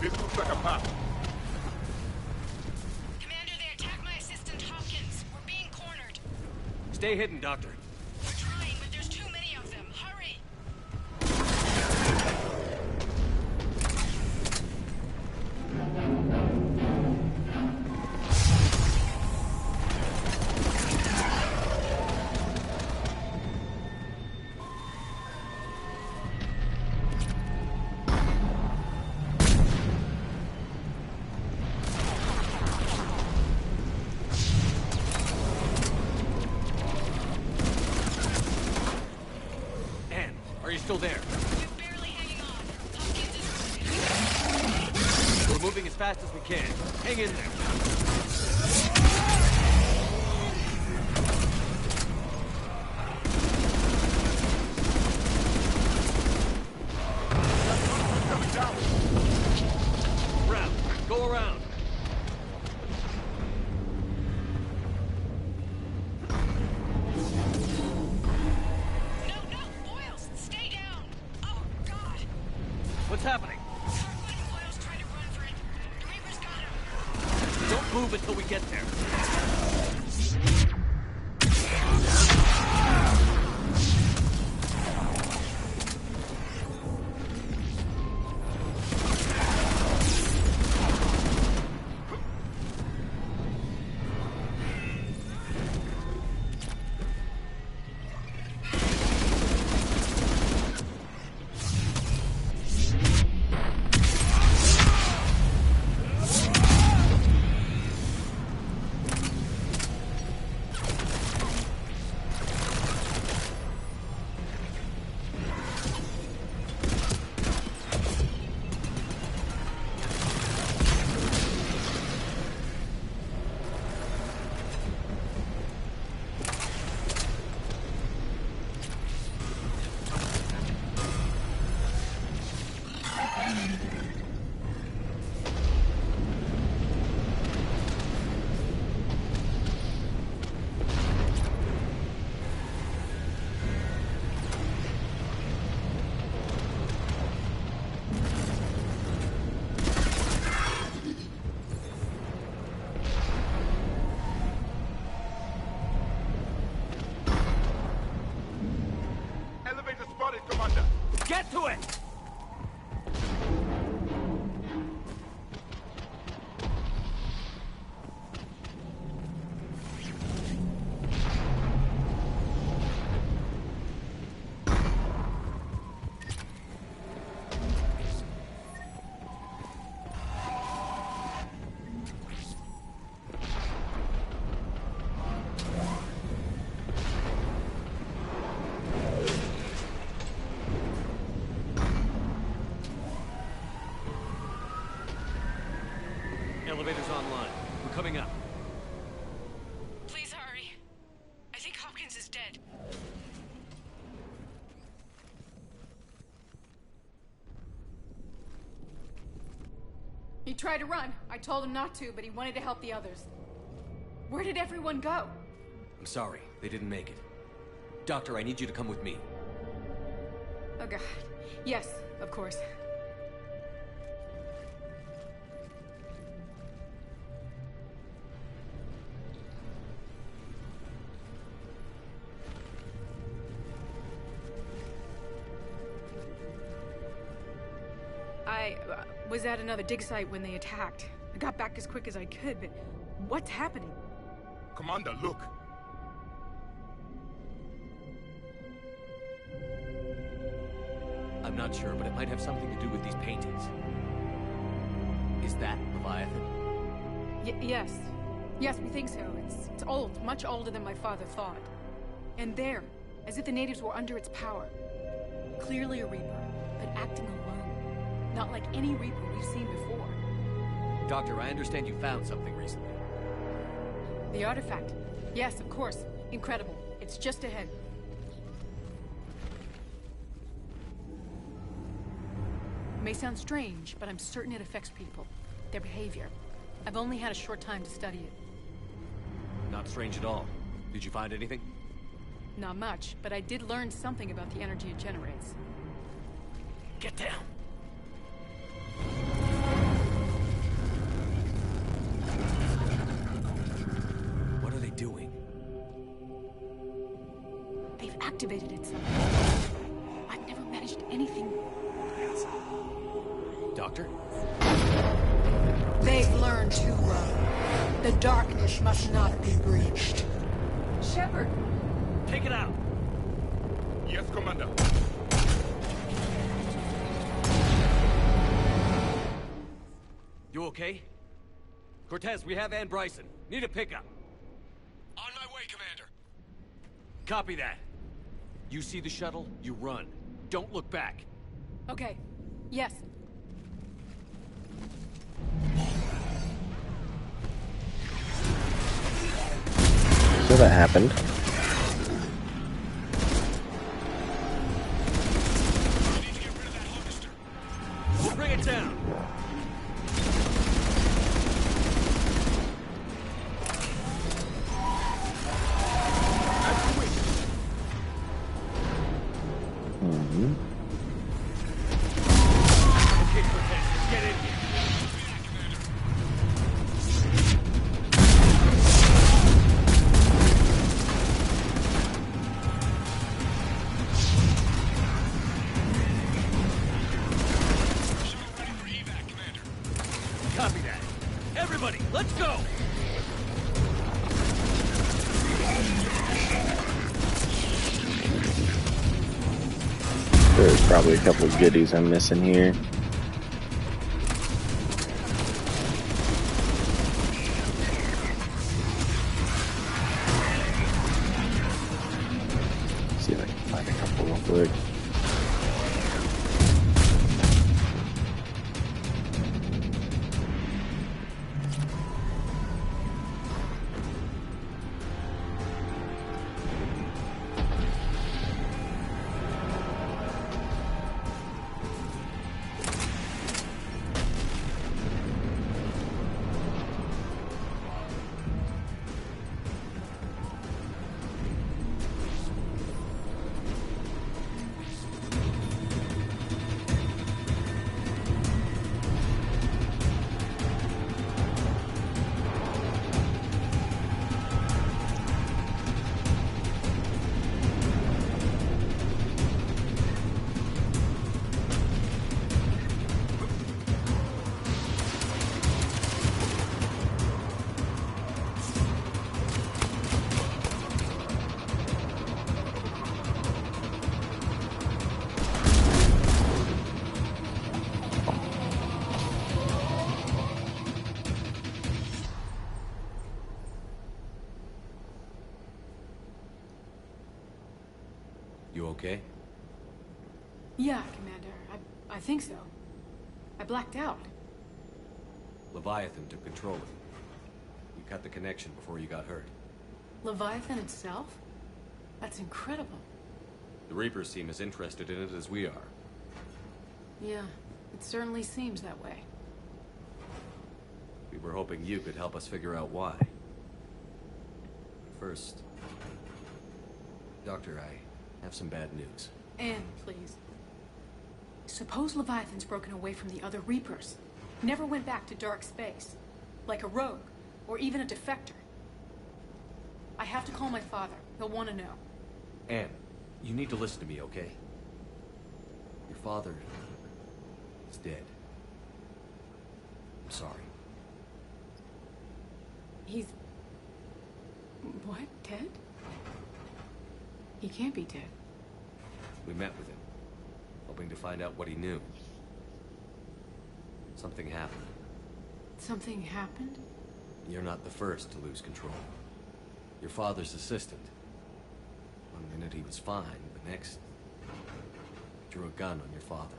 This looks like a path. Commander, they attacked my assistant, Hopkins. We're being cornered. Stay hidden, Doctor. We're trying, but there's too many of them. Hurry! Anne, are you still there? We're barely hanging on. Hopkins is... We're moving as fast as we can. Hang in there. Round. Go around. No, Boyles, stay down! Oh, God! What's happening? Kirkwood and Boyles tried to run for it. The Reapers got him. Don't move until we get there. Get to it! elevator's online. We're coming up. Please hurry. I think Hopkins is dead. He tried to run. I told him not to, but he wanted to help the others. Where did everyone go? I'm sorry, they didn't make it. Doctor, I need you to come with me. Oh god. Yes, of course. I was at another dig site when they attacked. I got back as quick as I could, but what's happening? Commander, look. I'm not sure, but it might have something to do with these paintings. Is that Leviathan? Yes. Yes, we think so. It's old, much older than my father thought. And there, as if the natives were under its power. Clearly a Reaper, but acting alone. Not like any Reaper we've seen before. Doctor, I understand you found something recently. The artifact. Yes, of course. Incredible. It's just ahead. It may sound strange, but I'm certain it affects people. Their behavior. I've only had a short time to study it. Not strange at all. Did you find anything? Not much, but I did learn something about the energy it generates. Get down! What are they doing? They've activated it somehow. I've never managed anything. Doctor? They've learned too well. The darkness must not be breached. Shepard! Take it out! Yes, Commander. You okay? Cortez, we have Ann Bryson. Need a pickup. On my way, Commander. Copy that. You see the shuttle, you run. Don't look back. Okay. Yes. So that happened. Bring it down. Okay, Cortez, let's get in here. Copy that. Everybody, let's go! There's probably a couple of goodies I'm missing here. See if I can find a couple real quick. You okay? Yeah, Commander. I think so. I blacked out. Leviathan took control of it. We cut the connection before you got hurt. Leviathan itself? That's incredible. The Reapers seem as interested in it as we are. Yeah, it certainly seems that way. We were hoping you could help us figure out why. First, Doctor, I have some bad news. Anne, please. Suppose Leviathan's broken away from the other Reapers. Never went back to dark space. Like a rogue, or even a defector. I have to call my father. He'll want to know. Anne, you need to listen to me, okay? Your father is dead. I'm sorry. He's... what? Dead? He can't be dead. We met with him, hoping to find out what he knew. Something happened. Something happened? You're not the first to lose control. Your father's assistant. One minute he was fine, the next... drew a gun on your father.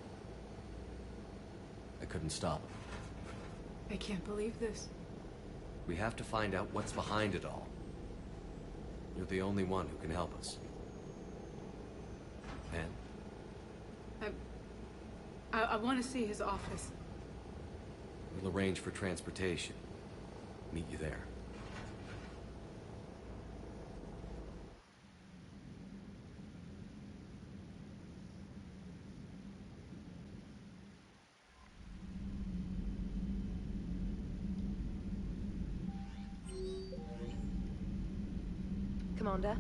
I couldn't stop him. I can't believe this. We have to find out what's behind it all. You're the only one who can help us. Anne? I want to see his office. We'll arrange for transportation. Meet you there. Commander?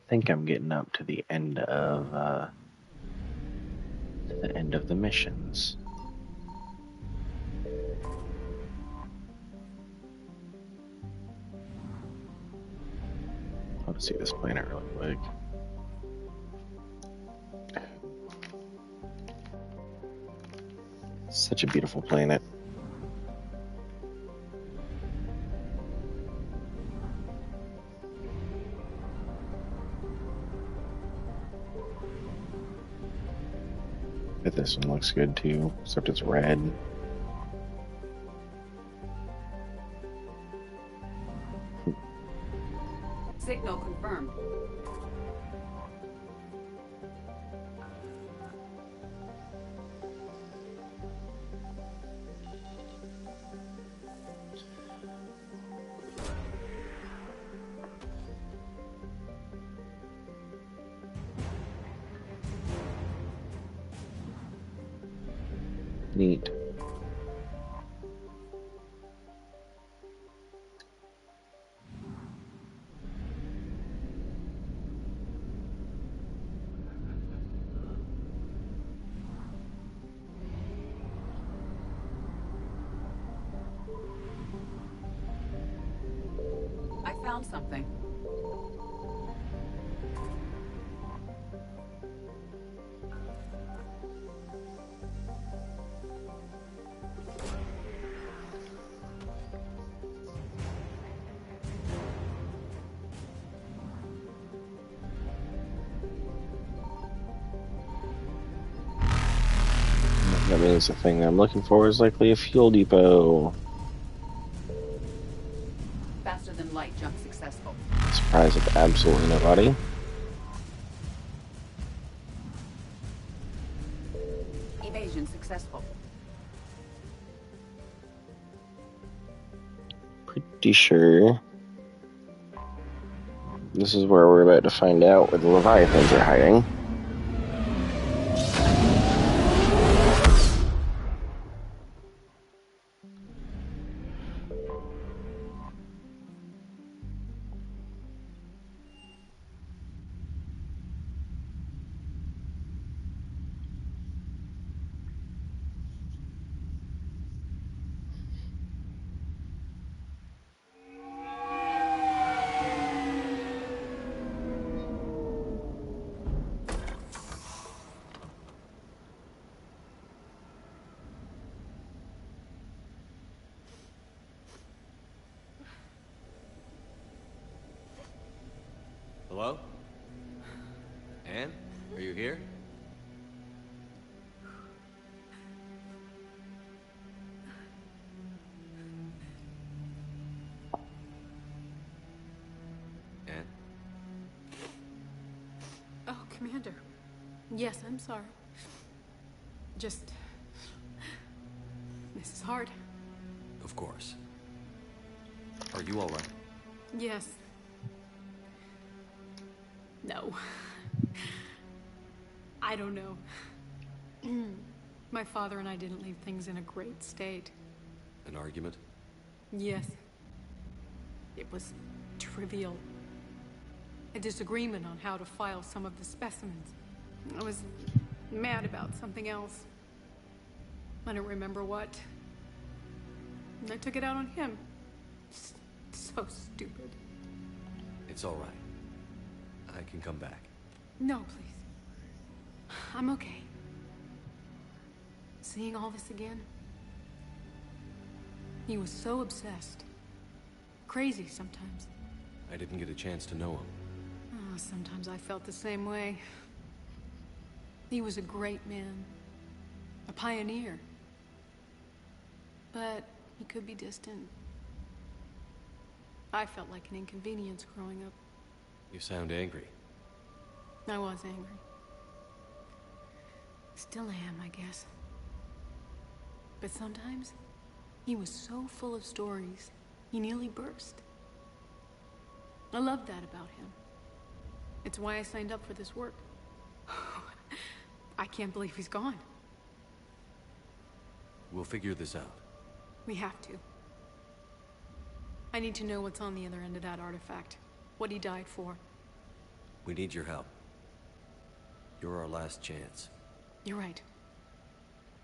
I think I'm getting up to the end of the missions. I want to see this planet really quick. Such a beautiful planet. But this one looks good too, except it's red. Signal confirmed. Neat. I found something. That means the thing I'm looking for is likely a fuel depot. Faster than light jump successful. Surprise of absolutely nobody. Evasion successful. Pretty sure this is where we're about to find out where the Leviathans are hiding. Hello? Anne? Are you here? Yes, I'm sorry. Just... this is hard. Of course. Are you all right? Yes. No. I don't know. My father and I didn't leave things in a great state. An argument? Yes. It was trivial. A disagreement on how to file some of the specimens. I was mad about something else. I don't remember what. And I took it out on him. So stupid. It's all right. I can come back. No, please. I'm okay. Seeing all this again? He was so obsessed. Crazy sometimes. I didn't get a chance to know him. Oh, sometimes I felt the same way. He was a great man. A pioneer. But he could be distant. I felt like an inconvenience growing up. You sound angry. I was angry. Still am, I guess. But sometimes, he was so full of stories, he nearly burst. I love that about him. It's why I signed up for this work. I can't believe he's gone. We'll figure this out. We have to. I need to know what's on the other end of that artifact. What he died for. We need your help. You're our last chance. You're right.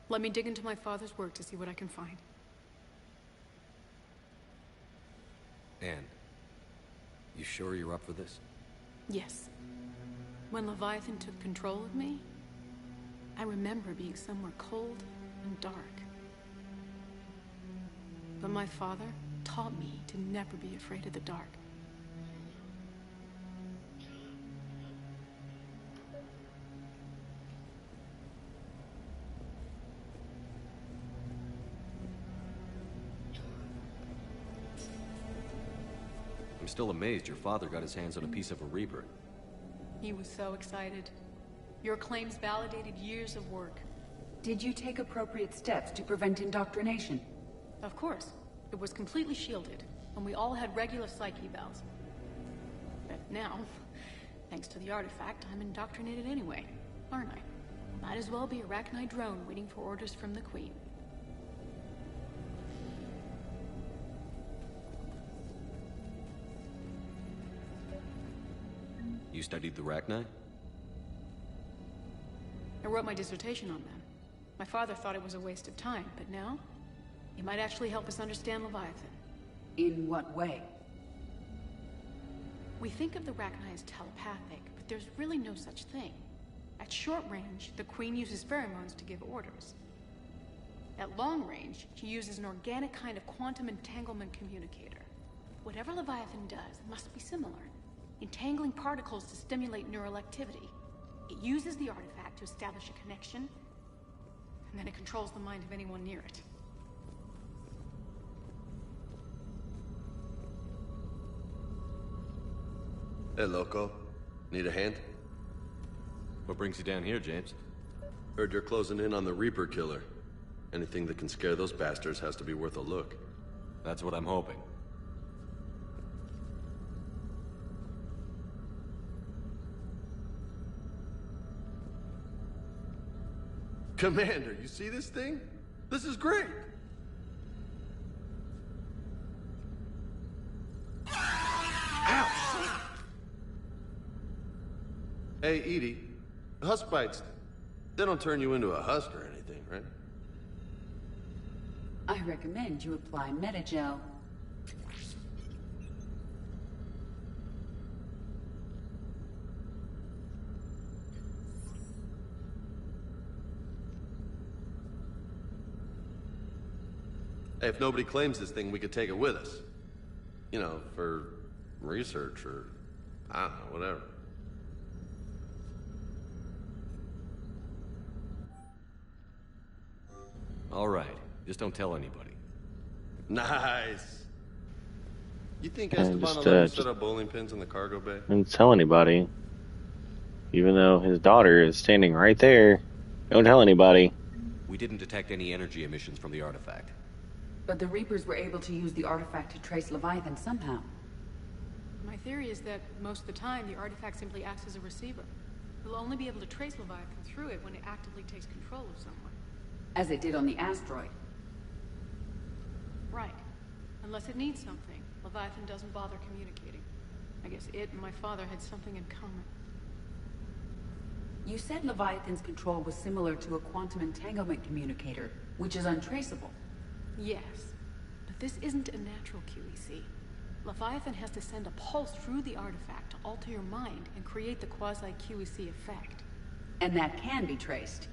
Let me dig into my father's work to see what I can find. Anne, you sure you're up for this? Yes. When Leviathan took control of me, I remember being somewhere cold and dark. But my father taught me to never be afraid of the dark. I'm still amazed your father got his hands on a piece of a Reaper. He was so excited. Your claims validated years of work. Did you take appropriate steps to prevent indoctrination? Of course. It was completely shielded, and we all had regular psych evals. But now, thanks to the artifact, I'm indoctrinated anyway, aren't I? Might as well be a Arachnite drone waiting for orders from the Queen. You studied the Arachnite? I wrote my dissertation on them. My father thought it was a waste of time, but now, it might actually help us understand Leviathan. In what way? We think of the Arachnite as telepathic, but there's really no such thing. At short range, the Queen uses pheromones to give orders. At long range, she uses an organic kind of quantum entanglement communicator. Whatever Leviathan does must be similar, entangling particles to stimulate neural activity. It uses the artifact to establish a connection, and then it controls the mind of anyone near it. Hey, Loco. Need a hand? What brings you down here, James? Heard you're closing in on the Reaper killer. Anything that can scare those bastards has to be worth a look. That's what I'm hoping. Commander, you see this thing? This is great! Ow! Hey, Edie, husk bites, they don't turn you into a husk or anything, right? I recommend you apply Metagel. Hey, if nobody claims this thing, we could take it with us. You know, for research or, I don't know, whatever. All right. Just don't tell anybody. Nice. You think And Esteban just, will let him just set up bowling pins in the cargo bay? don't tell anybody. Even though his daughter is standing right there. Don't tell anybody. We didn't detect any energy emissions from the artifact. But the Reapers were able to use the artifact to trace Leviathan somehow. My theory is that most of the time, the artifact simply acts as a receiver. We'll only be able to trace Leviathan through it when it actively takes control of someone. As it did on the asteroid. Right. Unless it needs something, Leviathan doesn't bother communicating. I guess it and my father had something in common. You said Leviathan's control was similar to a quantum entanglement communicator, which is untraceable. Yes, but this isn't a natural QEC. Leviathan has to send a pulse through the artifact to alter your mind and create the quasi-QEC effect. And that can be traced.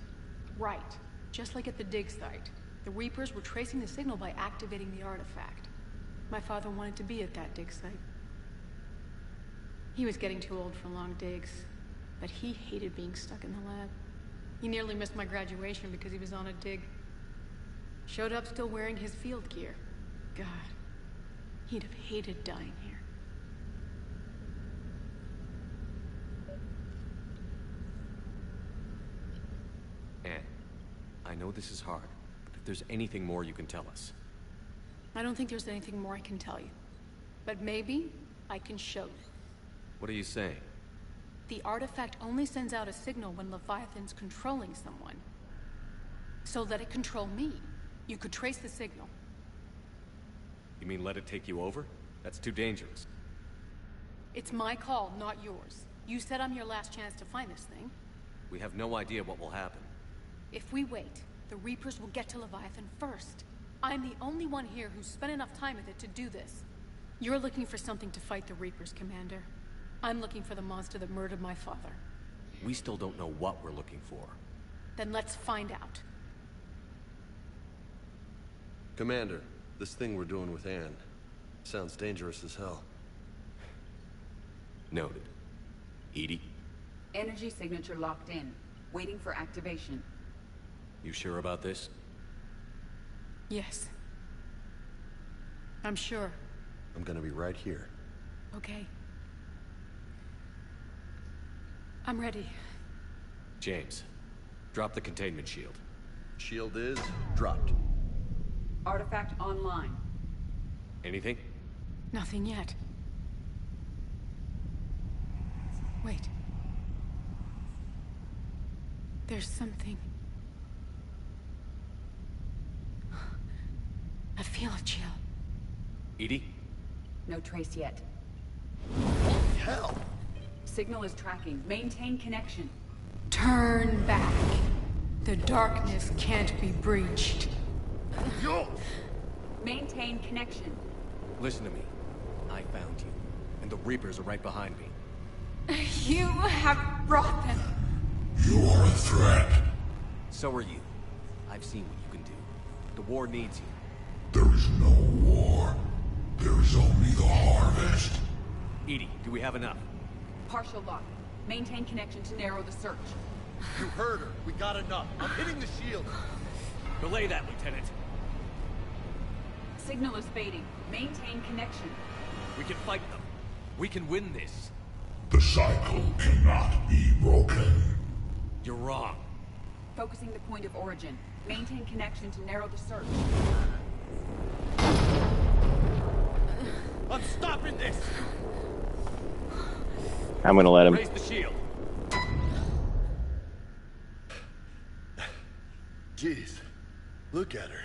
Right. Just like at the dig site. The Reapers were tracing the signal by activating the artifact. My father wanted to be at that dig site. He was getting too old for long digs, but he hated being stuck in the lab. He nearly missed my graduation because he was on a dig. Showed up still wearing his field gear. God, he'd have hated dying here. Anne, I know this is hard, but if there's anything more you can tell us. I don't think there's anything more I can tell you. But maybe I can show you. What are you saying? The artifact only sends out a signal when Leviathan's controlling someone. So let it control me. You could trace the signal. You mean let it take you over? That's too dangerous. It's my call, not yours. You said I'm your last chance to find this thing. We have no idea what will happen. If we wait, the Reapers will get to Leviathan first. I'm the only one here who's spent enough time with it to do this. You're looking for something to fight the Reapers, Commander. I'm looking for the monster that murdered my father. We still don't know what we're looking for. Then let's find out. Commander, this thing we're doing with Anne sounds dangerous as hell. Noted. Edie? Energy signature locked in, waiting for activation. You sure about this? Yes. I'm sure. I'm gonna be right here. Okay. I'm ready. James, drop the containment shield. Shield is dropped. Artifact online. Anything? Nothing yet. Wait. There's something. I feel a chill. Edie? No trace yet. Hell! Signal is tracking. Maintain connection. Turn back. The darkness can't be breached. Yo! Maintain connection. Listen to me. I found you, and the Reapers are right behind me. You have brought them. You are a threat. So are you. I've seen what you can do. The war needs you. There is no war. There is only the harvest. Edie, do we have enough? Partial lock. Maintain connection to narrow the search. You heard her. We got enough. I'm hitting the shield. Belay that, Lieutenant. Signal is fading. Maintain connection. We can fight them. We can win this. The cycle cannot be broken. You're wrong. Focusing the point of origin. Maintain connection to narrow the search. I'm stopping this! I'm gonna let him. Raise the shield. Jeez. Look at her.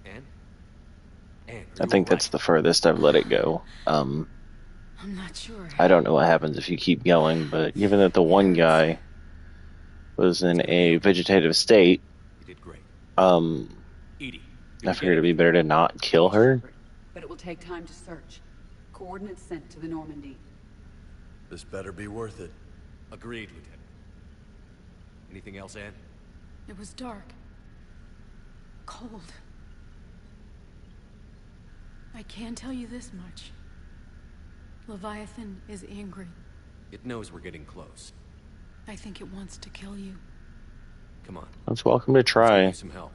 Anne? Anne, I think that's the furthest I've let it go. I'm not sure. I don't know what happens if you keep going, but given that the one guy was in a vegetative state, You did great. I figured it'd be better to not kill her. But it will take time to search. Coordinates sent to the Normandy. This better be worth it. Agreed, Lieutenant. Anything else, Anne? It was dark. Cold. I can tell you this much. Leviathan is angry. It knows we're getting close. I think it wants to kill you. Come on. It's welcome to Let's try. give you some help.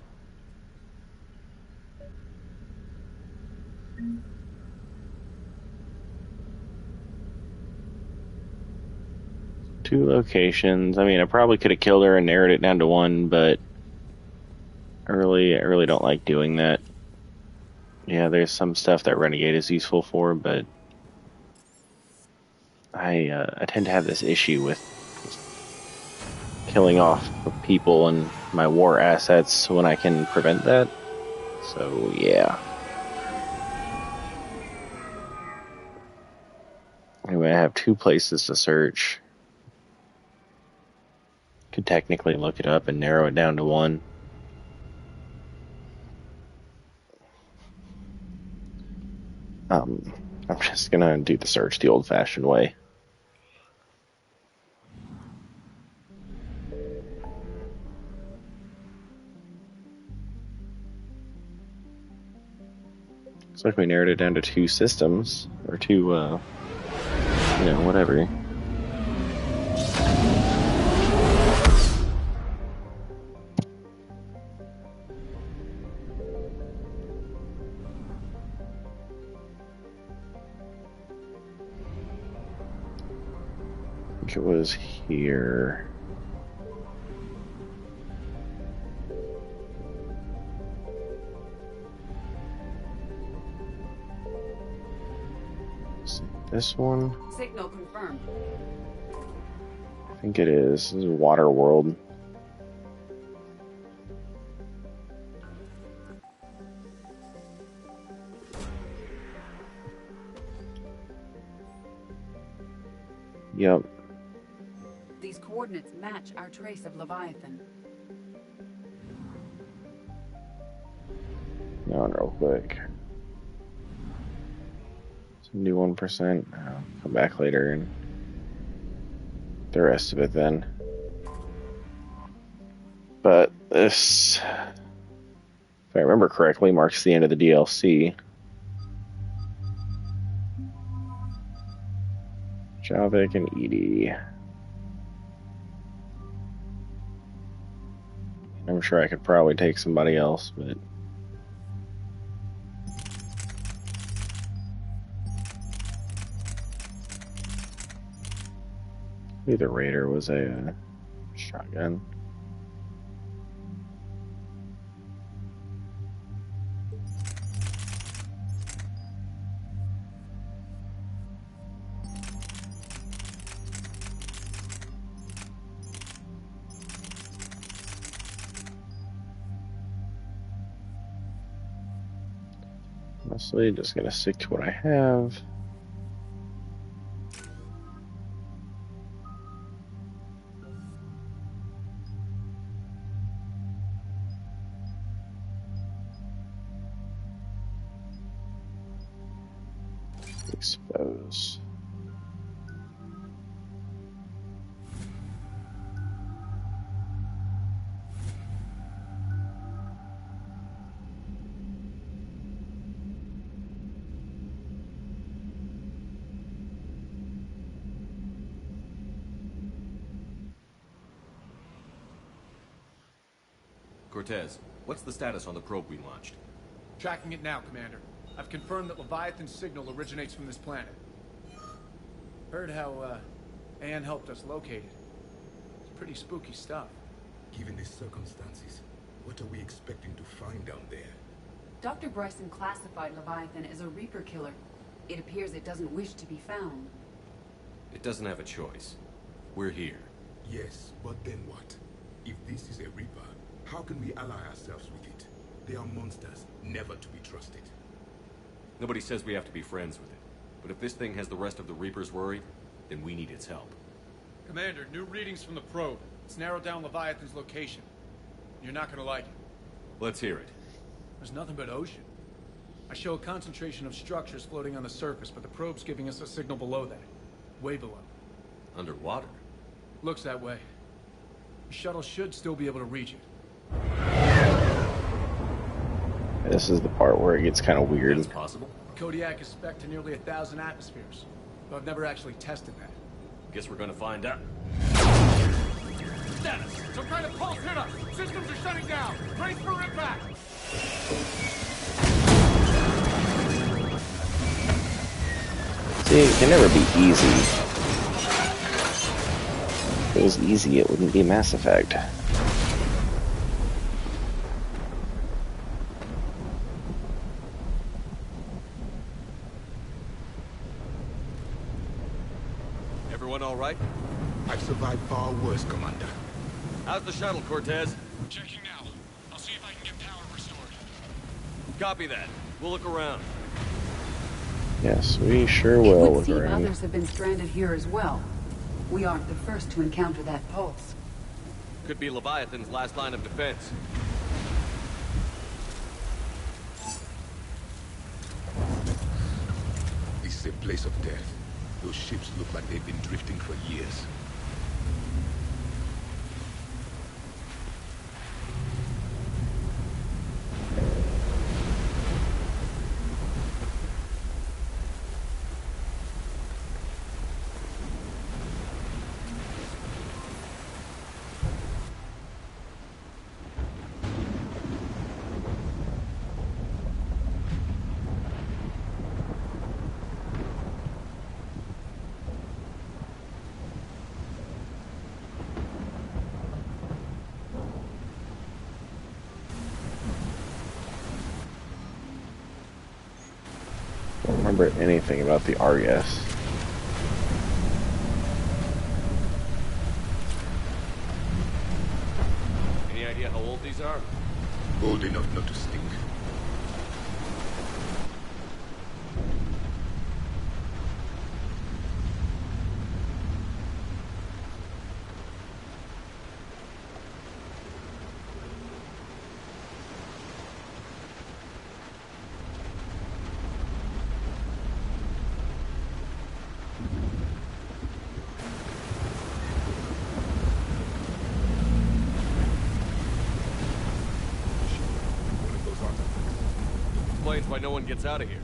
2 locations. I mean, I probably could have killed her and narrowed it down to 1, but I really don't like doing that. Yeah, there's some stuff that Renegade is useful for, but I tend to have this issue with killing off people and my war assets when I can prevent that. So, yeah. Anyway, I have 2 places to search. Could technically look it up and narrow it down to 1. I'm just gonna do the search the old-fashioned way. Looks like we narrowed it down to 2 systems, or 2, whatever. I think it was here. Is it this one? Signal confirmed. I think it is. This is Water World. Yep. These coordinates match our trace of Leviathan. Now real quick. 71%. I'll come back later and the rest of it then. But this, if I remember correctly, marks the end of the DLC. Javik and Edie. I'm sure I could probably take somebody else, but maybe the Raider was a shotgun. Honestly, just gonna stick to what I have. Expose. Cortez, what's the status on the probe we launched? Tracking it now, Commander. I've confirmed that Leviathan's signal originates from this planet. Heard how, Anne helped us locate it. It's pretty spooky stuff. Given the circumstances, what are we expecting to find down there? Dr. Bryson classified Leviathan as a Reaper killer. It appears it doesn't wish to be found. It doesn't have a choice. We're here. Yes, but then what? If this is a Reaper, how can we ally ourselves with it? They are monsters, never to be trusted. Nobody says we have to be friends with it. But if this thing has the rest of the Reapers worried, then we need its help. Commander, new readings from the probe. It's narrowed down Leviathan's location. You're not gonna like it. Let's hear it. There's nothing but ocean. I show a concentration of structures floating on the surface, but the probe's giving us a signal below that. Way below. Underwater? Looks that way. The shuttle should still be able to reach it. This is the part where it gets kind of weird. That's possible. Kodiak is spec'd to nearly 1,000 atmospheres, but I've never actually tested that. Guess we're gonna find out. Status! Some kind of pulse hit us! Systems are shutting down! Brace for impact! See, it can never be easy. was easy, it wouldn't be Mass Effect. Everyone all right? I've survived far worse, Commander. How's the shuttle, Cortez? Checking now. I'll see if I can get power restored. Copy that. We'll look around. Yes, we sure It will would look seem around. others have been stranded here as well. We aren't the first to encounter that pulse. Could be Leviathan's last line of defense. This is a place of death. Those ships look like they've been drifting for years. Don't remember anything about the RES. Any idea how old these are? Old enough not to stink. Explains why no one gets out of here.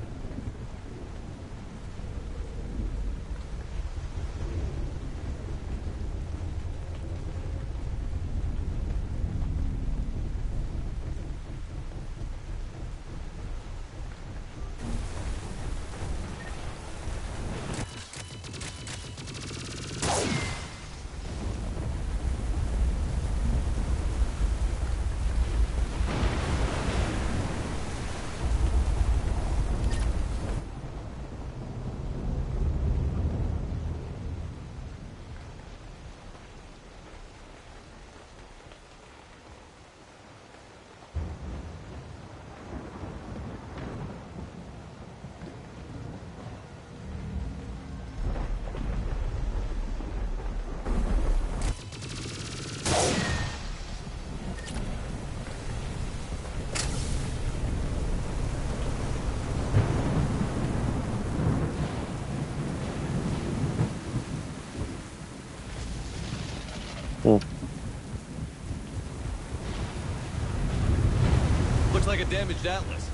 Looks like a damaged Atlas.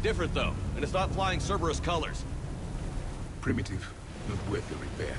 Different though, and it's not flying Cerberus colors. Primitive, not worth the repair.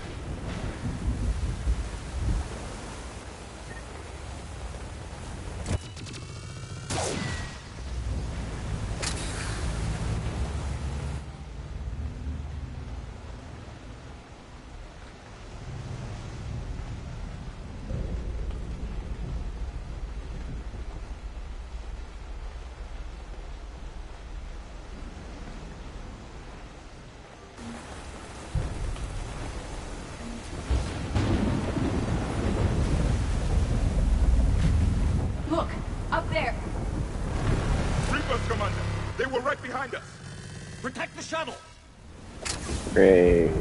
Look, up there. Reapers, Commander! They were right behind us! Protect the shuttle! Great.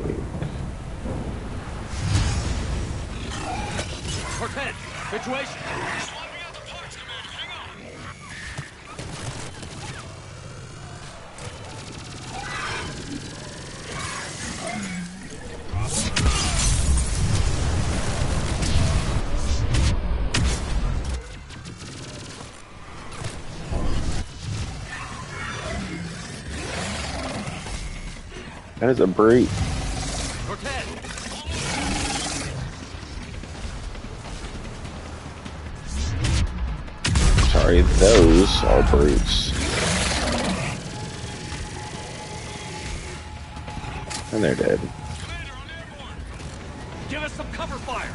Cortez, situation! That is a brute. Cortez! Sorry, those are brutes. And they're dead. Give us some cover fire!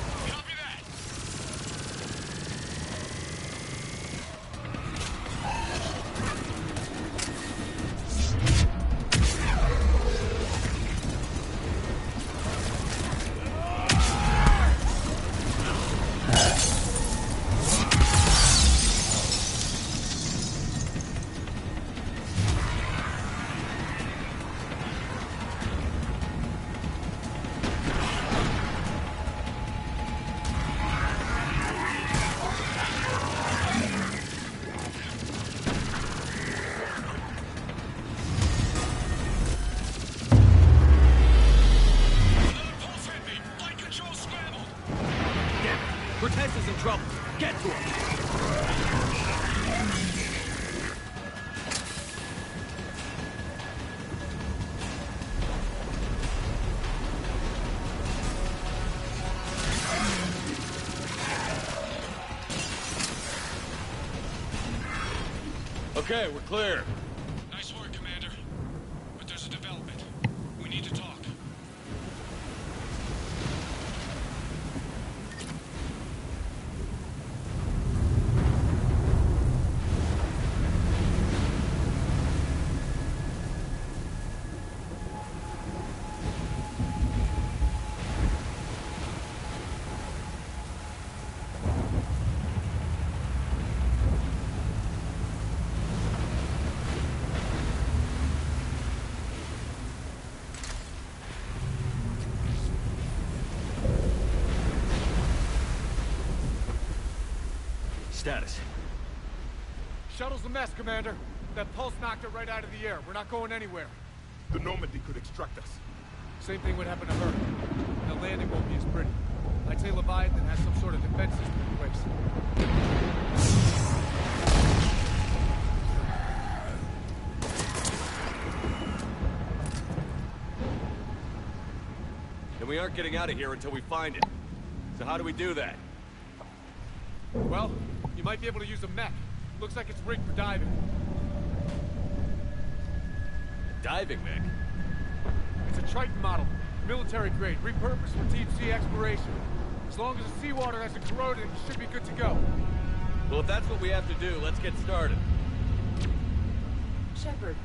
Get to him! Okay, we're clear. Nice work, Commander. But there's a development. We need to talk. Status. Shuttle's a mess, Commander. That pulse knocked it right out of the air. We're not going anywhere. The Normandy could extract us. Same thing would happen to her. And the landing won't be as pretty. I'd say Leviathan has some sort of defense system in place. And we aren't getting out of here until we find it. So how do we do that? Well, you might be able to use a mech. Looks like it's rigged for diving. Diving mech? It's a Triton model. Military grade, repurposed for deep sea exploration. As long as the seawater hasn't corroded, it should be good to go. Well, if that's what we have to do, let's get started. Shepard,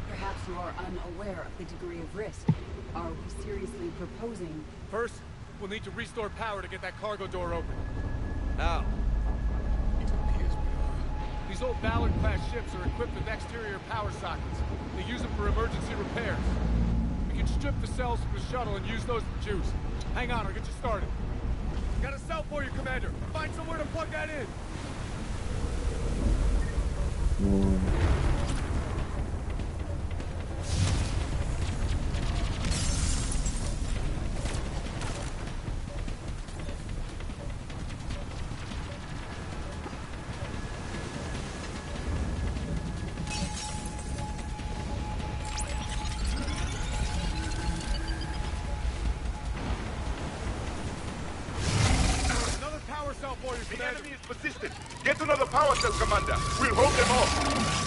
perhaps you are unaware of the degree of risk. Are we seriously proposing... First, we'll need to restore power to get that cargo door open. How? These old Ballard-class ships are equipped with exterior power sockets. They use them for emergency repairs. We can strip the cells from the shuttle and use those for juice. Hang on, I'll get you started. Got a cell for you, Commander. Find somewhere to plug that in. The enemy is persistent. Get another power cell, Commander. We'll hold them off.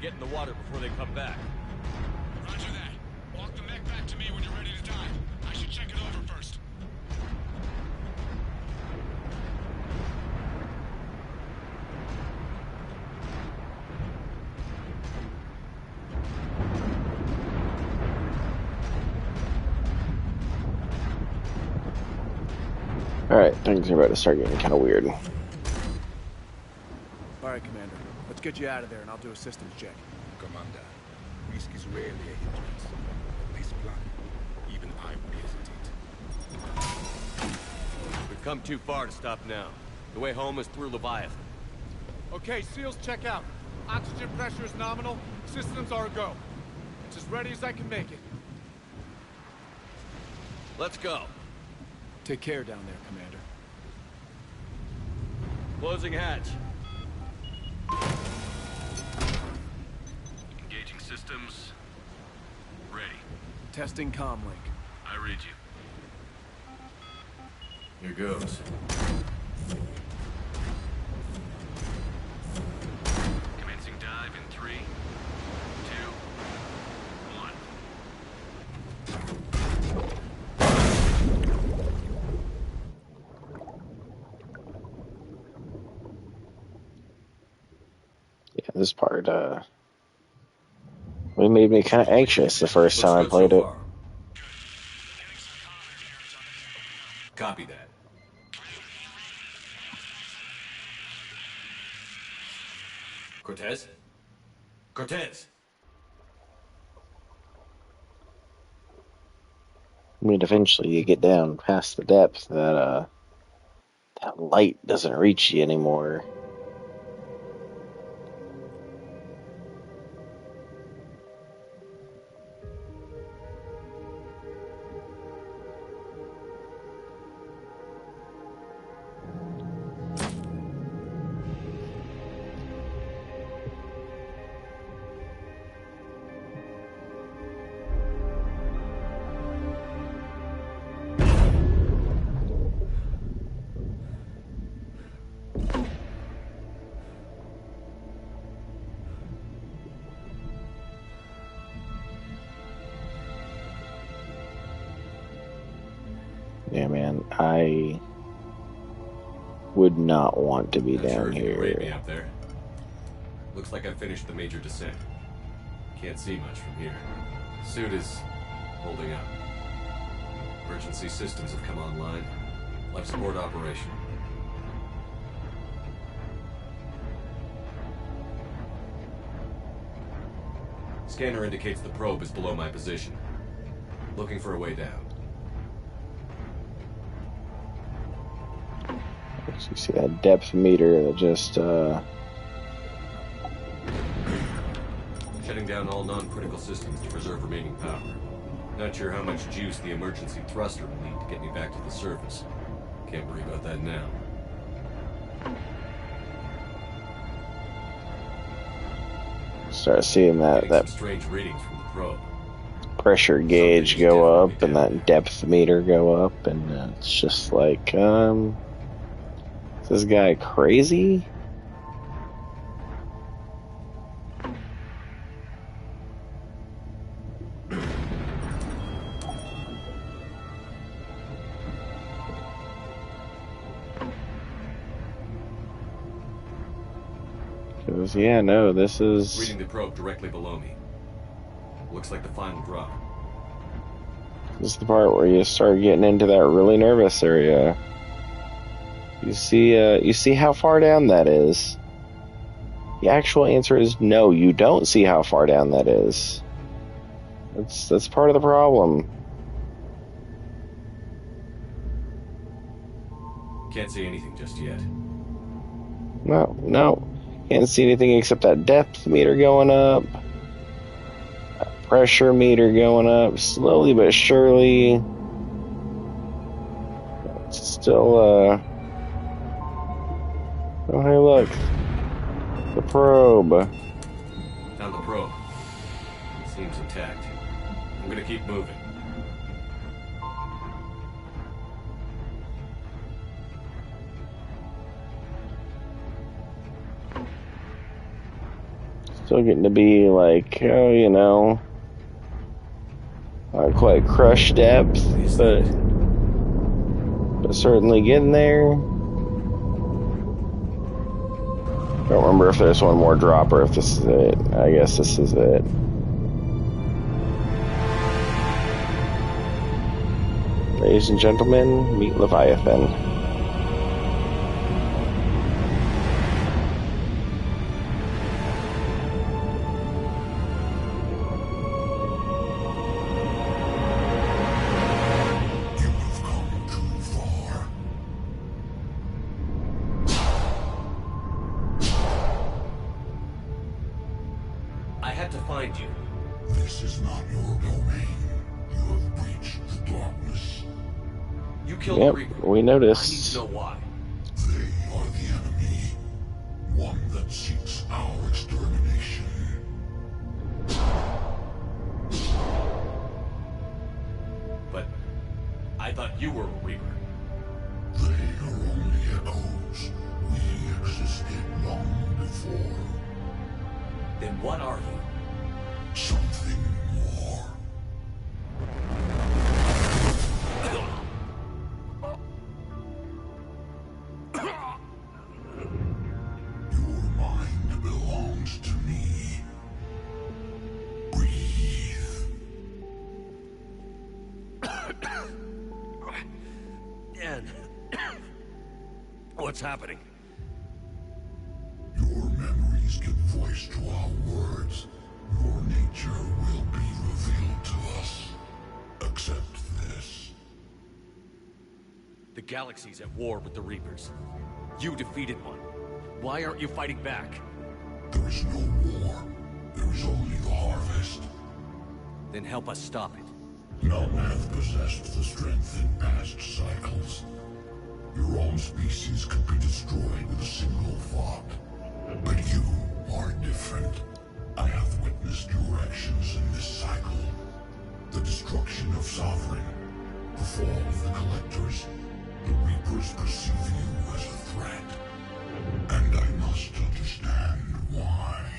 get in the water before they come back. Roger that. Walk the mech back to me when you're ready to dive. I should check it over first. Alright, things are about to start getting kind of weird. All right, Commander. Let's get you out of there, and I'll do a systems check. Commander, risk is rarely a hindrance. This plan, even I would hesitate. We've come too far to stop now. The way home is through Leviathan. Okay, SEALs, check out. Oxygen pressure is nominal. Systems are a go. It's as ready as I can make it. Let's go. Take care down there, Commander. Closing hatch. Engaging systems. Ready. Testing comlink. I read you. Here goes. Commencing dive in 3, 2, 1. Yeah, this part, it made me kind of anxious the first time I played it. Copy that. Cortez? Cortez! I mean, eventually you get down past the depth that light doesn't reach you anymore. Yeah, man, I would not want to be Not sure down if you can rate me here. up there. Looks like I finished the major descent. Can't see much from here. Suit is holding up. Emergency systems have come online. Life support operation. Scanner indicates the probe is below my position. Looking for a way down. You see that depth meter that just, Shutting down all non-critical systems to preserve remaining power. Not sure how much juice the emergency thruster will need to get me back to the surface. Can't worry about that now. start seeing Getting that some strange readings from the probe. pressure gauge go up and that depth meter go up, and it's just like, is this guy crazy? Because, yeah, no, this is... Reading the probe directly below me. Looks like the final drop. This is the part where you start getting into that really nervous area. You see how far down that is? The actual answer is no, you don't see how far down that is. That's part of the problem. Can't see anything just yet. No. Can't see anything except that depth meter going up. That pressure meter going up. Slowly but surely. It's still, oh, hey, look. The probe. Found the probe. Seems intact. I'm gonna keep moving. Still getting to be like, oh, you know, not quite crush depth, but certainly getting there. Don't remember if there's one more drop or if this is it. I guess this is it. Ladies and gentlemen, meet Leviathan. I had to find you. This is not your domain. You have breached the darkness. You killed Yep, the Reaper. we I need noticed. to know why. They are the enemy. One that seeks our extermination. But I thought you were a Reaper. They are only echoes. We existed long before. Then what are you? Something more. Your mind belongs to me. Breathe. And what's happening? Your memories give voice to our words. Your nature will be revealed to us. Accept this. The galaxy's at war with the Reapers. You defeated one. Why aren't you fighting back? There is no war. There is only the harvest. Then help us stop it. None have possessed the strength in past cycles. Your own species could be destroyed with a single thought. But you are different. I have witnessed your actions in this cycle. The destruction of Sovereign, the fall of the Collectors. The Reapers perceive you as a threat. And I must understand why.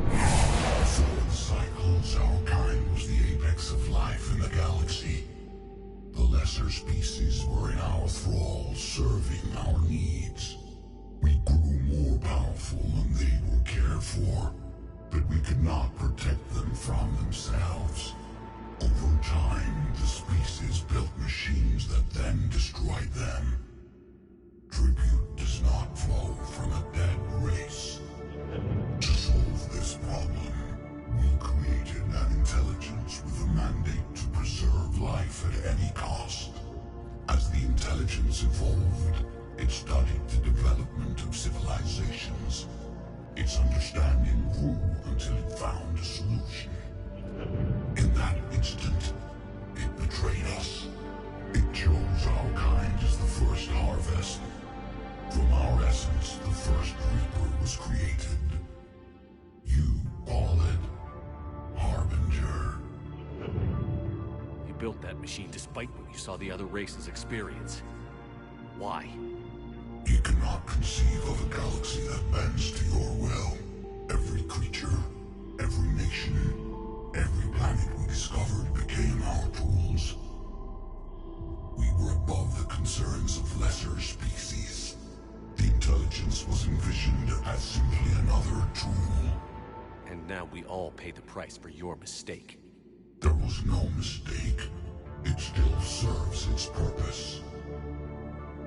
Before the cycles, our kind was the apex of life in the galaxy. The lesser species were in our thrall, serving our needs. We grew more powerful and they were cared for, but we could not protect them from themselves. Over time, the species built machines that then destroyed them. Tribute does not flow from a dead race. To solve this problem, we created an intelligence with a mandate to preserve life at any cost. As the intelligence evolved, it studied the development of civilizations. Its understanding grew until it found a solution. In that instant, it betrayed us. It chose our kind as the first harvest. From our essence, the first Reaper was created. You call it Harbinger. You built that machine despite what you saw the other races experience. Why? You cannot conceive of a galaxy that bends to your will. Every creature, every nation, every planet we discovered became our tools. We were above the concerns of lesser species. The intelligence was envisioned as simply another tool. And now we all pay the price for your mistake. There was no mistake. It still serves its purpose.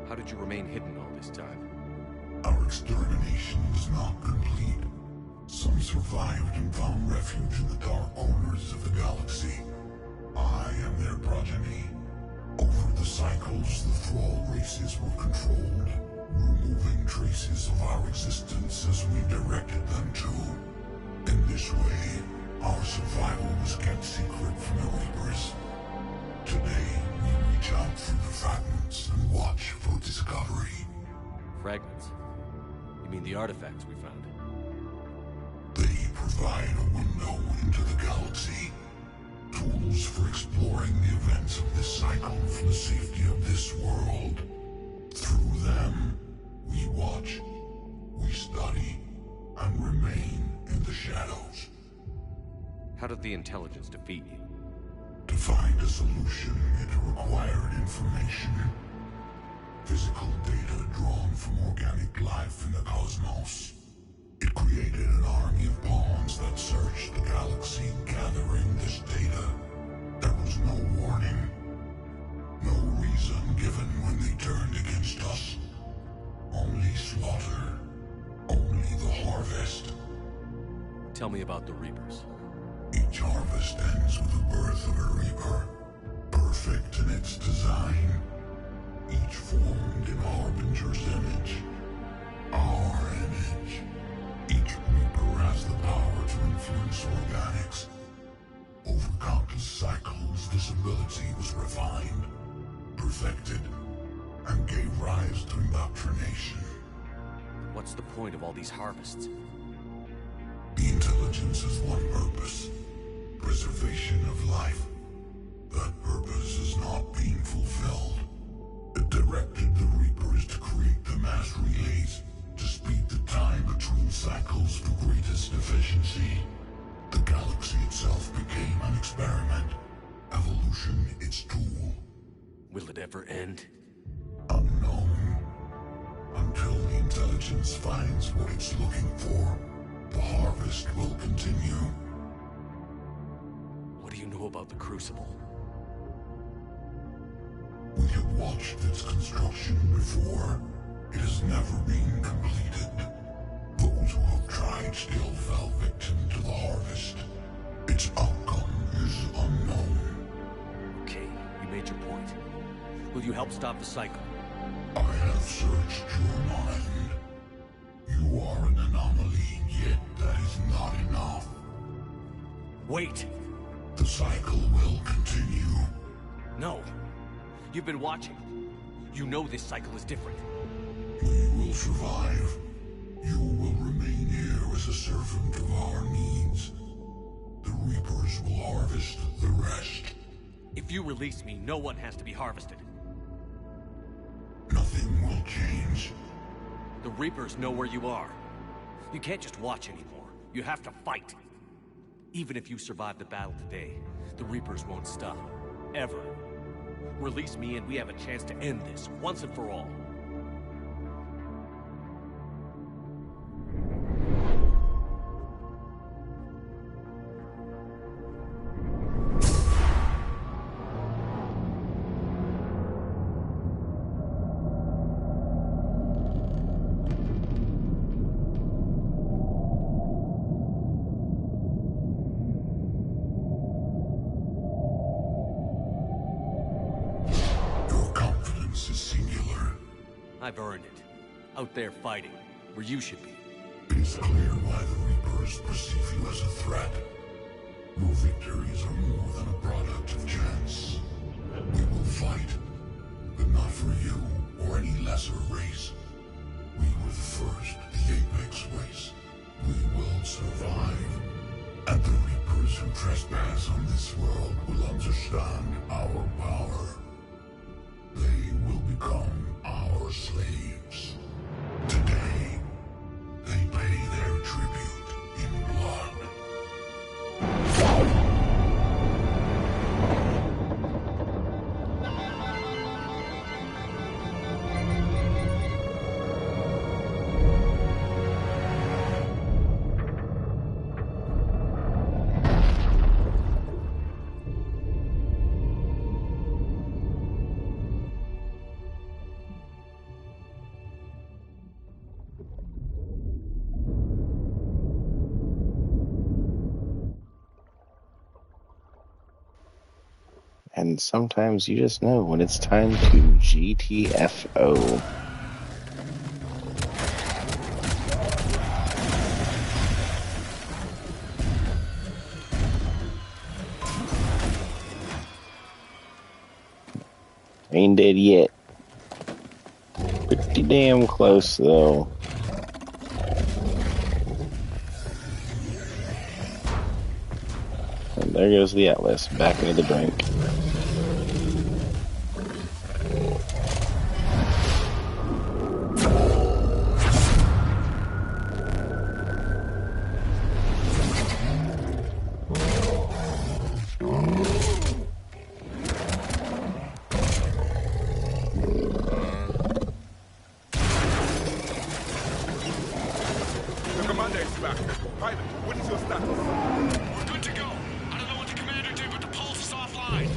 How did you remain hidden all this time? Our extermination was not complete. Some survived and found refuge in the dark corners of the galaxy. I am their progeny. Over the cycles, the thrall races were controlled, removing traces of our existence as we directed them to. In this way, our survival was kept secret from the Reapers. Today, we reach out through the fragments and watch for discovery. Fragments? You mean the artifacts we found? They provide a window into the galaxy. To tools for exploring the events of this cycle for the safety of this world. Through them, we watch, we study, and remain in the shadows. How did the intelligence defeat you? To find a solution, it required information. Physical data drawn from organic life in the cosmos. It created an army of pawns that searched the galaxy gathering this data. There was no warning. No reason given when they turned against us. Only slaughter. Only the harvest. Tell me about the Reapers. Each harvest ends with the birth of a Reaper. Perfect in its design. Each formed in Harbinger's image. Our image. Each Reaper has the power to influence organics. Over countless cycles, this ability was refined, perfected, and gave rise to indoctrination. What's the point of all these harvests? The intelligence has one purpose. Preservation of life. That purpose is not being fulfilled. It directed the Reapers to create the mass relays, to speed the time between cycles to greatest efficiency. The galaxy itself became an experiment. Evolution its tool. Will it ever end? Unknown. Until the intelligence finds what it's looking for, the harvest will continue. What do you know about the Crucible? We have watched its construction before. It has never been completed. Those who have tried still fell victim to the harvest. Its outcome is unknown. Okay, you made your point. Will you help stop the cycle? I have searched your mind. You are an anomaly, yet that is not enough. Wait! The cycle will continue. No. You've been watching. You know this cycle is different. We will survive. You will remain here as a servant of our needs. The Reapers will harvest the rest. If you release me, no one has to be harvested. Nothing will change. The Reapers know where you are. You can't just watch anymore. You have to fight. Even if you survive the battle today, the Reapers won't stop. Ever. Release me and we have a chance to end this, once and for all. I've earned it. Out there fighting, where you should be. It is clear why the Reapers perceive you as a threat. Your victories are more than a product of chance. We will fight, but not for you or any lesser race. We were the first, the Apex race. We will survive. And the Reapers who trespass on this world will understand our power. They will become our slaves. Today, they pay their tribute in blood. And sometimes you just know when it's time to GTFO. Ain't dead yet. Pretty damn close, though. And there goes the Atlas, back into the drink. The commander is back. Pilot, what is your status? We're good to go. I don't know what the commander did, but the pulse is offline.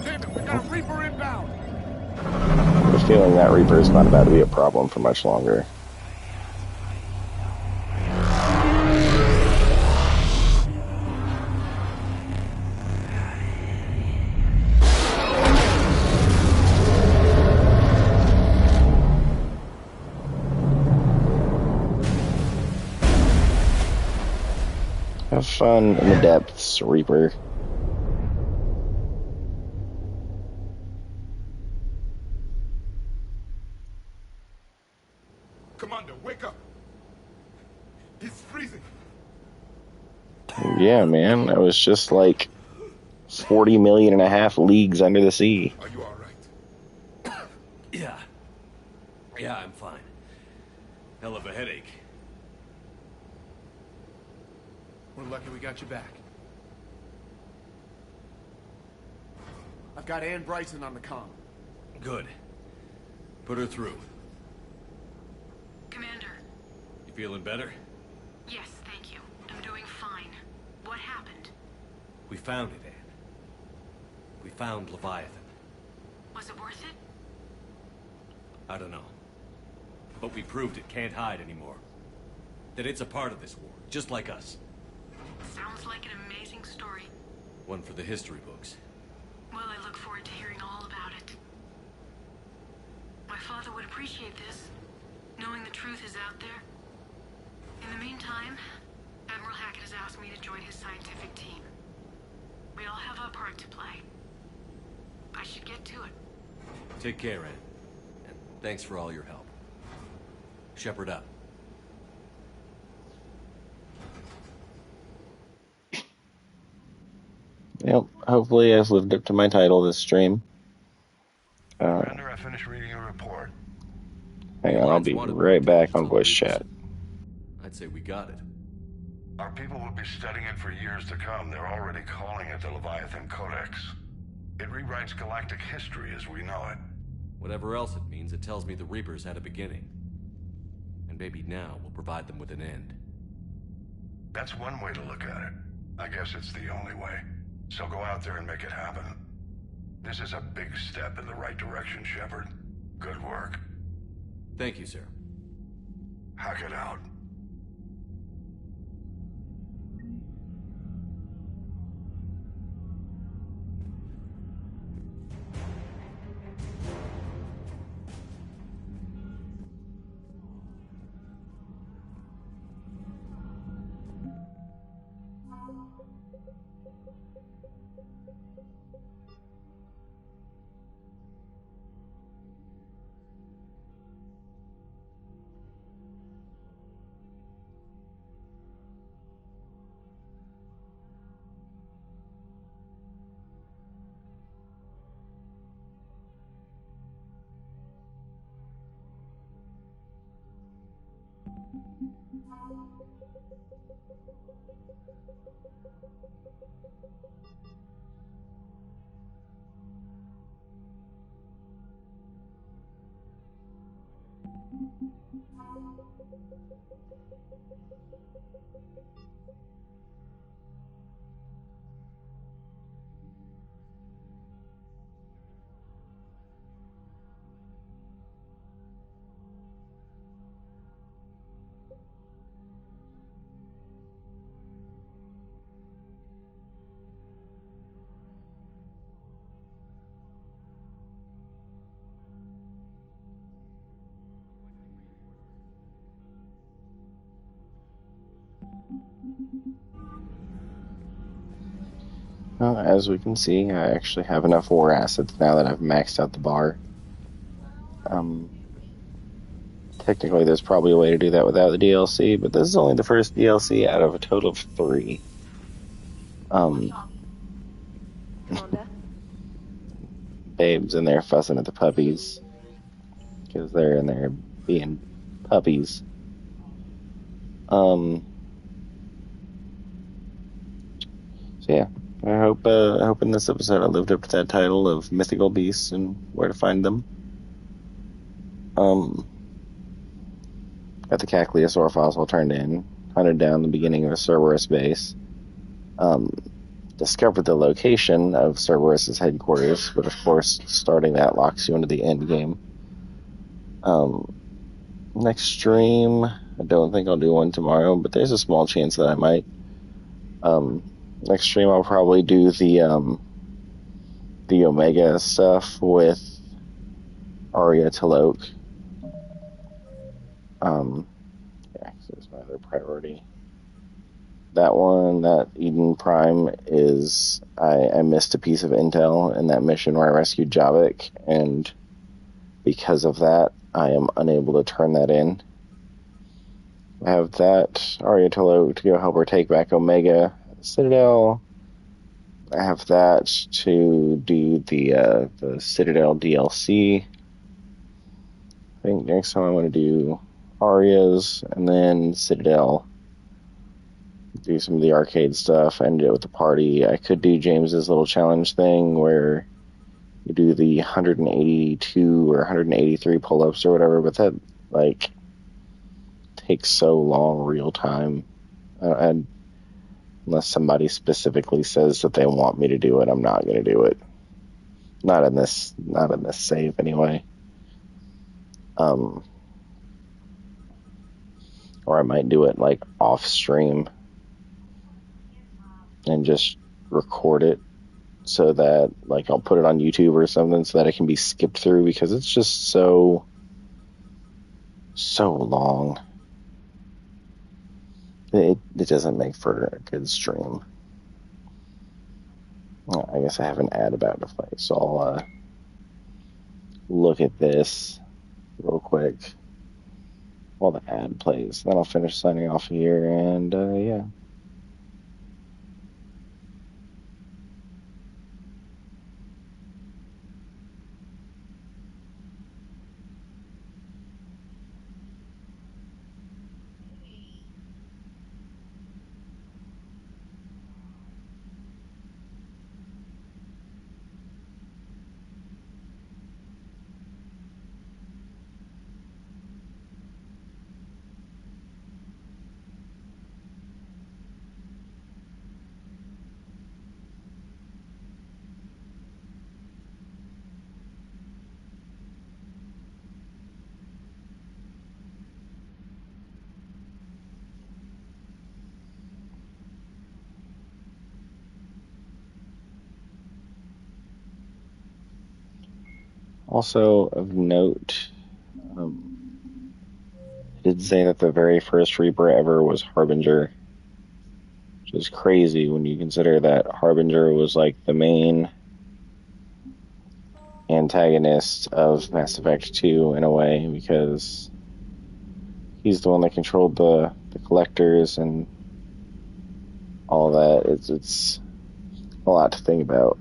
Damn it, we got a Reaper inbound. I have a feeling that Reaper is not about to be a problem for much longer. Have fun in the depths, Reaper. Commander, wake up. He's freezing. Yeah, man, I was just like 40 million and a half leagues under the sea. Are you all right? Yeah. Yeah, I'm fine. Hell of a headache. We're lucky we got you back. I've got Ann Bryson on the comm. Good. Put her through. Commander. You feeling better? Yes, thank you. I'm doing fine. What happened? We found it, Anne. We found Leviathan. Was it worth it? I don't know. But we proved it can't hide anymore. That it's a part of this war, just like us. Sounds like an amazing story. One for the history books. Well, I look forward to hearing all about it. My father would appreciate this, knowing the truth is out there. In the meantime, Admiral Hackett has asked me to join his scientific team. We all have our part to play. I should get to it. Take care, Anne. And thanks for all your help. Shepherd up. Yep, hopefully I've lived up to my title this stream. Commander, I finished reading your report. Hang on, I'll be right back on voice chat. I'd say we got it. Our people will be studying it for years to come. They're already calling it the Leviathan Codex. It rewrites galactic history as we know it. Whatever else it means, it tells me the Reapers had a beginning. And maybe now we'll provide them with an end. That's one way to look at it. I guess it's the only way. So go out there and make it happen. This is a big step in the right direction, Shepard. Good work. Thank you, sir. Hack it out. Well, as we can see, I actually have enough war assets now that I've maxed out the bar. Technically, there's probably a way to do that without the DLC, but this is only the first DLC out of a total of 3. Babe's in there fussing at the puppies because they're in there being puppies. So yeah, I hope in this episode I lived up to that title of Mythical Beasts and where to find them. Got the Cackleosaur fossil turned in, hunted down the beginning of a Cerberus base. Discovered the location of Cerberus's headquarters, but of course, starting that locks you into the end game. Next stream, I don't think I'll do one tomorrow, but there's a small chance that I might. Next stream, I'll probably do the Omega stuff with Arya Taloke. Yeah, that's my other priority. That one, that Eden Prime, is I missed a piece of intel in that mission where I rescued Javik, and because of that, I am unable to turn that in. I have that Arya Taloke to go help her take back Omega Citadel. I have that to do the Citadel DLC. I think next time I want to do Arya's and then Citadel. Do some of the arcade stuff. I ended it with the party. I could do James's little challenge thing where you do the 182 or 183 pull-ups or whatever, but that takes so long real time. Unless somebody specifically says that they want me to do it, I'm not going to do it. Not in this save anyway. Or I might do it off stream and just record it so that I'll put it on YouTube or something so that it can be skipped through, because it's just so long. It doesn't make for a good stream. I guess I have an ad about to play, so I'll look at this real quick while the ad plays. Then I'll finish signing off here, and yeah. Also of note, I did say that the very first Reaper ever was Harbinger, which is crazy when you consider that Harbinger was the main antagonist of Mass Effect 2 in a way, because he's the one that controlled the collectors and all that. It's a lot to think about.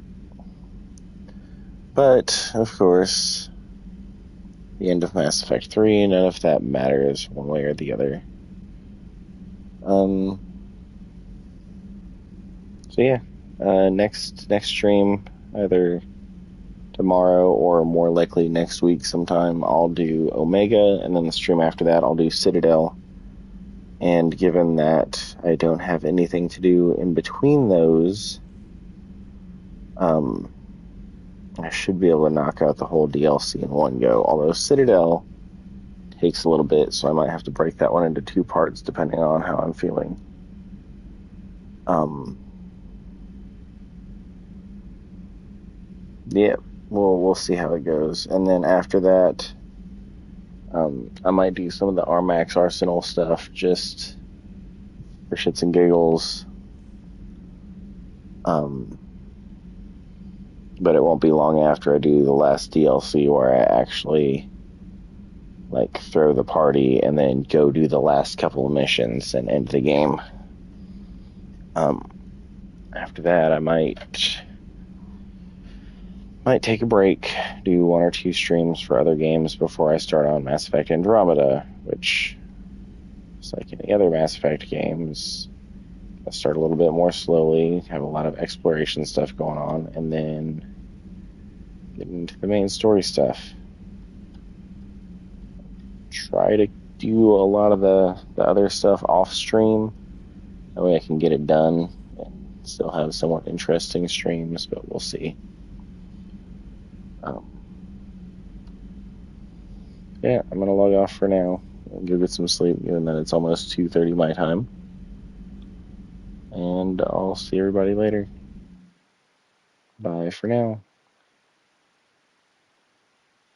But, of course, the end of Mass Effect 3, none of that matters one way or the other. So yeah, next stream, either tomorrow or more likely next week sometime, I'll do Omega, and then the stream after that I'll do Citadel. And given that I don't have anything to do in between those, I should be able to knock out the whole DLC in one go, although Citadel takes a little bit, so I might have to break that one into 2 parts depending on how I'm feeling. Yeah, we'll see how it goes. And then after that, I might do some of the Armax Arsenal stuff just for shits and giggles. But it won't be long after I do the last DLC where I actually like throw the party and then go do the last couple of missions and end the game. After that, I might take a break, do 1 or 2 streams for other games before I start on Mass Effect Andromeda, which is like any other Mass Effect games. I start a little bit more slowly, have a lot of exploration stuff going on, and then get into the main story stuff. Try to do a lot of the other stuff off stream. That way I can get it done and still have somewhat interesting streams, but we'll see. Yeah, I'm going to log off for now and go get some sleep, given that it's almost 2:30 my time. And I'll see everybody later. Bye for now.